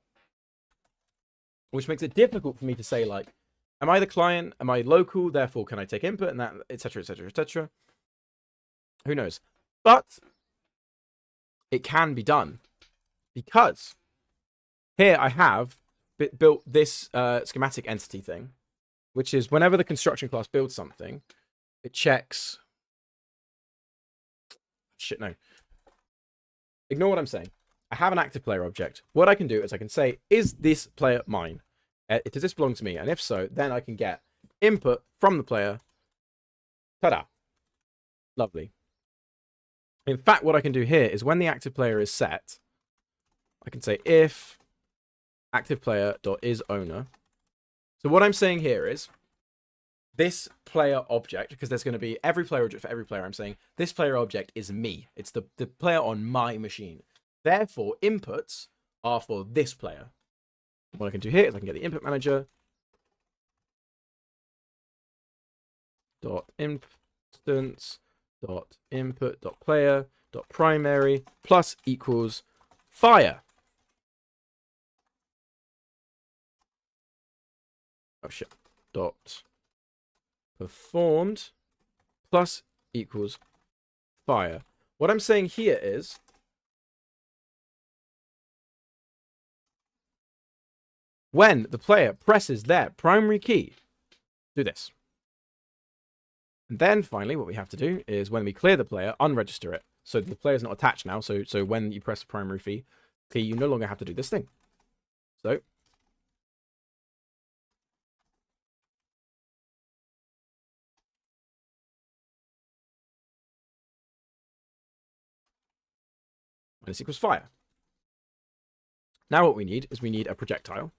Which makes it difficult for me to say, like, am I the client? Am I local? Therefore, can I take input? And that, etc., etc., etc. Who knows? But it can be done because here I have built this schematic entity thing, which is whenever the construction class builds something, it checks. Shit, no. Ignore what I'm saying. I have an active player object. What I can do is I can say, is this player mine? Does this belong to me? And if so, then I can get input from the player. Ta-da. Lovely. In fact, what I can do here is when the active player is set, I can say if active player.isOwner. So what I'm saying here is this player object, because there's going to be every player object for every player, I'm saying this player object is me. It's the player on my machine. Therefore, inputs are for this player. What I can do here is I can get the input manager dot instance dot input dot player dot primary plus equals fire. Oh shit. Dot performed plus equals fire. What I'm saying here is when the player presses their primary key, do this. And then finally, what we have to do is when we clear the player, unregister it. So the player's not attached now. So when you press the primary key, you no longer have to do this thing. So minus equals fire. Now what we need is we need a projectile.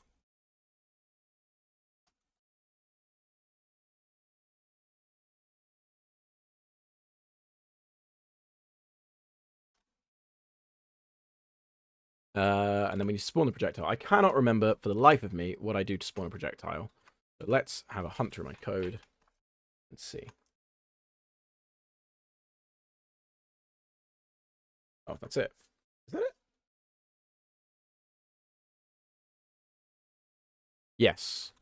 And then we need to spawn the projectile. I cannot remember for the life of me what I do to spawn a projectile. But let's have a hunt through my code and see. Oh, that's it. Is that it? Yes.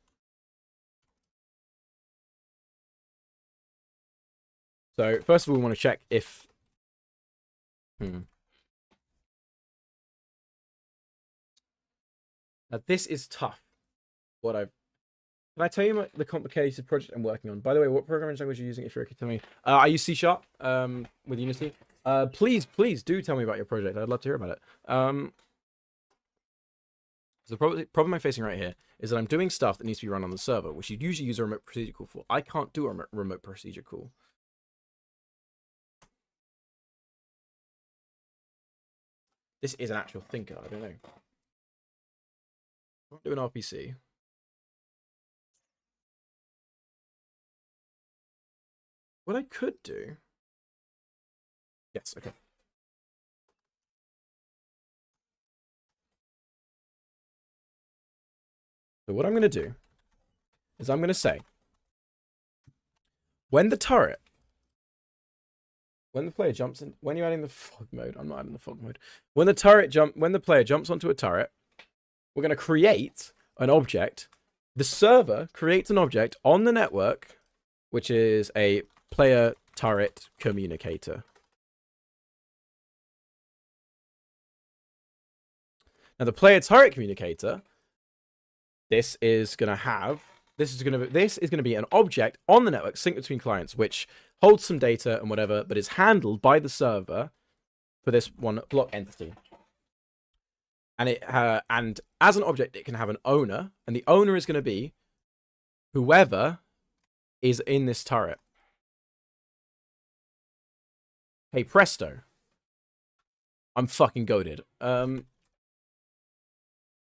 So first of all, we want to check if... Now, this is tough. Can I tell you the complicated project I'm working on? By the way, what programming language are you using? If you're okay, tell me. I use C# with Unity. Please do tell me about your project. I'd love to hear about it. So the problem I'm facing right here is that I'm doing stuff that needs to be run on the server, which you'd usually use a remote procedure call for. I can't do a remote procedure call. This is an actual thinker. I don't know. Not do an RPC. What I could do... Yes, okay. So what I'm going to do is I'm going to say, when the player jumps in, when you're adding the fog mode, I'm not adding the fog mode. When the player jumps onto a turret, we're going to create an object. The server creates an object on the network, which is a player turret communicator. Now the player turret communicator, this is going to be an object on the network synced between clients, which holds some data and whatever, but is handled by the server for this one block entity. And as an object, it can have an owner, and the owner is going to be whoever is in this turret. Hey, presto. I'm fucking goated.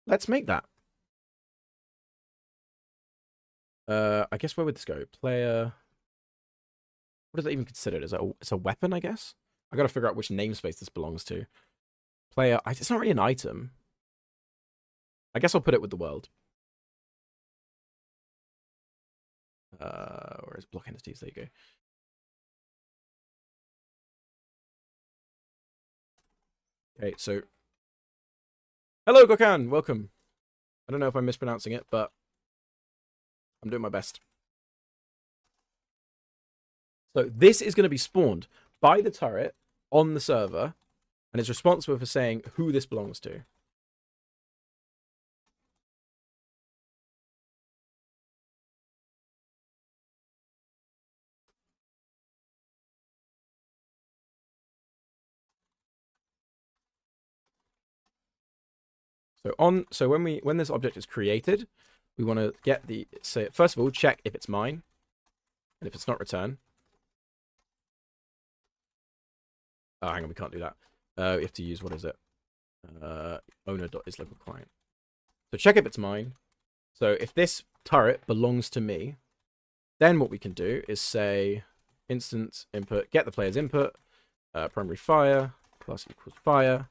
Let's make that. I guess where would this go? Player. What is that even considered? It's a weapon, I guess? I gotta figure out which namespace this belongs to. Player. It's not really an item. I guess I'll put it with the world. Where's block entities? There you go. Okay, so hello, Gokhan. Welcome. I don't know if I'm mispronouncing it, but I'm doing my best. So this is going to be spawned by the turret on the server, and it's responsible for saying who this belongs to. So when this object is created, we want to get first of all, check if it's mine, and if it's not, return. Oh, hang on, we can't do that. We have to use, what is it? Owner.isLocalClient. So check if it's mine. So if this turret belongs to me, then what we can do is say instance input, get the player's input, primary fire, class equals fire.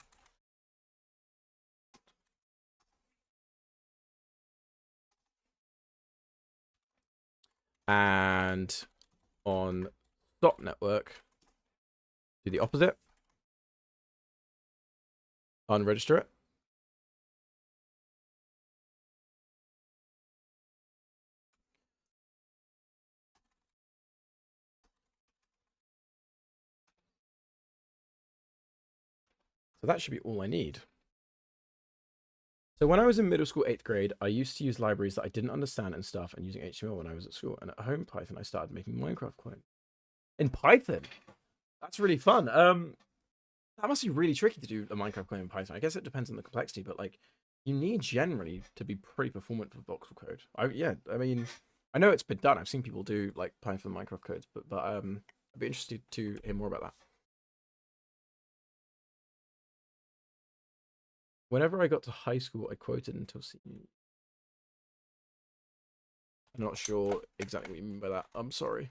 And on stop network, do the opposite. Unregister it. So that should be all I need. So when I was in middle school, 8th grade, I used to use libraries that I didn't understand and stuff, and using HTML when I was at school. And at home, Python, I started making Minecraft clone. In Python? That's really fun. That must be really tricky to do a Minecraft clone in Python. I guess it depends on the complexity, but like, you need generally to be pretty performant for voxel code. I mean, I know it's been done. I've seen people do like Python Minecraft codes, but I'd be interested to hear more about that. Whenever I got to high school, I quoted until senior. I'm not sure exactly what you mean by that. I'm sorry.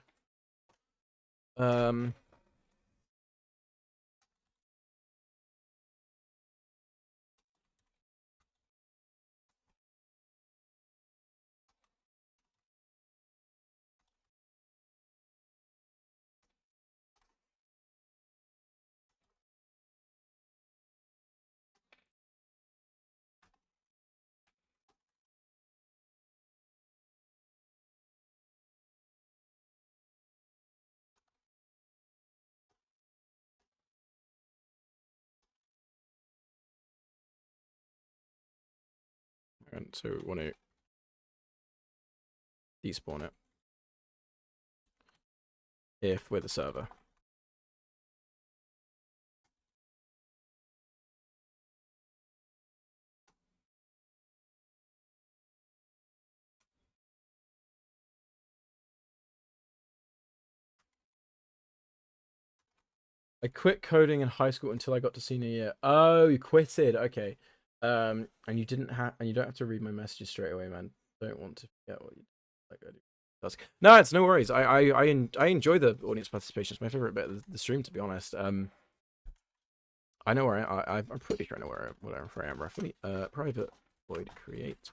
And so we want to despawn it if we're the server. I quit coding in high school until I got to senior year. Oh, you quitted. Okay. And you don't have to read my messages straight away, man. Don't want to forget what you like I do. No, it's no worries. I enjoy the audience participation. It's my favorite bit of the stream, to be honest. I know where I'm pretty sure I know where I am roughly. Private void create.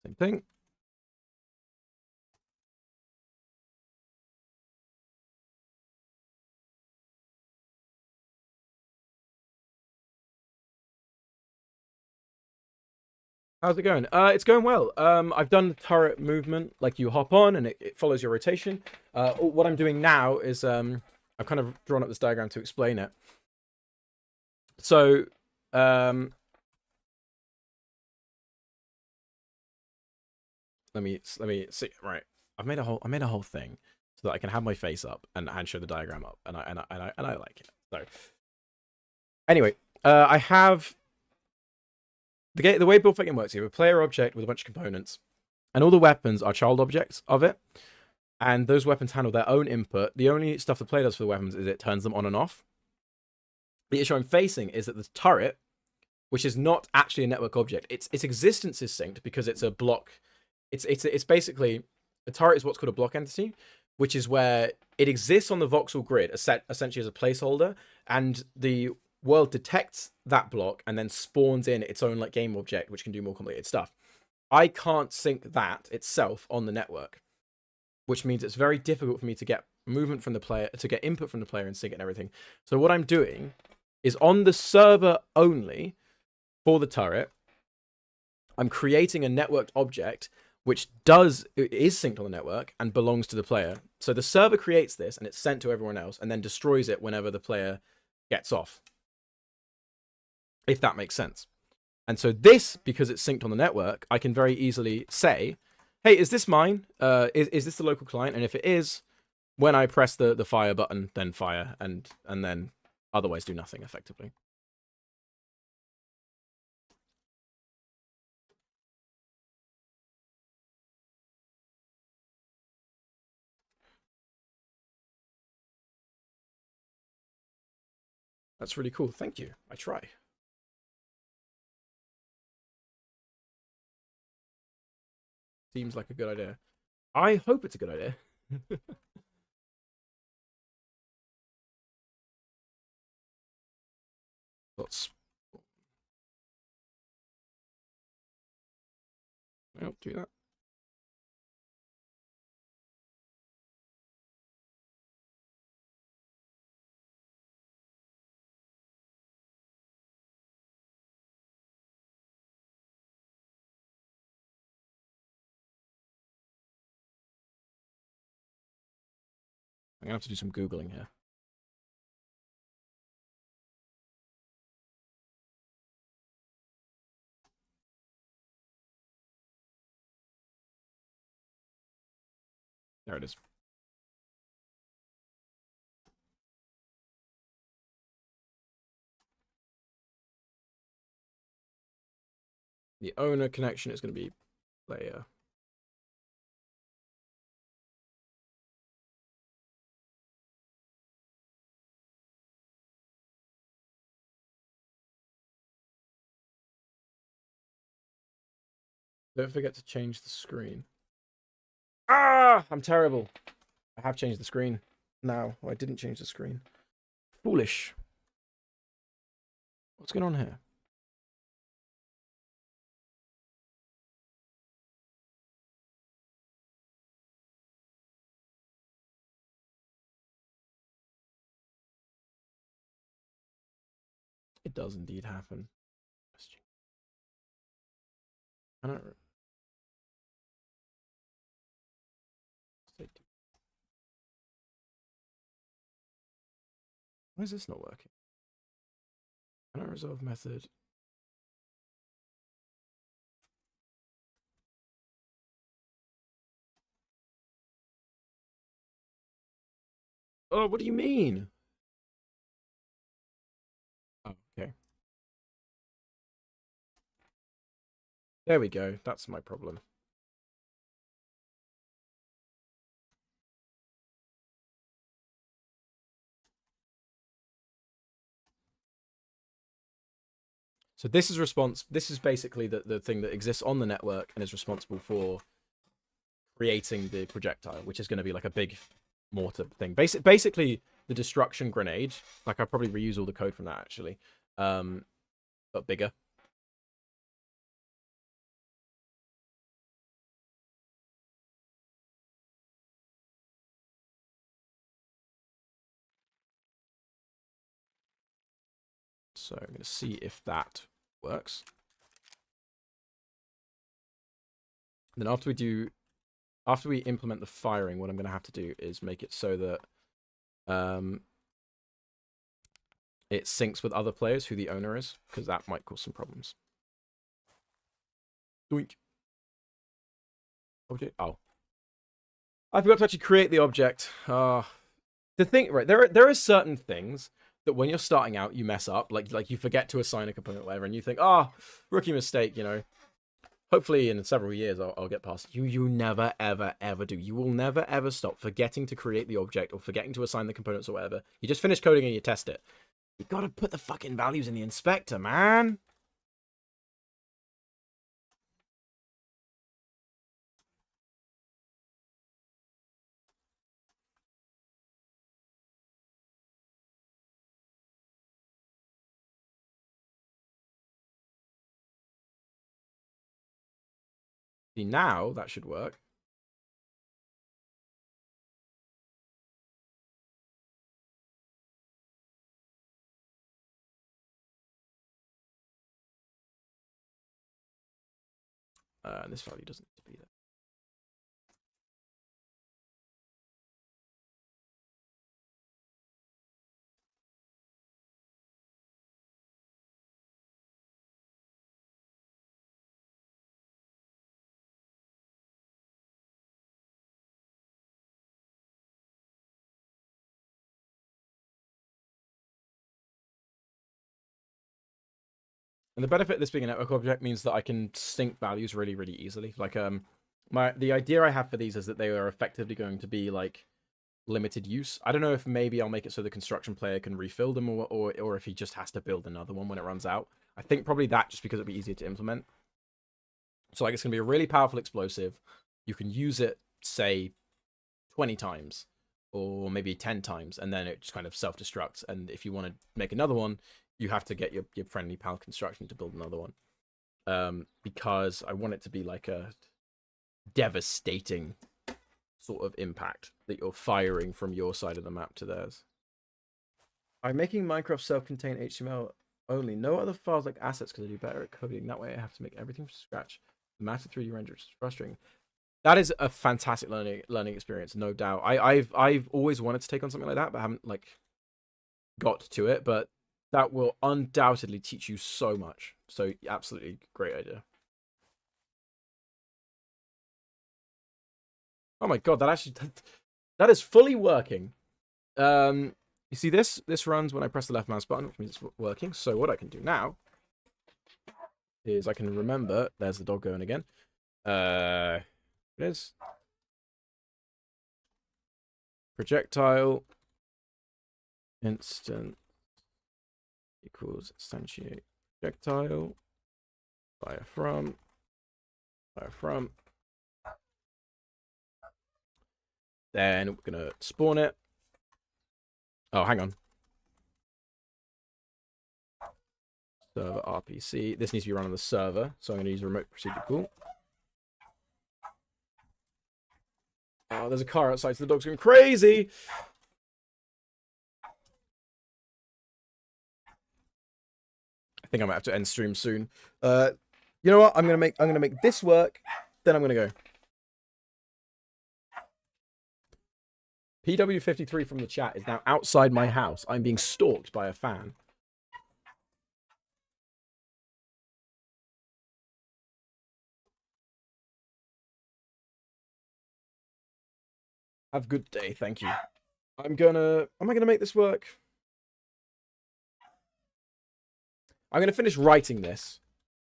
Same thing. How's it going? It's going well. I've done the turret movement, like you hop on and it follows your rotation. What I'm doing now is I've kind of drawn up this diagram to explain it. So let me see. Right, I made a whole thing so that I can have my face up and show the diagram up, and I like it. So anyway, I have. The way build fucking works here, a player object with a bunch of components, and all the weapons are child objects of it, and those weapons handle their own input. The only stuff the player does for the weapons is it turns them on and off. The issue I'm facing is that the turret, which is not actually a network object, its existence is synced because it's a block. It's basically a turret is what's called a block entity, which is where it exists on the voxel grid, essentially as a placeholder, and the world detects that block and then spawns in its own like game object, which can do more complicated stuff. I can't sync that itself on the network, which means it's very difficult for me to get movement from the player, to get input from the player and sync it and everything. So what I'm doing is on the server only for the turret, I'm creating a networked object which is synced on the network and belongs to the player. So the server creates this and it's sent to everyone else and then destroys it whenever the player gets off, if that makes sense. And so this, because it's synced on the network, I can very easily say, hey, is this mine? Is this the local client? And if it is, when I press the fire button, then fire, and then otherwise do nothing effectively. That's really cool. Thank you. I try. Seems like a good idea. I hope it's a good idea. Let's. I'll do that. I'm gonna have to do some Googling here. There it is. The owner connection is going to be player. Don't forget to change the screen. Ah, I'm terrible. I have changed the screen now. Oh, I didn't change the screen. Foolish. What's going on here? It does indeed happen. I don't. Why is this not working? Cannot resolve method. Oh, what do you mean? Oh, okay. There we go. That's my problem. So this is this is basically the thing that exists on the network and is responsible for creating the projectile, which is going to be like a big mortar thing. Basically the destruction grenade. Like I'll probably reuse all the code from that actually. But bigger. So I'm going to see if that works. And then after we implement the firing, what I'm going to have to do is make it so that it syncs with other players who the owner is, because that might cause some problems. Doink. Object. Oh, I forgot to actually create the object. The thing, right? There are certain things that when you're starting out you mess up, like you forget to assign a component, or whatever, and you think, rookie mistake, you know. Hopefully in several years I'll get past it. You never ever ever do. You will never ever stop forgetting to create the object or forgetting to assign the components or whatever. You just finish coding and you test it. You gotta put the fucking values in the inspector, man. See, now that should work. And this value doesn't need to be there. And the benefit of this being a network object means that I can sync values really, really easily. Like, the idea I have for these is that they are effectively going to be like limited use. I don't know if maybe I'll make it so the construction player can refill them, or if he just has to build another one when it runs out. I think probably that, just because it'll be easier to implement. So like, it's gonna be a really powerful explosive. You can use it, say, 20 times or maybe 10 times, and then it just kind of self-destructs. And if you want to make another one, you have to get your friendly pal construction to build another one. Because I want it to be like a devastating sort of impact that you're firing from your side of the map to theirs. I'm making Minecraft self-contained HTML only. No other files like assets because I do better at coding. That way I have to make everything from scratch. The massive 3D render is frustrating. That is a fantastic learning experience, no doubt. I've always wanted to take on something like that, but haven't like got to it. But that will undoubtedly teach you so much. So absolutely great idea. Oh my god, that is fully working. You see this? This runs when I press the left mouse button, which means it's working. So what I can do now is I can remember. There's the dog going again. It is projectile instant equals instantiate projectile fire from. Then we're gonna spawn it. Oh, hang on. Server RPC. This needs to be run on the server, so I'm gonna use remote procedure call. Oh, there's a car outside, so the dog's going crazy. I think I might have to end stream soon. You know what? I'm gonna make this work. Then I'm gonna go. PW53 from the chat is now outside my house. I'm being stalked by a fan. Have a good day, thank you. Am I gonna make this work? I'm gonna finish writing this,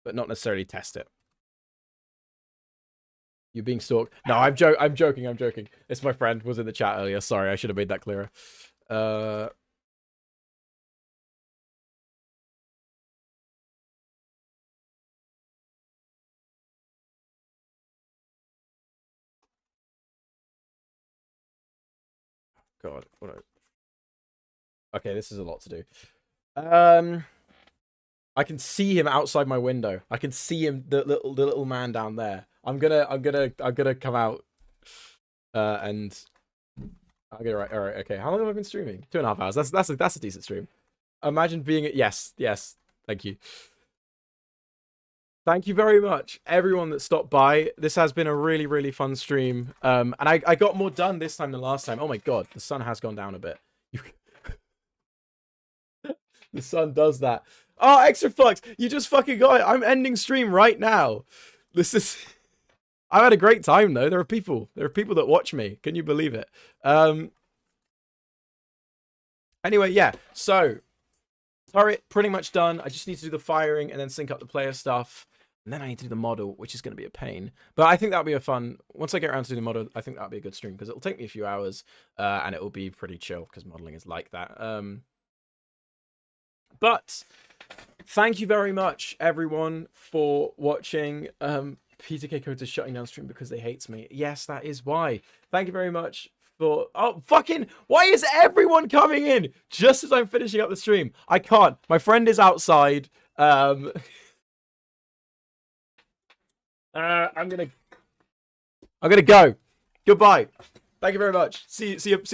but not necessarily test it. You're being stalked. No, I'm joking. It's my friend, was in the chat earlier. Sorry, I should have made that clearer. God, okay, this is a lot to do. I can see him outside my window. I can see him, the little man down there. I'm gonna come out, and I'll get it right. All right, okay. How long have I been streaming? 2.5 hours. That's a decent stream. Imagine being it. Yes. Thank you. Thank you very much, everyone that stopped by. This has been a really, really fun stream. And I got more done this time than last time. Oh my god, the sun has gone down a bit. The sun does that. Oh, extra flux! You just fucking got it. I'm ending stream right now. This is. I've had a great time though. There are people that watch me. Can you believe it? Anyway, yeah. So, turret pretty much done. I just need to do the firing and then sync up the player stuff. And then I need to do the model, which is going to be a pain. But I think that'll be a fun... Once I get around to do the model, I think that'll be a good stream. Because it'll take me a few hours. And it will be pretty chill. Because modeling is like that. But thank you very much, everyone, for watching. Peter K. Coates is shutting down stream because they hates me. Yes, that is why. Thank you very much for... Oh, fucking... Why is everyone coming in just as I'm finishing up the stream? I can't. My friend is outside. I'm gonna go. Goodbye. Thank you very much. See you around.